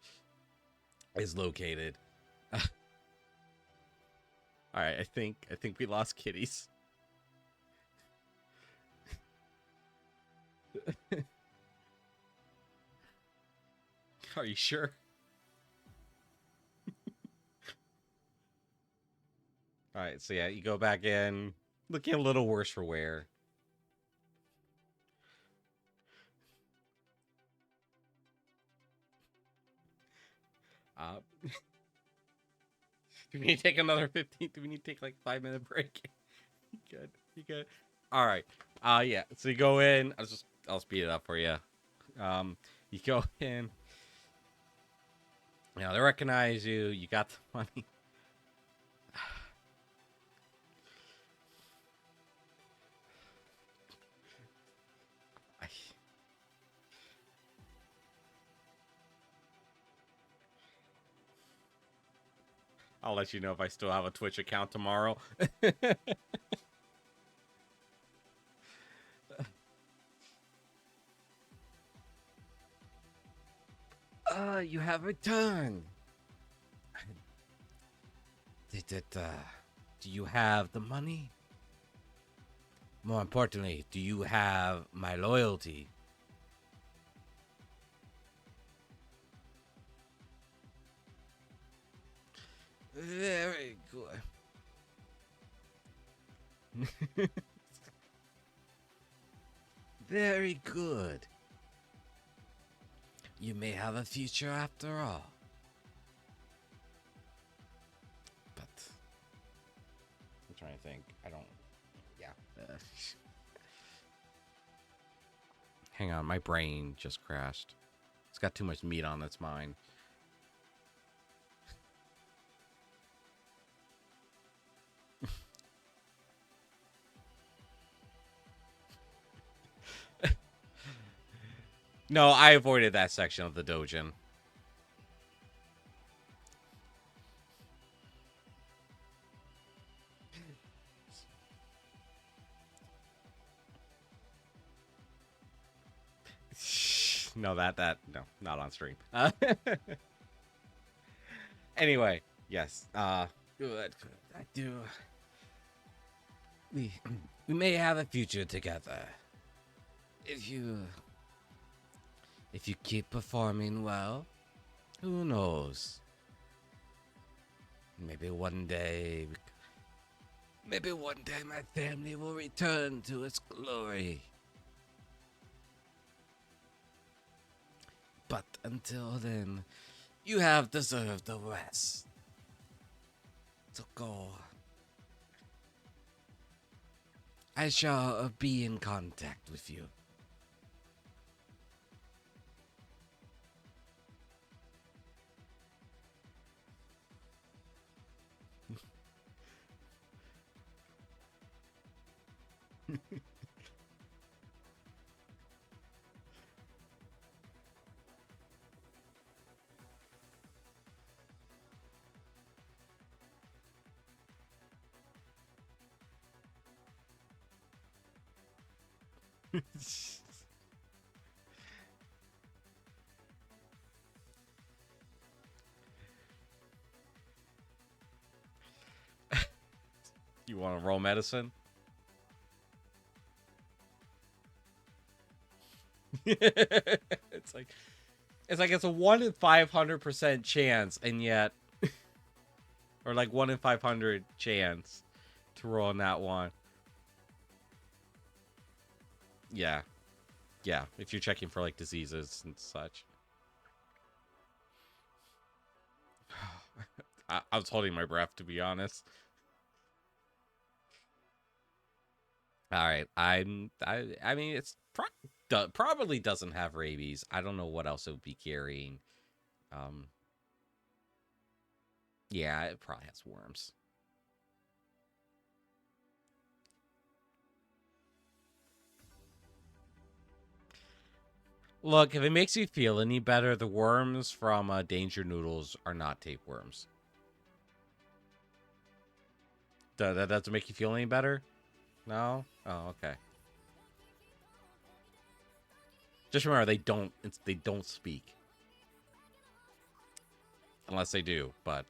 B: is located. All right, I think we lost kitties. Are you sure? All right, so yeah, you go back in, looking a little worse for wear. Do we need to take another 15? Do we need to take like 5-minute break? You good? You good? All right. Yeah. So you go in. I'll speed it up for you. You go in. You know, they recognize you. You got the money. I'll let you know if I still have a Twitch account tomorrow. You have returned. Do you have the money? More importantly, do you have my loyalty? Very good. Very good. You may have a future after all. But I'm trying to think. I don't. Yeah. Hang on, my brain just crashed. It's got too much meat on its mind. No, I avoided that section of the dojin. No, no, not on stream. Anyway, yes. Good. I do. We may have a future together. If you keep performing well, who knows? Maybe one day my family will return to its glory. But until then, you have deserved the rest. So go. I shall be in contact with you. You want to roll medicine? It's a 1 in 500% chance, and yet, or like 1 in 500 chance to roll on that one. Yeah, if you're checking for like diseases and such. I was holding my breath, to be honest. All right, I mean, it's probably doesn't have rabies. I don't know what else it would be carrying. Yeah, it probably has worms. Look, if it makes you feel any better, the worms from Danger Noodles are not tapeworms. That doesn't make you feel any better? No? Oh, okay. Just remember, they don't speak. Unless they do, but...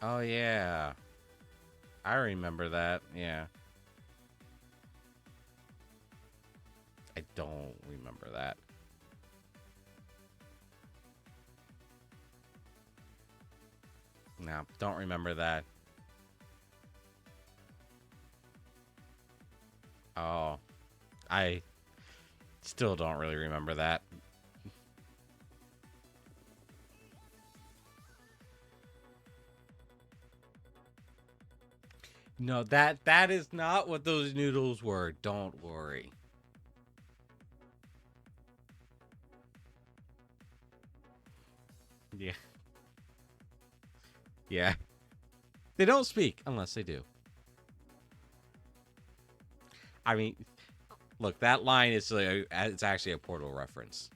B: Oh, yeah. I remember that, yeah. I don't remember that. No, don't remember that. Oh, I still don't really remember that. No, that is not what those noodles were. Don't worry. Yeah. Yeah. They don't speak unless they do. I mean, look, that line is it's actually a Portal reference.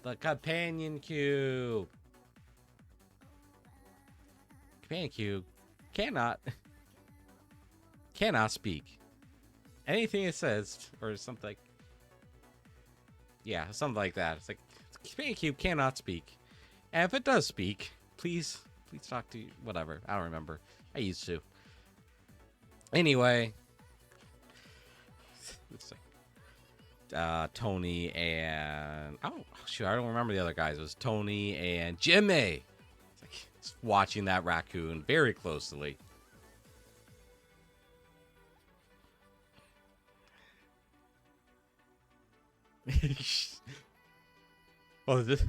B: The companion cube. Companion cube cannot speak. Anything it says or something like, yeah, something like that. It's like companion cube cannot speak. And if it does speak, please talk to you. Whatever. I don't remember. I used to. Anyway, it's like Tony and shoot, I don't remember the other guys. It was Tony and Jimmy. It's like it's watching that raccoon very closely. Oh, this.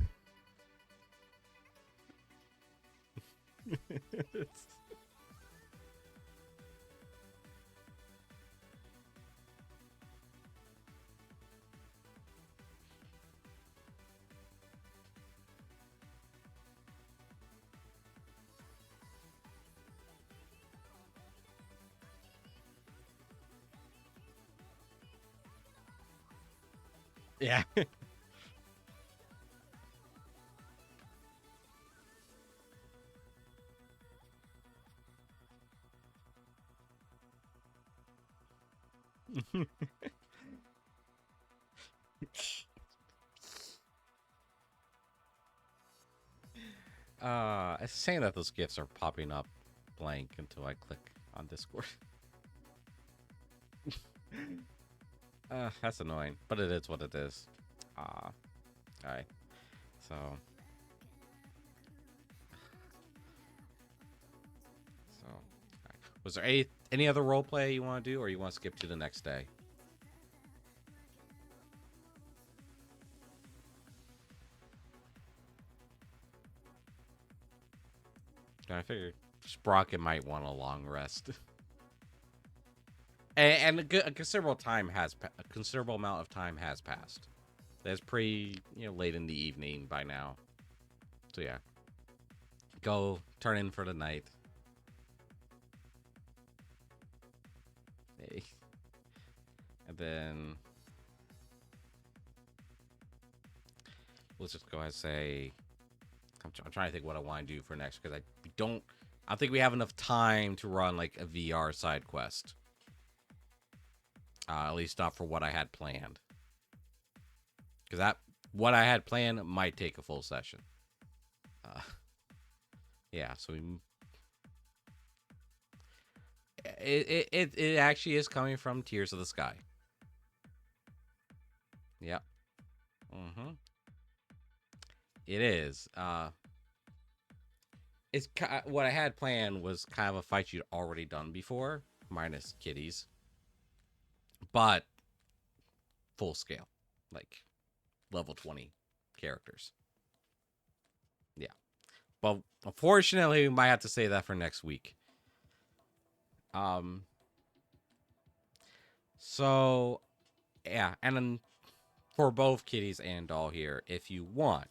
B: Yeah. It's saying that those gifts are popping up blank until I click on Discord. That's annoying, but it is what it is. Alright. So right. Was there any other role play you want to do, or you want to skip to the next day? I figured Sprocket might want a long rest. And a considerable amount of time has passed. That's pretty late in the evening by now. So yeah, go turn in for the night. Hey. And then let's just go ahead and say I'm trying to think what I want to do for next, because I don't think we have enough time to run like a VR side quest. At least not for what I had planned. Because what I had planned might take a full session. Yeah, so it actually is coming from Tears of the Sky. Yep. It is. It's what I had planned was kind of a fight you'd already done before, minus kitties, but full scale, like level 20 characters. Yeah, but unfortunately, we might have to say that for next week. So, yeah, and then for both kitties and doll here, if you want,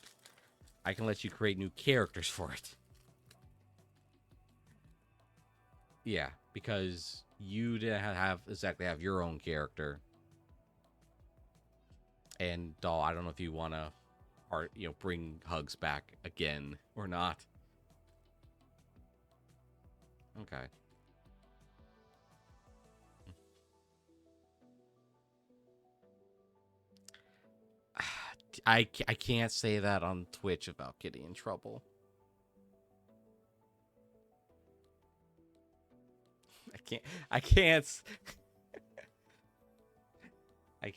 B: I can let you create new characters for it. Yeah, because you didn't exactly have your own character. And doll, I don't know if you want to, bring Hugs back again or not. Okay. I can't say that on Twitch about getting in trouble. I can't. I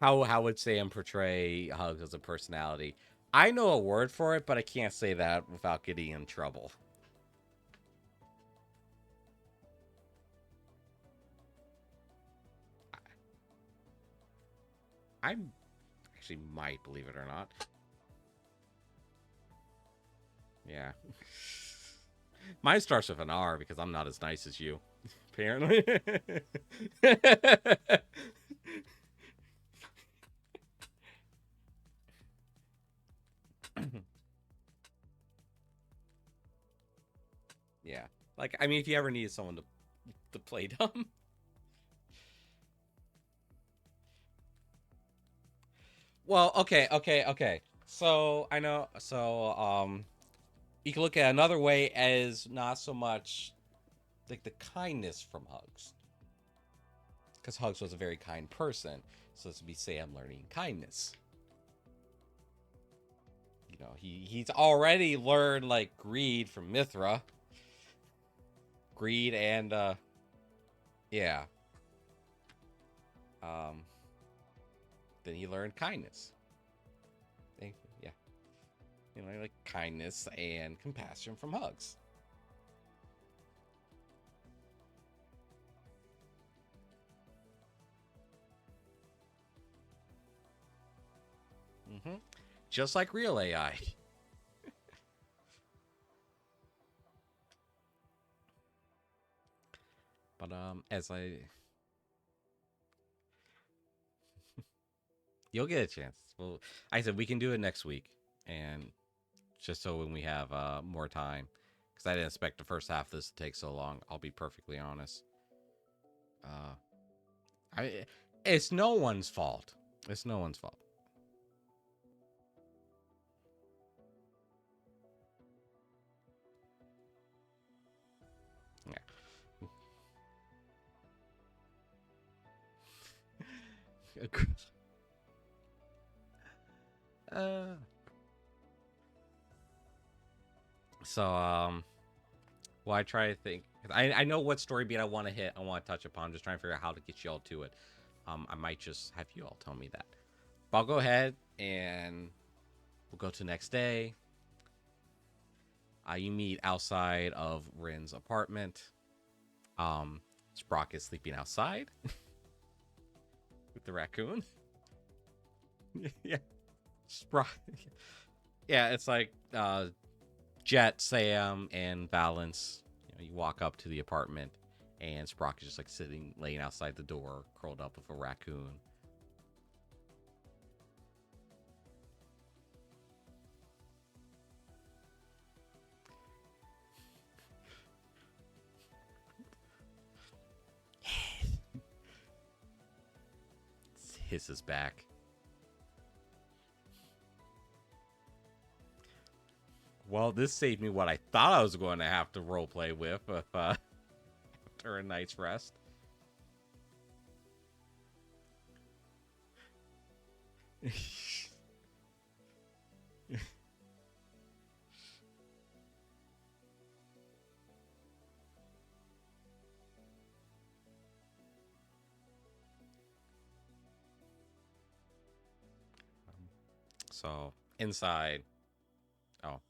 B: how would Sam portray Hugs as a personality? I know a word for it, but I can't say that without getting in trouble. I actually might, believe it or not. Yeah. Mine starts with an R because I'm not as nice as you, apparently. Yeah. Like, I mean, if you ever needed someone to play dumb. Well, okay. So, I know, you can look at another way as not so much like the kindness from Hugs. Because Hugs was a very kind person. So this would be Sam learning kindness. You know, he's already learned like greed from Mithra. Greed and yeah. Um then he learned kindness. Yeah. You know, like kindness and compassion from Hugs. Mm-hmm. Just like real AI. But as you'll get a chance. Well, I said we can do it next week, and just so when we have more time, because I didn't expect the first half of this to take so long. I'll be perfectly honest. Uh, it's no one's fault. It's no one's fault. Yeah. uh, so well, I try to think. I know what story beat I want to hit. I want to touch upon. I'm just trying to figure out how to get you all to it. I might just have you all tell me that. But I'll go ahead and we'll go to the next day. You meet outside of Rin's apartment. Sprock is sleeping outside with the raccoon. Yeah, Sprock. Yeah, it's like Jet, Sam, and Valance. You walk up to the apartment, and Sprock is just like laying outside the door, curled up with a raccoon. Hisses back. Well, this saved me what I thought I was going to have to roleplay with after a night's rest. So, inside. Oh.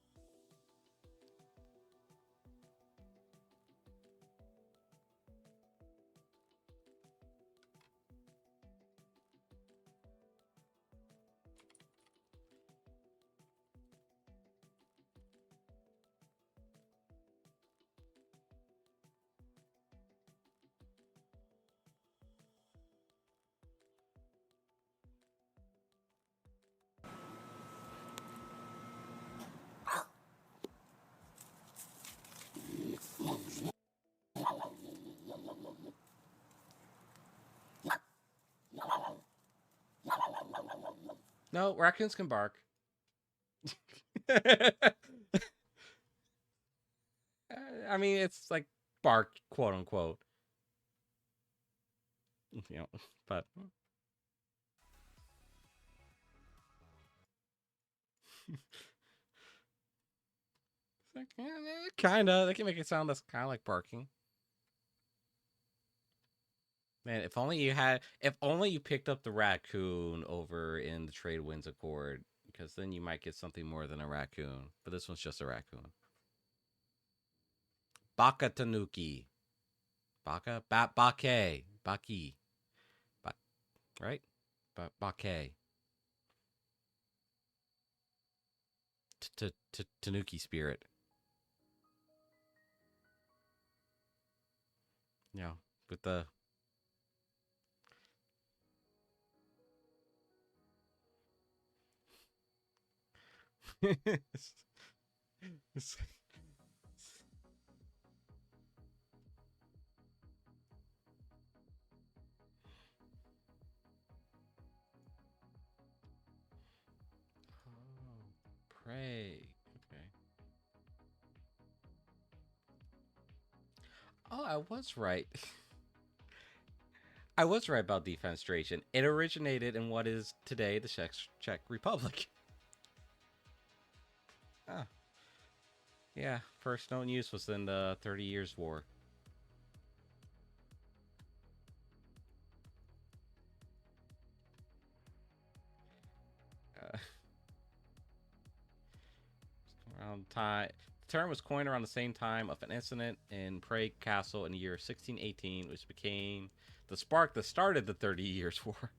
B: No, raccoons can bark. I mean, it's like bark, quote unquote. You know, but like, kinda. They can make it sound that's kind of like barking. Man, if only you picked up the raccoon over in the Trade Winds Accord, because then you might get something more than a raccoon. But this one's just a raccoon. Baka Tanuki. Baka? Bake. Baki. Ba- right? Bake. Tanuki spirit. Yeah, with the it's- oh, pray. Okay. Oh, I was right. I was right about defenestration. It originated in what is today the Czech Republic. Ah, yeah. First known use was in the 30 Years' War. Uh, around time, the term was coined around the same time of an incident in Prague Castle in the year 1618, which became the spark that started the 30 Years' War.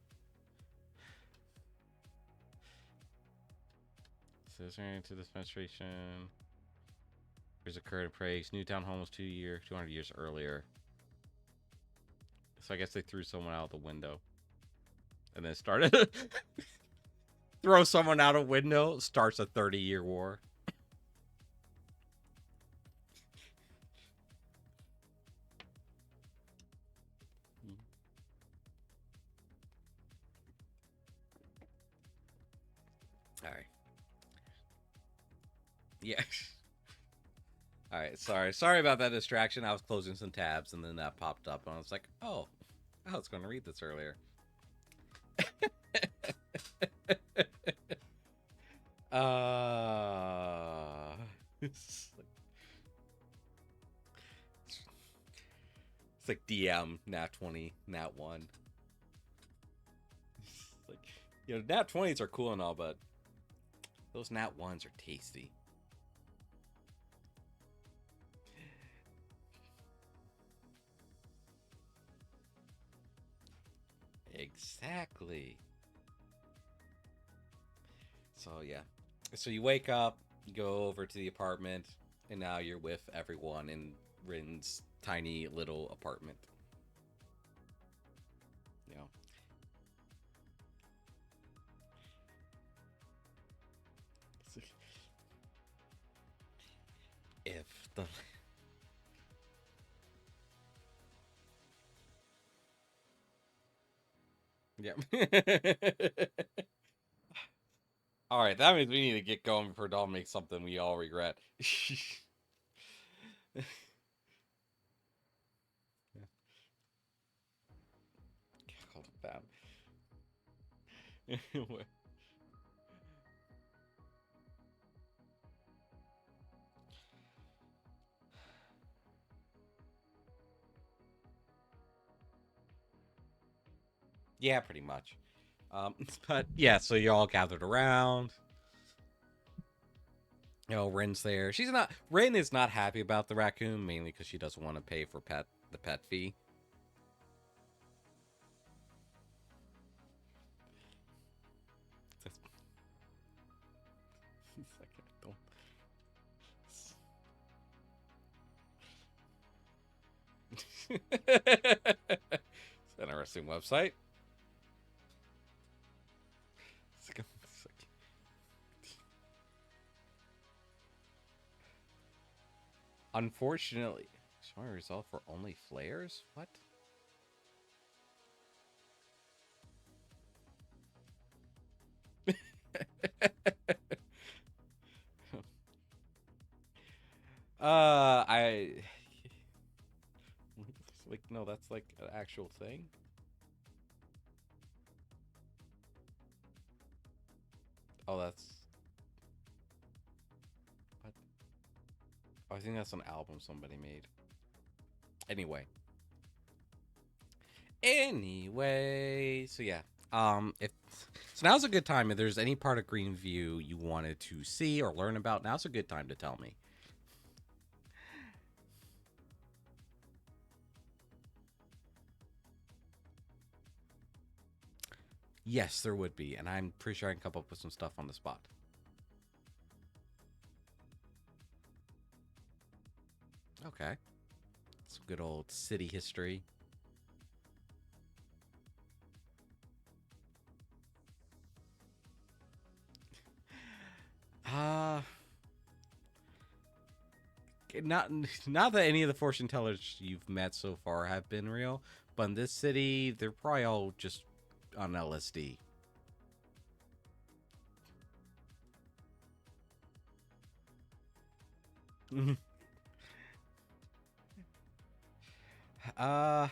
B: Scissoring to this demonstration. Here's occurred in Prague's Newtown home was 200 years earlier. So I guess they threw someone out the window. And then started throw someone out a window, starts a 30-year war. All right. Yeah. All right. Sorry about that distraction. I was closing some tabs and then that popped up and I was like, oh, I was going to read this earlier. It's like DM nat 20 nat 1. It's like, you know, nat 20s are cool and all, but those nat 1s are tasty. Exactly. So yeah. So you wake up, you go over to the apartment, and now you're with everyone in Rin's tiny little apartment. You know. If the Yeah. All right, that means we need to get going before Dawn makes something we all regret. Hold it down. Yeah, pretty much. But yeah, so you all gathered around. You know, Rin's there. Rin is not happy about the raccoon, mainly because she doesn't want to pay for the pet fee. It's an interesting website. Unfortunately, showing a result for only flares? What? I like no, that's like an actual thing. Oh, that's what? Oh, I think that's an album somebody made. Anyway. Anyway, so yeah. If so now's a good time if there's any part of Greenview you wanted to see or learn about, now's a good time to tell me. Yes, there would be, and I'm pretty sure I can come up with some stuff on the spot. Okay. Some good old city history. Uh not that any of the fortune tellers you've met so far have been real, but in this city, they're probably all just on LSD. uh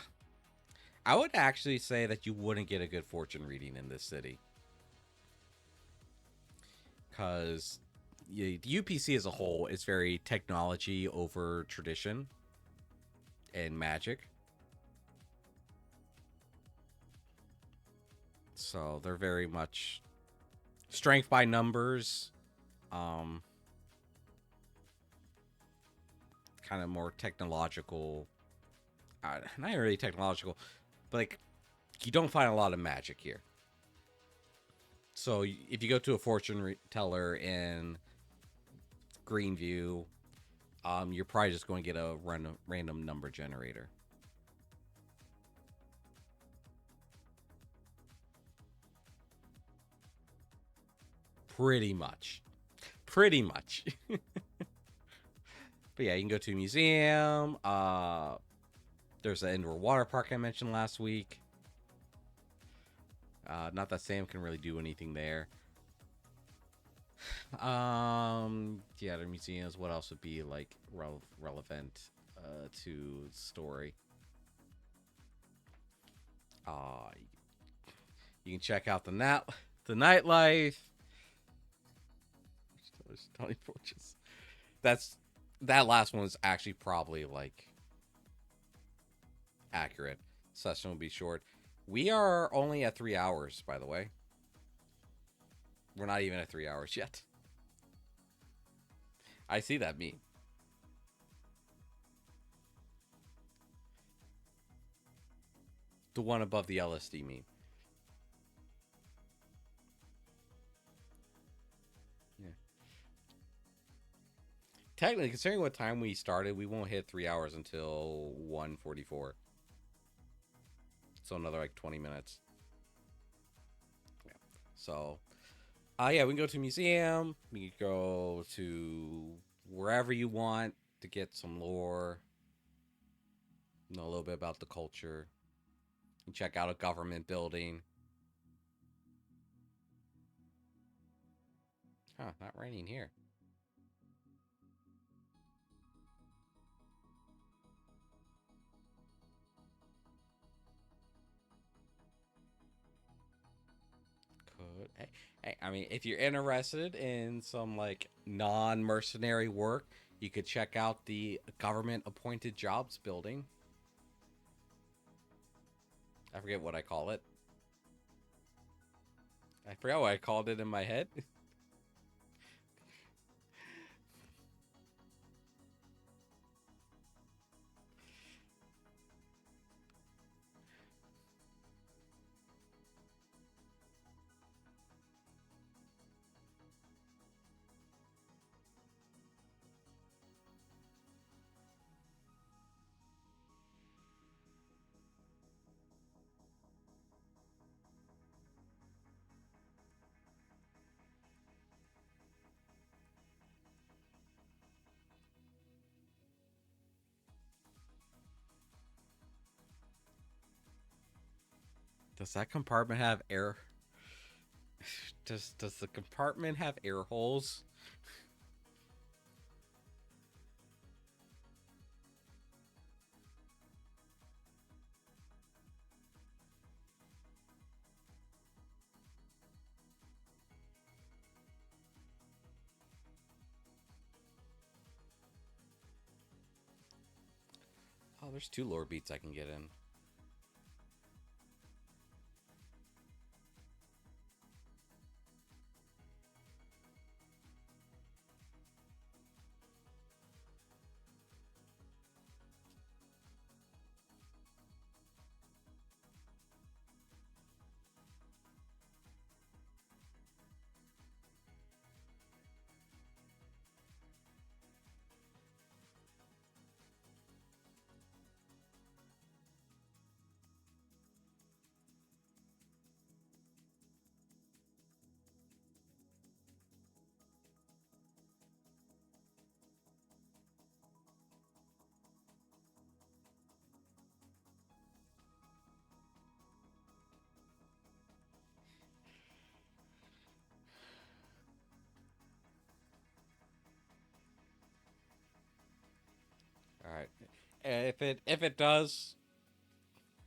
B: I would actually say that you wouldn't get a good fortune reading in this city. Because the UPC as a whole is very technology over tradition and magic. So they're very much strength by numbers, um, kind of more technological. Not really technological, but like you don't find a lot of magic here. So if you go to a fortune teller in Greenview, you're probably just going to get a random number generator. Pretty much. Pretty much. But yeah, you can go to a museum. There's an indoor water park I mentioned last week. Not that Sam can really do anything there. Yeah, other museums. What else would be like relevant to the story? Uh, you can check out the nightlife. Tony Porches. That last one is actually probably like accurate. Session will be short. We are only at 3 hours, by the way. We're not even at 3 hours yet. I see that meme. The one above the LSD meme. Yeah. Technically, considering what time we started, we won't hit 3 hours until 1:44. So another like 20 minutes. Yeah. So, yeah, we can go to a museum. We can go to wherever you want to get some lore. Know a little bit about the culture. You can check out a government building. Huh, not raining here. Could. Hey, I mean, if you're interested in some like non-mercenary work, you could check out the government appointed jobs building. I forget what I call it. I forgot what I called it in my head. Does that compartment have air? Does the compartment have air holes? Oh, there's 2 lore beats I can get in. All right. If it does,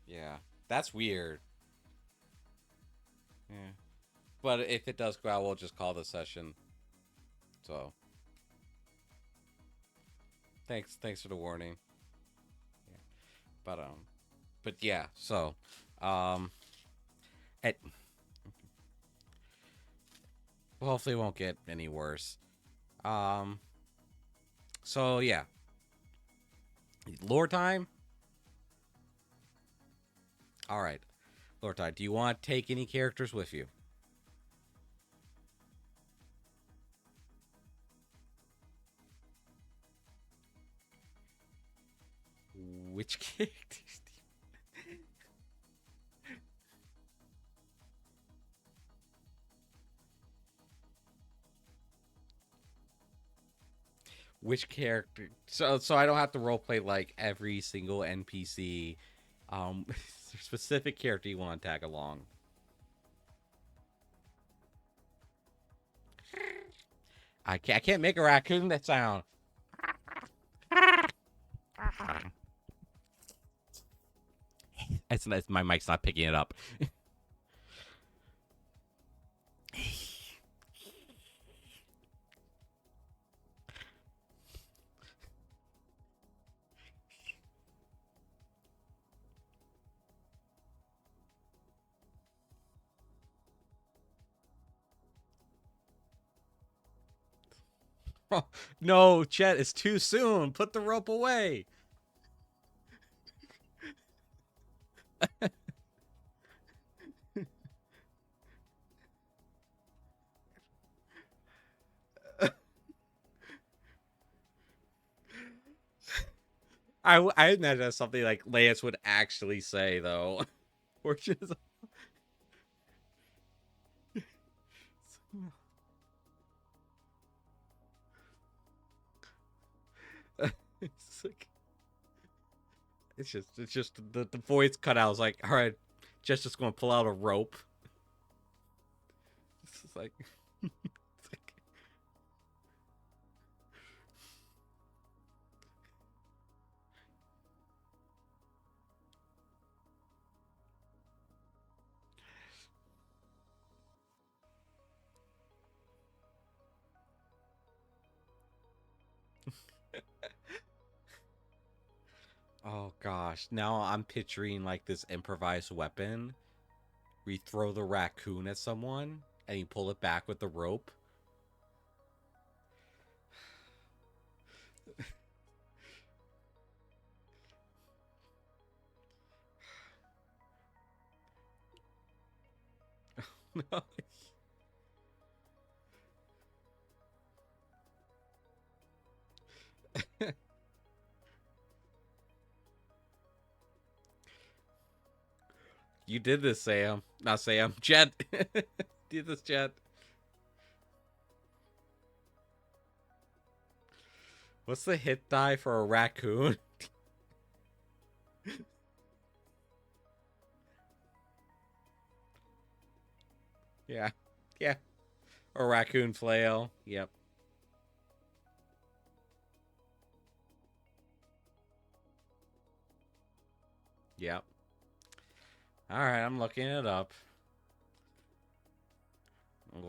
B: yeah, that's weird. Yeah. But if it does go out, we'll just call the session. So, thanks for the warning. Yeah. But yeah. So, um, it well, hopefully it won't get any worse. Um, so yeah, lore time. All right, lore time. Do you want to take any characters with you? Which characters? Which character? So I don't have to roleplay like every single NPC. Specific character you want to tag along. I can't make a raccoon that sound. It's my mic's not picking it up. Oh, no, Chet, it's too soon. Put the rope away. I imagine that's something like Lance would actually say, though. Or just. It's like. It's just the voice cut out. I was like, all right, just gonna pull out a rope. It's like. It's like oh gosh, now I'm picturing like this improvised weapon. We throw the raccoon at someone and you pull it back with the rope. No. You did this, Sam. Not Sam. Jet. Did this, Jet. What's the hit die for a raccoon? Yeah. Yeah. Or raccoon flail. Yep. Yep. All right, I'm looking it up.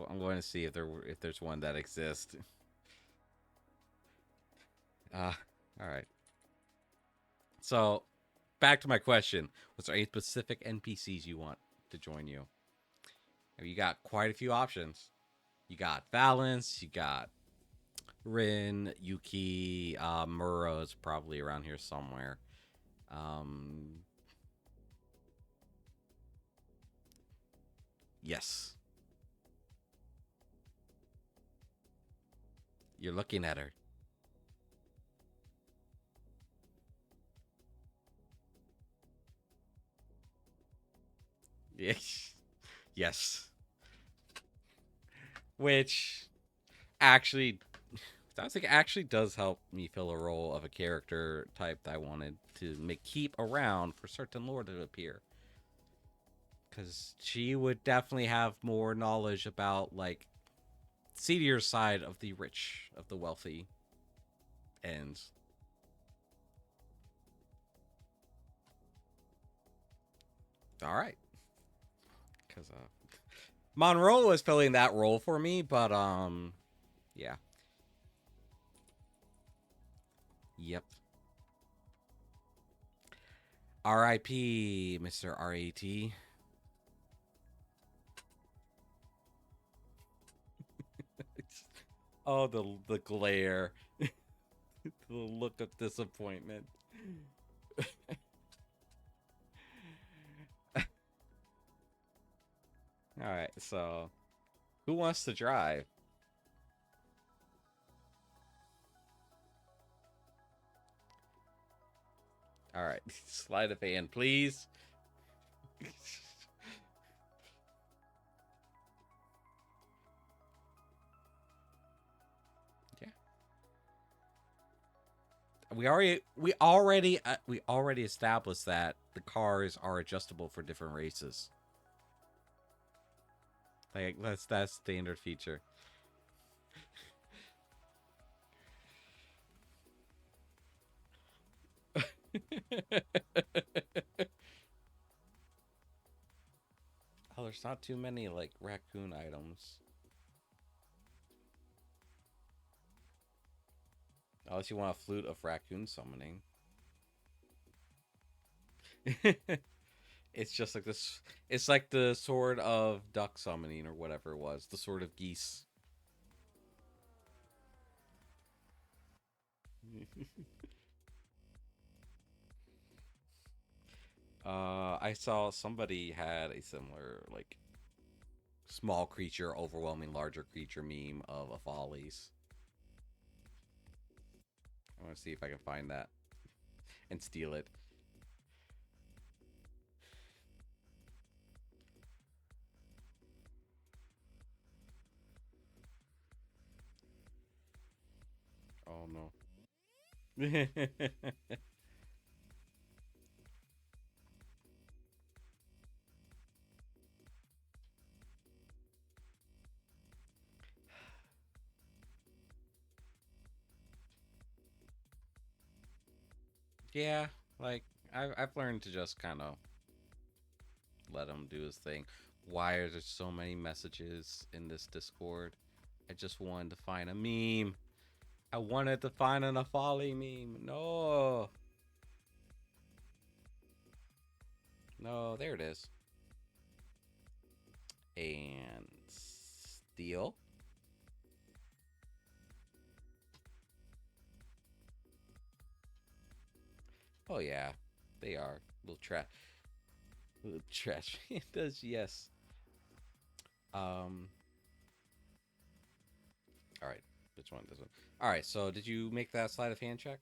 B: I'm going to see if there's one that exists. Uh, all right. So, back to my question: was there any specific NPCs you want to join you? You got quite a few options. You got Valence. You got Rin, Yuki, Mura's probably around here somewhere. Um, yes, you're looking at her. Yes, yes. Which actually, I think actually does help me fill a role of a character type that I wanted to make keep around for certain lore to appear. Because she would definitely have more knowledge about like seedier side of the rich, of the wealthy, and all right, because Monroe was filling that role for me, but yeah, yep. R.I.P. Mr. R.A.T. Oh, the glare, the look of disappointment. All right, so who wants to drive? All right, slide of hand, please. Yeah, we already established that the cars are adjustable for different races. Like that's standard feature. Oh, there's not too many like raccoon items. Unless you want a flute of raccoon summoning. It's just like this. It's like the sword of duck summoning or whatever it was. The sword of geese. I saw somebody had a similar like small creature overwhelming larger creature meme of a follies. I want to see if I can find that and steal it. Oh no. Yeah, like I've learned to just kind of let him do his thing. Why are there so many messages in this Discord? I just wanted to find a meme. I wanted to find an Afali meme. No. No, there it is. And steal. Oh yeah, they are little trash. Little trash. It does, yes. Um. All right. Which one does it? All right. So, did you make that sleight of hand check?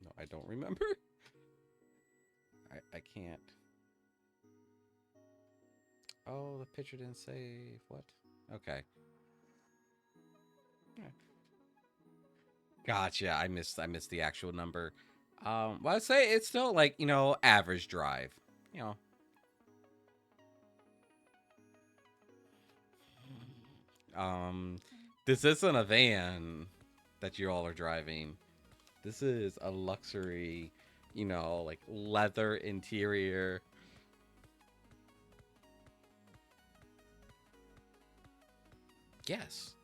B: No, I don't remember. I can't. Oh, the picture didn't save. What? Okay. Yeah. Gotcha. I missed the actual number. Well, I'd say it's still like, average drive. you know. This isn't a van that you all are driving. This is a luxury, you know, like leather interior. Yes.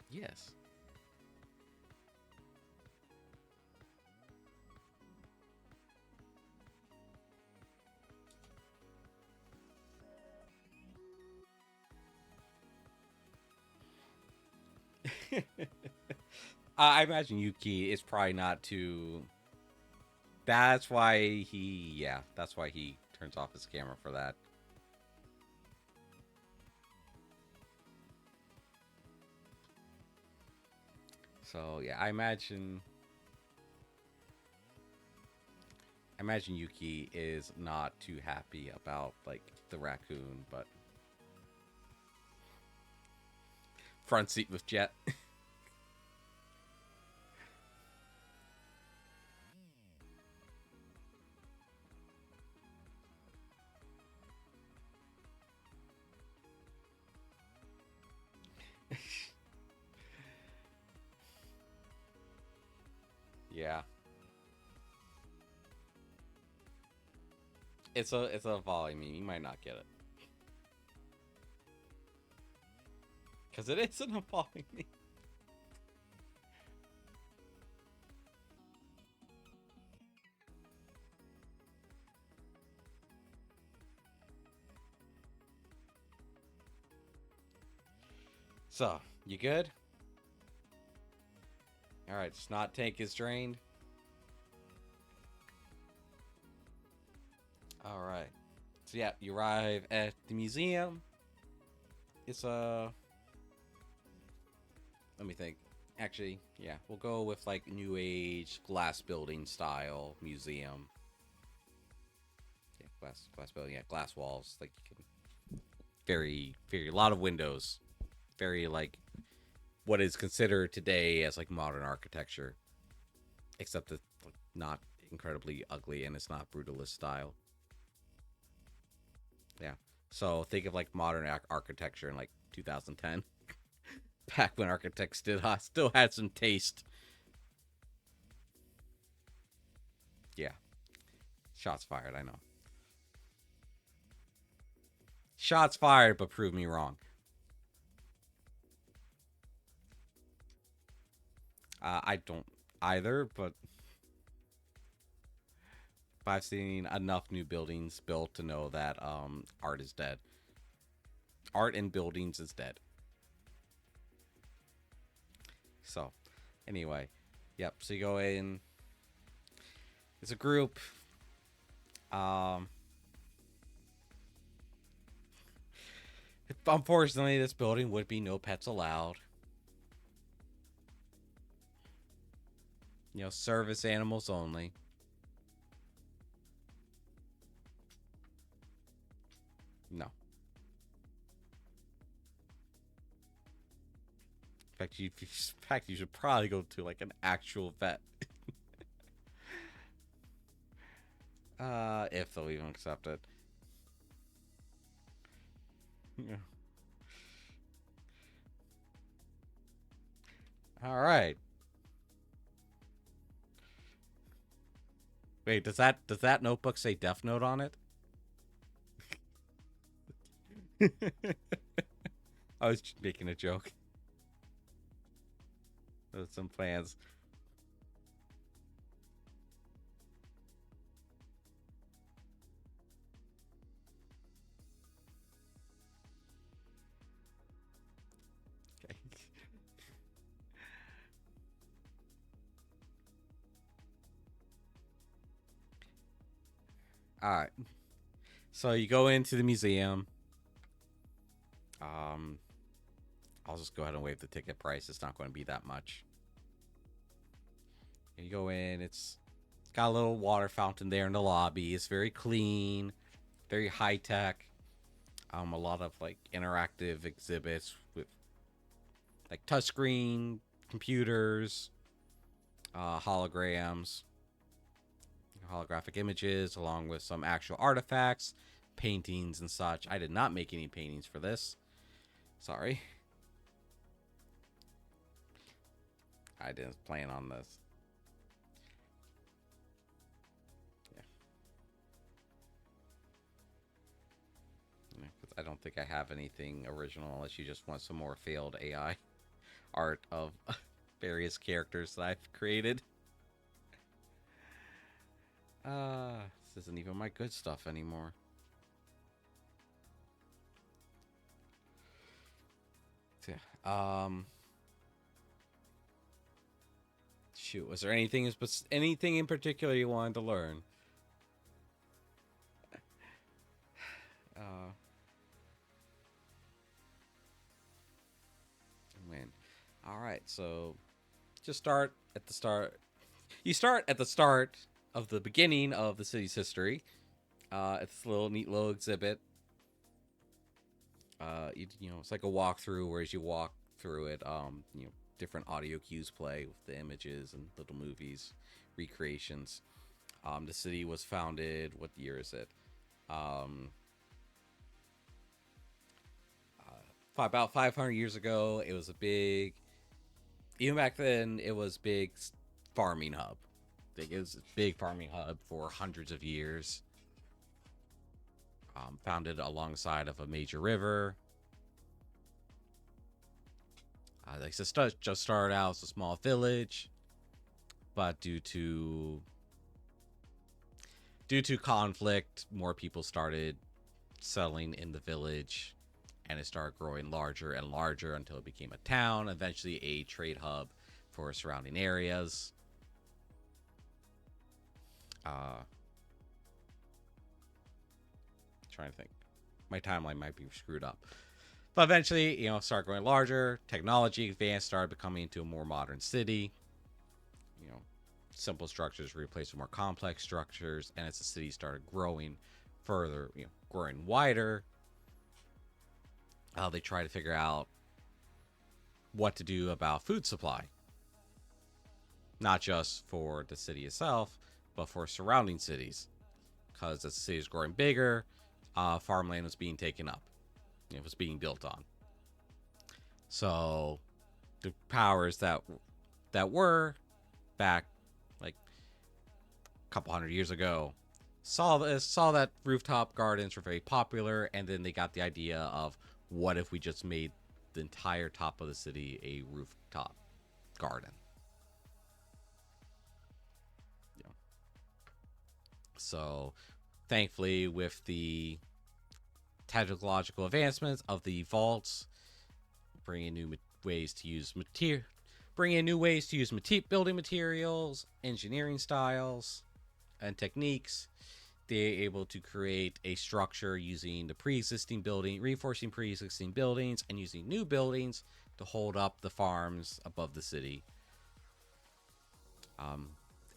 B: Yes. I imagine Yuki is probably not too. That's why that's why he turns off his camera for that. So yeah, I imagine Yuki is not too happy about like the raccoon, but front seat with Jet. Yeah. It's a volley meme. You might not get it. Because it isn't a volley meme. So, you good? Alright, snot tank is drained. Alright. So yeah, you arrive at the museum. It's a... Let me think. Actually, yeah, we'll go with like new age glass building style museum. Yeah, glass building, yeah, glass walls. Like you can very a lot of windows. Very like what is considered today as like modern architecture. Except it's not incredibly ugly and it's not brutalist style. Yeah. So think of like modern architecture in like 2010. Back when architects still had some taste. Yeah. Shots fired, I know. Shots fired, but prove me wrong. I don't either, but I've seen enough new buildings built to know that art is dead. Art in buildings is dead. So, anyway, yep. So you go in. It's a group. Unfortunately, this building would be no pets allowed. You know, service animals only. No. In fact, you should probably go to like an actual vet. If they'll even accept it. Yeah. All right. Wait, does that notebook say Death Note on it? I was just making a joke. There's some plans. Okay. All right. So you go into the museum. I'll just go ahead and waive the ticket price. It's not going to be that much. And you go in. It's got a little water fountain there in the lobby. It's very clean, very high tech. A lot of like interactive exhibits with like touchscreen computers, holograms. holographic images along with some actual artifacts, paintings, and such. I did not make any paintings for this. Sorry. I didn't plan on this. Yeah. Because I don't think I have anything original unless you just want some more failed AI art of various characters that I've created. This isn't even my good stuff anymore. So, yeah. Shoot, was there anything in particular you wanted to learn? When? All right, so just start at the start. You start at the start of the beginning of the city's history. It's a neat little exhibit. You know, it's like a walkthrough, where as you walk through it, you know, different audio cues play with the images and little movies, recreations. The city was founded. What year is it? About 500 years ago. It was a big. Even back then, it was big farming hub. It was a big farming hub for hundreds of years. Founded alongside of a major river. They just started out as a small village, but due to conflict, more people started settling in the village, and it started growing larger and larger until it became a town, eventually a trade hub for surrounding areas. Trying to think, my timeline might be screwed up, but eventually, you know, started growing larger. Technology advanced, started becoming into a more modern city. You know, simple structures replaced with more complex structures, and as the city started growing further, you know, growing wider, they tried to figure out what to do about food supply, not just for the city itself, but for surrounding cities, because as the city is growing bigger, farmland was being taken up. It was being built on. So the powers that were back like a couple hundred years ago saw that rooftop gardens were very popular, and then they got the idea of, what if we just made the entire top of the city a rooftop garden? Yeah. So thankfully, with the technological advancements of the vaults, bringing new ways to use building materials, engineering styles, and techniques, they're able to create a structure using the reinforcing pre-existing buildings, and using new buildings to hold up the farms above the city.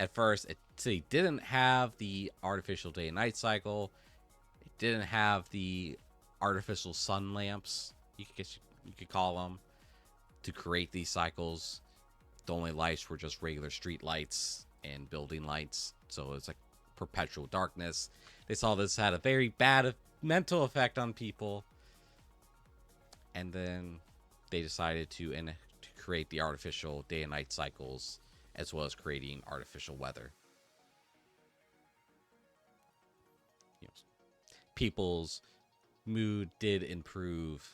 B: At first, the city didn't have the artificial day and night cycle. It didn't have the artificial sun lamps, you could call them, to create these cycles. The only lights were just regular street lights and building lights, so it's like perpetual darkness. They saw this had a very bad mental effect on people, and then they decided to create the artificial day and night cycles, as well as creating artificial weather. You know, people's mood did improve.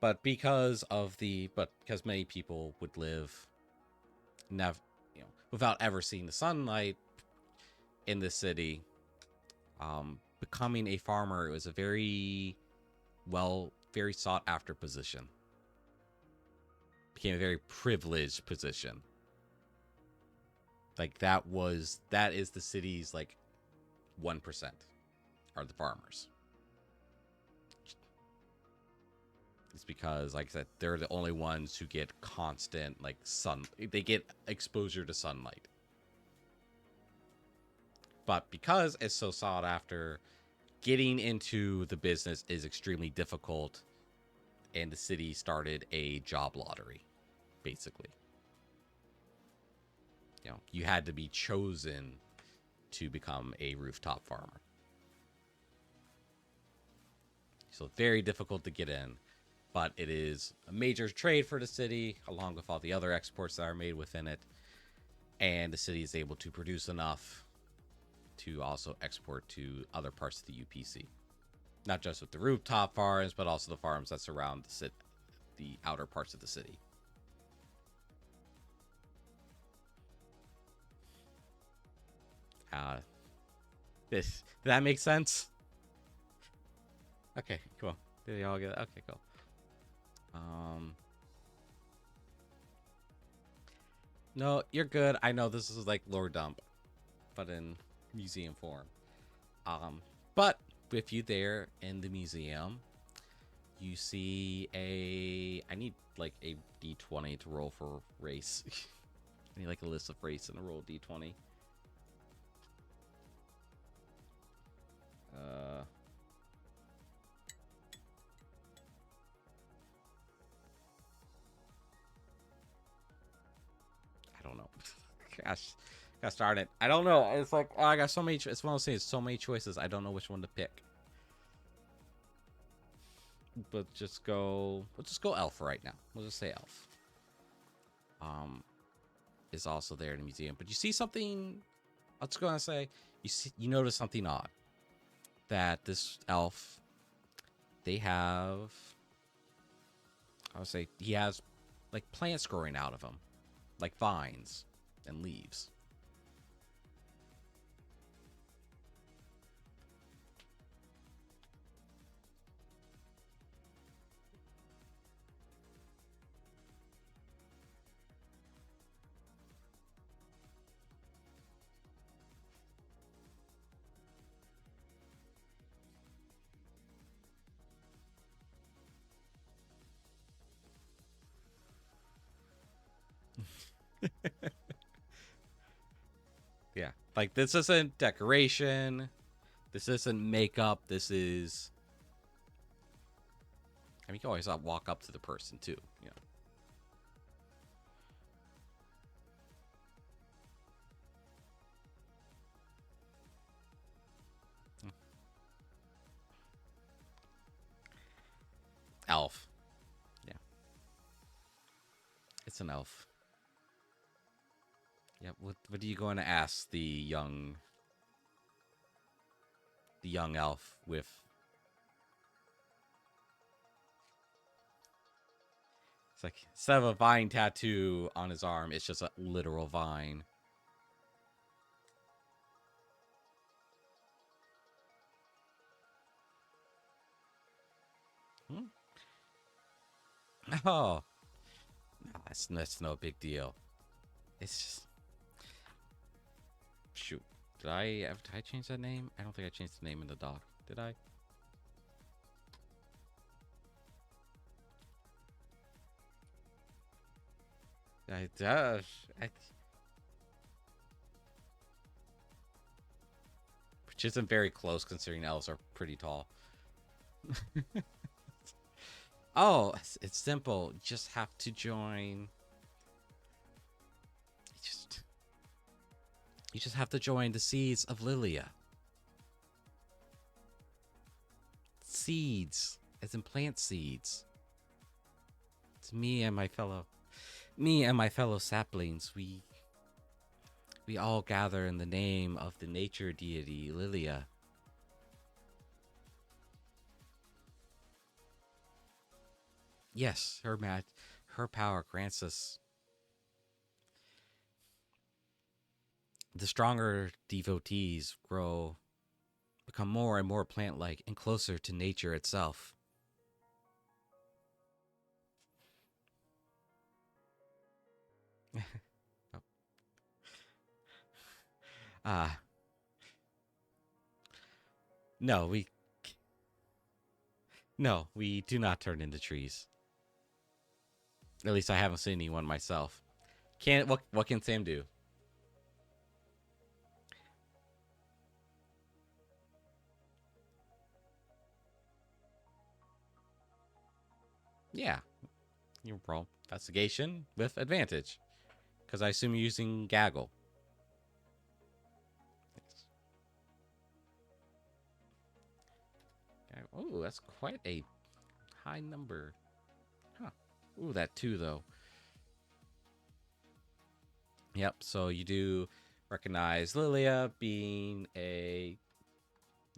B: But because many people would live without ever seeing the sunlight in the city, becoming a farmer was a very sought after position. Became a very privileged position. Like that is the city's like 1% are the farmers. It's because, like I said, they're the only ones who get constant they get exposure to sunlight. But because it's so sought after, getting into the business is extremely difficult, and the city started a job lottery, basically. you had to be chosen to become a rooftop farmer. So very difficult to get in, but it is a major trade for the city, along with all the other exports that are made within it. And the city is able to produce enough to also export to other parts of the UPC. Not just with the rooftop farms, but also the farms that surround the outer parts of the city. Did that make sense? Okay, cool. Did they all get it? Okay, cool. No, you're good. I know this is like lore dump, but in museum form. But with you there in the museum, you see I need like a d20 to roll for race. I need like a list of race and a roll d20. I don't know. Gosh darn it. I don't know. It's like, oh, I got so many. It's one of those things. So many choices. I don't know which one to pick. But we'll just go elf right now. We'll just say elf. Is also there in the museum. But you see something. I was gonna say you notice something odd. That this elf, they have. I would say he has like plants growing out of him, like vines and leaves. Yeah, like this isn't decoration, this isn't makeup, this is, I mean, you can always walk up to the person too, Elf. Yeah, it's an elf. Yeah, what are you going to ask the young elf with? It's like, instead of a vine tattoo on his arm, it's just a literal vine. Oh, no, that's no big deal. It's just, shoot. Did I change that name? I don't think I changed the name in the doc. Did I? Which isn't very close considering elves are pretty tall. Oh, it's simple. You just have to join. You just have to join the Seeds of Lilia. Seeds, as in plant seeds. It's me and my fellow saplings. We all gather in the name of the nature deity Lilia. Yes, her power grants us. The stronger devotees become more and more plant-like and closer to nature itself. No, we do not turn into trees. At least I haven't seen anyone myself. What can Sam do? Yeah. You roll investigation with advantage. Because I assume you're using Gaggle. Oh, that's quite a high number. Huh. Ooh, that 2, though. Yep, so you do recognize Lilia being a...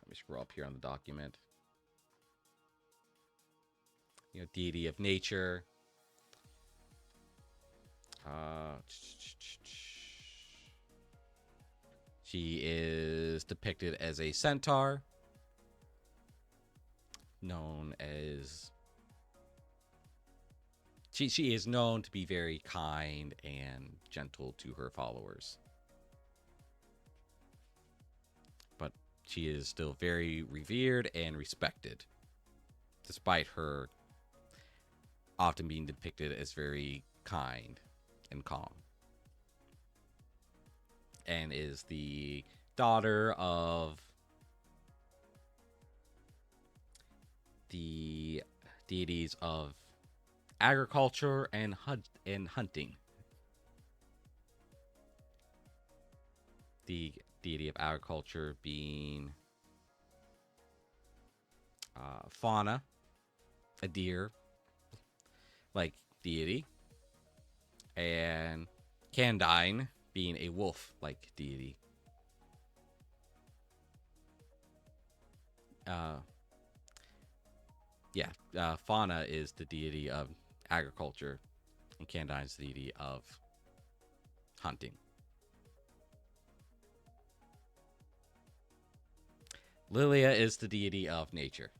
B: Let me scroll up here on the document. Deity of nature. She is depicted as a centaur, known as... She is known to be very kind and gentle to her followers. But she is still very revered and respected, despite her often being depicted as very kind and calm. And is the daughter of the deities of agriculture and hunting. The deity of agriculture being Fauna, a deer like deity, and Candine being a wolf like deity. Fauna is the deity of agriculture, and Candine is the deity of hunting. Lilia is the deity of nature.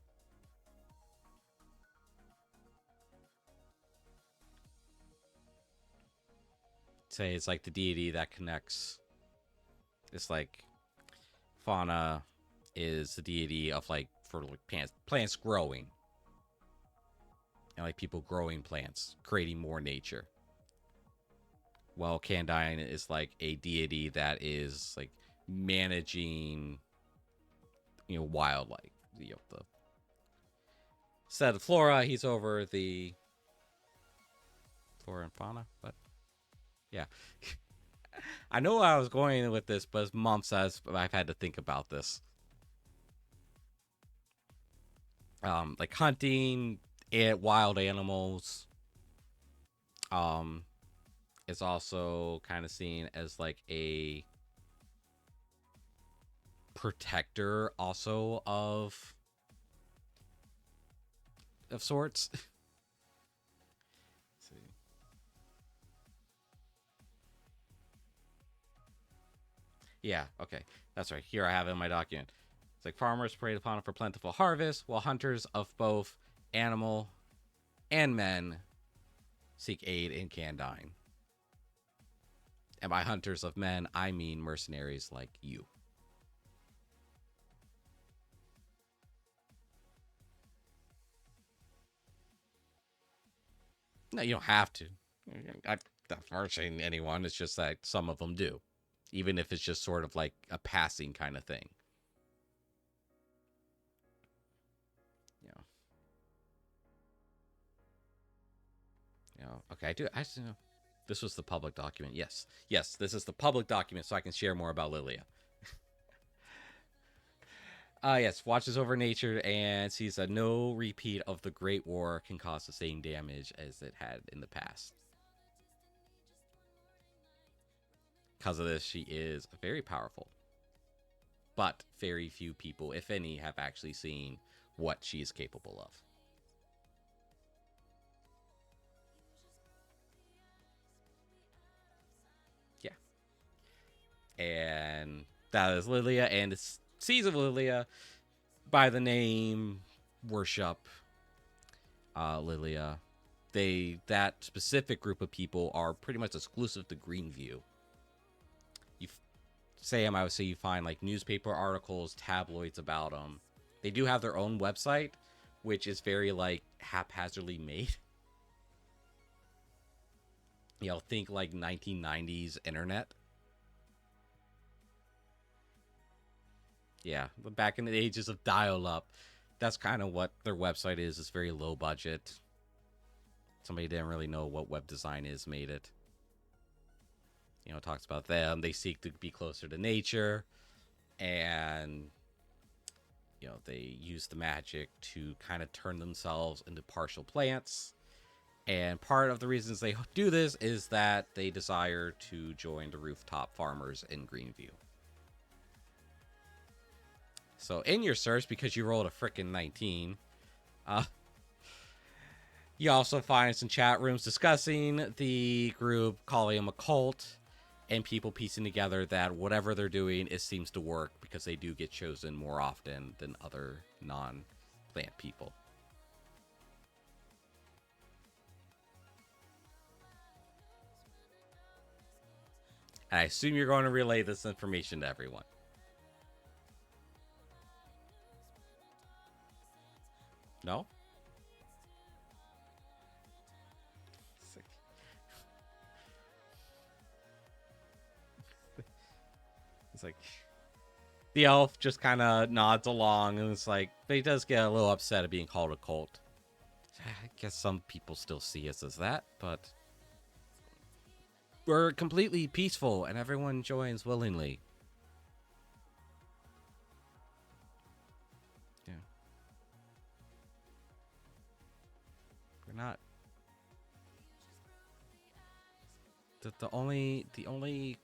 B: Say it's like the deity that connects. It's like Fauna is the deity of like for like plants growing. And like people growing plants, creating more nature. While Candine is like a deity that is like managing, wildlife. The set of flora, he's over the flora and fauna, but yeah. I know where I was going with this, but it's months I've had to think about this. Like hunting wild animals. It's also kind of seen as like a protector also of sorts. Let's see. Yeah, okay. That's right. Here I have it in my document. It's like farmers preyed upon for plentiful harvest, while hunters of both animal and men seek aid in Candine. And by hunters of men, I mean mercenaries like you. No, you don't have to. I'm not merging anyone. It's just that some of them do. Even if it's just sort of like a passing kind of thing. Okay, this was the public document. Yes, this is the public document, so I can share more about Lilia. Yes, watches over nature and sees that no repeat of the Great War can cause the same damage as it had in the past. Because of this, she is very powerful. But very few people, if any, have actually seen what she is capable of. And that is Lilia, and it's seeds of Lilia by the name worship Lilia. That specific group of people are pretty much exclusive to Greenview. I would say you find like newspaper articles, tabloids about them. They do have their own website, which is very like haphazardly made. Think like 1990s internet. Yeah, back in the ages of dial-up, that's kind of what their website is. It's very low budget. Somebody didn't really know what web design is, made it. You know, it talks about them. They seek to be closer to nature, and you know, they use the magic to kind of turn themselves into partial plants. And part of the reasons they do this is that they desire to join the rooftop farmers in Greenview. So in your search, because you rolled a frickin' 19, you also find some chat rooms discussing the group, calling them a cult, and people piecing together that whatever they're doing, it seems to work because they do get chosen more often than other non-plant people. And I assume you're going to relay this information to everyone. No? It's like the elf just kind of nods along, and it's like, but he does get a little upset at being called a cult. I guess some people still see us as that, but we're completely peaceful, and everyone joins willingly. Yeah, we're not. The only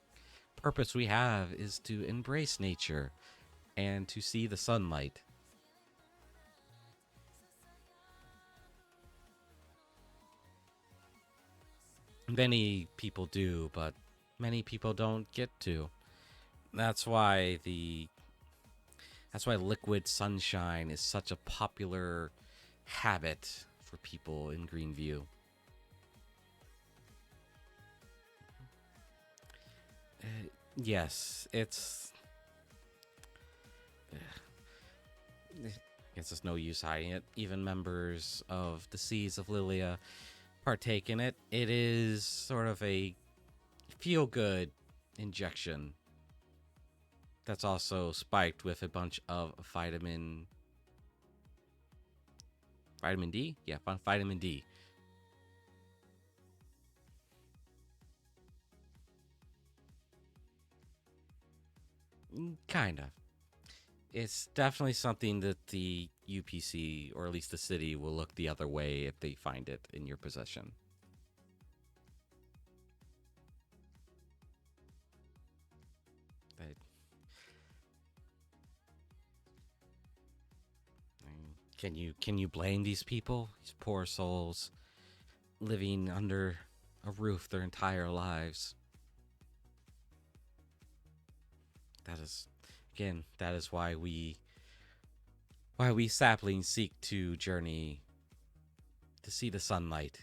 B: purpose we have is to embrace nature and to see the sunlight. Many people do, but many people don't get to. That's why liquid sunshine is such a popular habit for people in Greenview. Yes, it's. I guess there's no use hiding it. Even members of the Seas of Lilia partake in it. It is sort of a feel-good injection that's also spiked with a bunch of vitamin D? Yeah, vitamin D. Kind of. It's definitely something that the UPC, or at least the city, will look the other way if they find it in your possession. Can you blame these people? These poor souls living under a roof their entire lives. That is why we saplings seek to journey to see the sunlight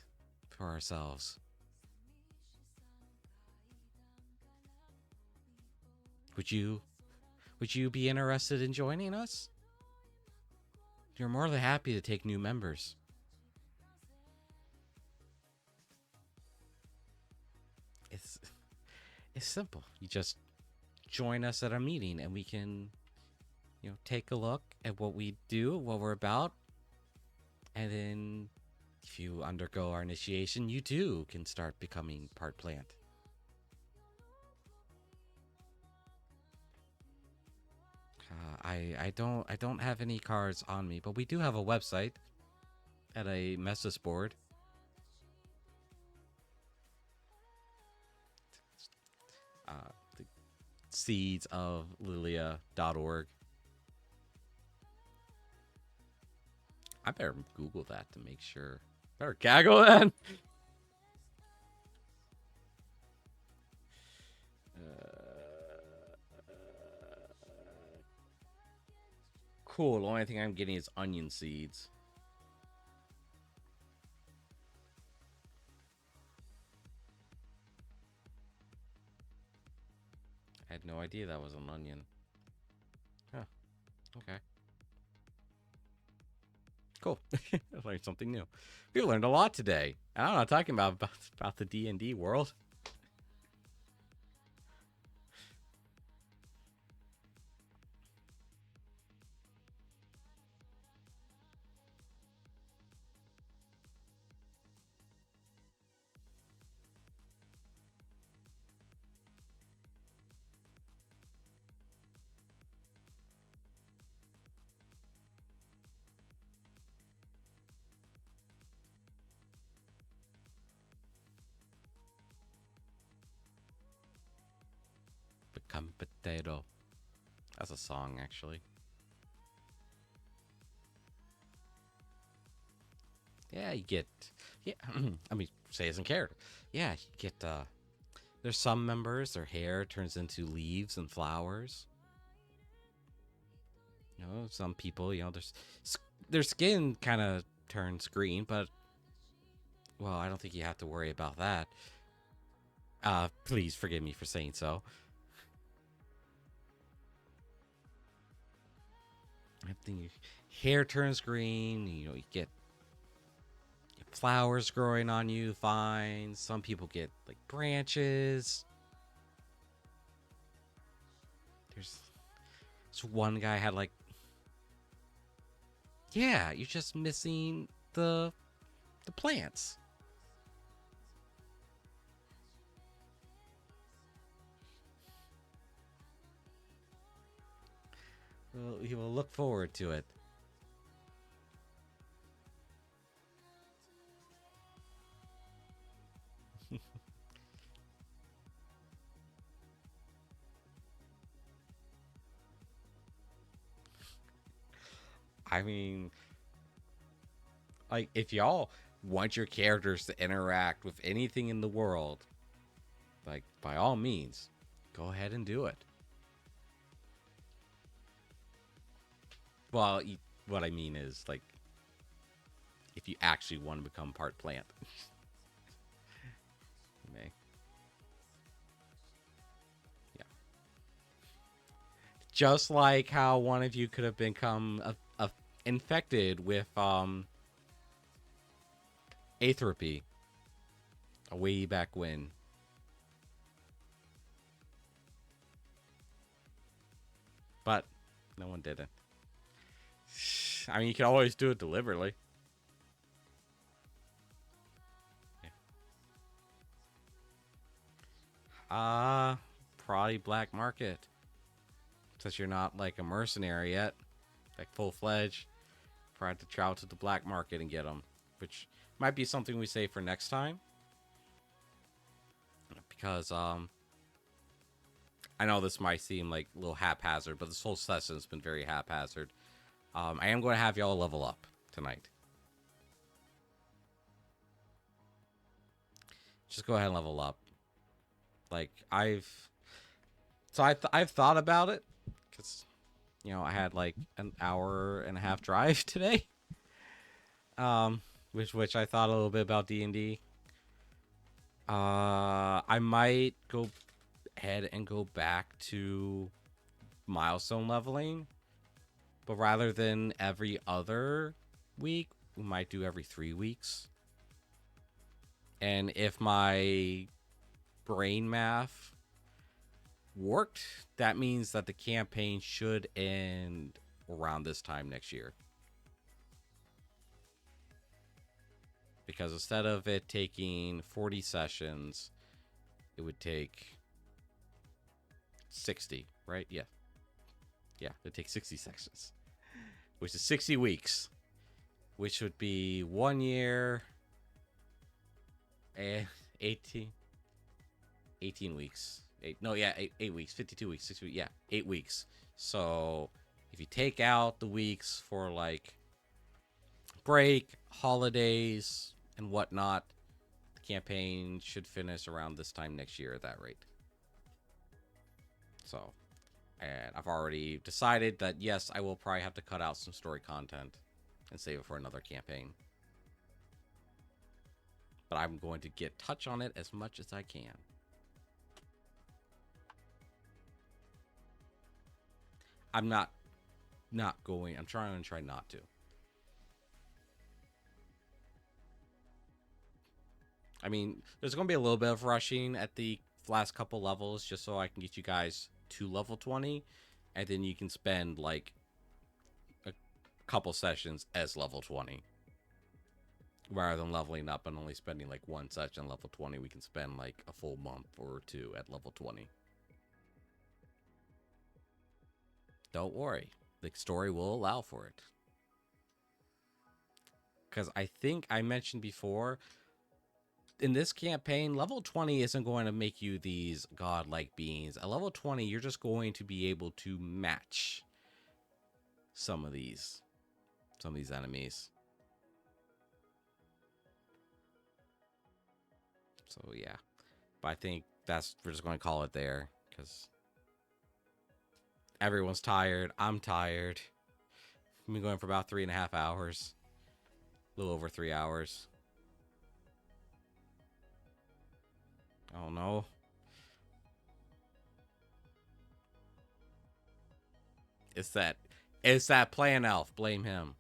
B: for ourselves. Would you be interested in joining us? You're more than happy to take new members. It's simple. You just join us at a meeting and we can, you know, take a look at what we do, what we're about. And then if you undergo our initiation, you too can start becoming part plant. I don't have any cards on me, but we do have a website at a message board. The seedsoflilia.org. I better Google that to make sure. Better gaggle then. Cool. The only thing I'm getting is onion seeds. I had no idea that was an onion. Huh. Okay. Cool. I learned something new. We learned a lot today. And I'm not talking about the DnD world. come potato. That's a song, actually. Yeah, you get. Yeah, I mean, say as in character. Yeah, you get. There's some members, their hair turns into leaves and flowers. You know, some people, you know, their skin kind of turns green, but well, I don't think you have to worry about that. Please forgive me for saying so. I think your hair turns green. You know, you get flowers growing on you, vines. Some people get like branches. There's this one guy had like, yeah, you're just missing the plants. Well, you will look forward to it. I mean, like, if y'all want your characters to interact with anything in the world, like, by all means, go ahead and do it. Well, what I mean is, like, if you actually want to become part plant. You may. Yeah. Just like how one of you could have become infected with atrophy way back when. But no one did it. I mean, you can always do it deliberately. Probably black market. Since you're not like a mercenary yet, like full-fledged, probably have to travel to the black market and get them, which might be something we save for next time. Because I know this might seem like a little haphazard, but this whole session's been very haphazard. I am going to have y'all level up tonight. Just go ahead and level up. Like, I've thought about it, because, you know, I had like an hour and a half drive today. Which I thought a little bit about DnD. I might go ahead and go back to milestone leveling, but rather than every other week, we might do every 3 weeks. And if my brain math worked, that means that the campaign should end around this time next year. Because instead of it taking 40 sessions, it would take 60, right? Yeah. Yeah, it takes 60 sessions, which is 60 weeks, which would be 1 year and 18 weeks. 8 weeks, 52 weeks, 6 weeks. Yeah, 8 weeks. So if you take out the weeks for like break, holidays, and whatnot, the campaign should finish around this time next year at that rate. So, and I've already decided that yes, I will probably have to cut out some story content and save it for another campaign. But I'm going to touch on it as much as I can. I'm not going. I'm trying to try not to. I mean, there's going to be a little bit of rushing at the last couple levels just so I can get you guys to level 20, and then you can spend like a couple sessions as level 20. Rather than leveling up and only spending like one session level 20, we can spend like a full month or two at level 20. Don't worry, the story will allow for it. Because I think I mentioned before, in this campaign, level 20 isn't going to make you these godlike beings. At level 20, you're just going to be able to match some of these enemies. So yeah, but I think we're just going to call it there because everyone's tired. I'm tired. I've been going for about 3.5 hours, a little over 3 hours. Oh no. It's that Plan Elf. Blame him.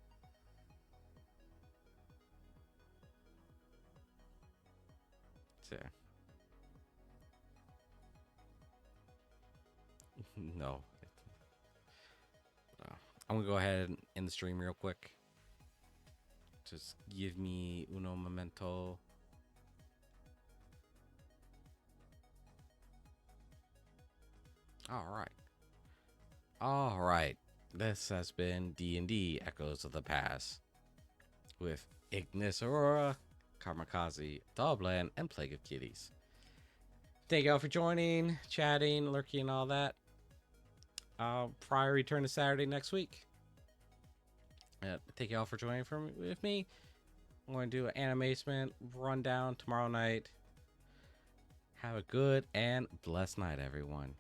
B: So, no. I'm gonna go ahead and end the stream real quick. Just give me uno momento. All right. This has been D&D Echoes of the Past with Ignis Aurora, Karmakazi, Dogland, and Plague of Kitties. Thank y'all for joining, chatting, lurking, and all that. Prior return to Saturday next week. Thank y'all for joining with me. I'm going to do an animation rundown tomorrow night. Have a good and blessed night, everyone.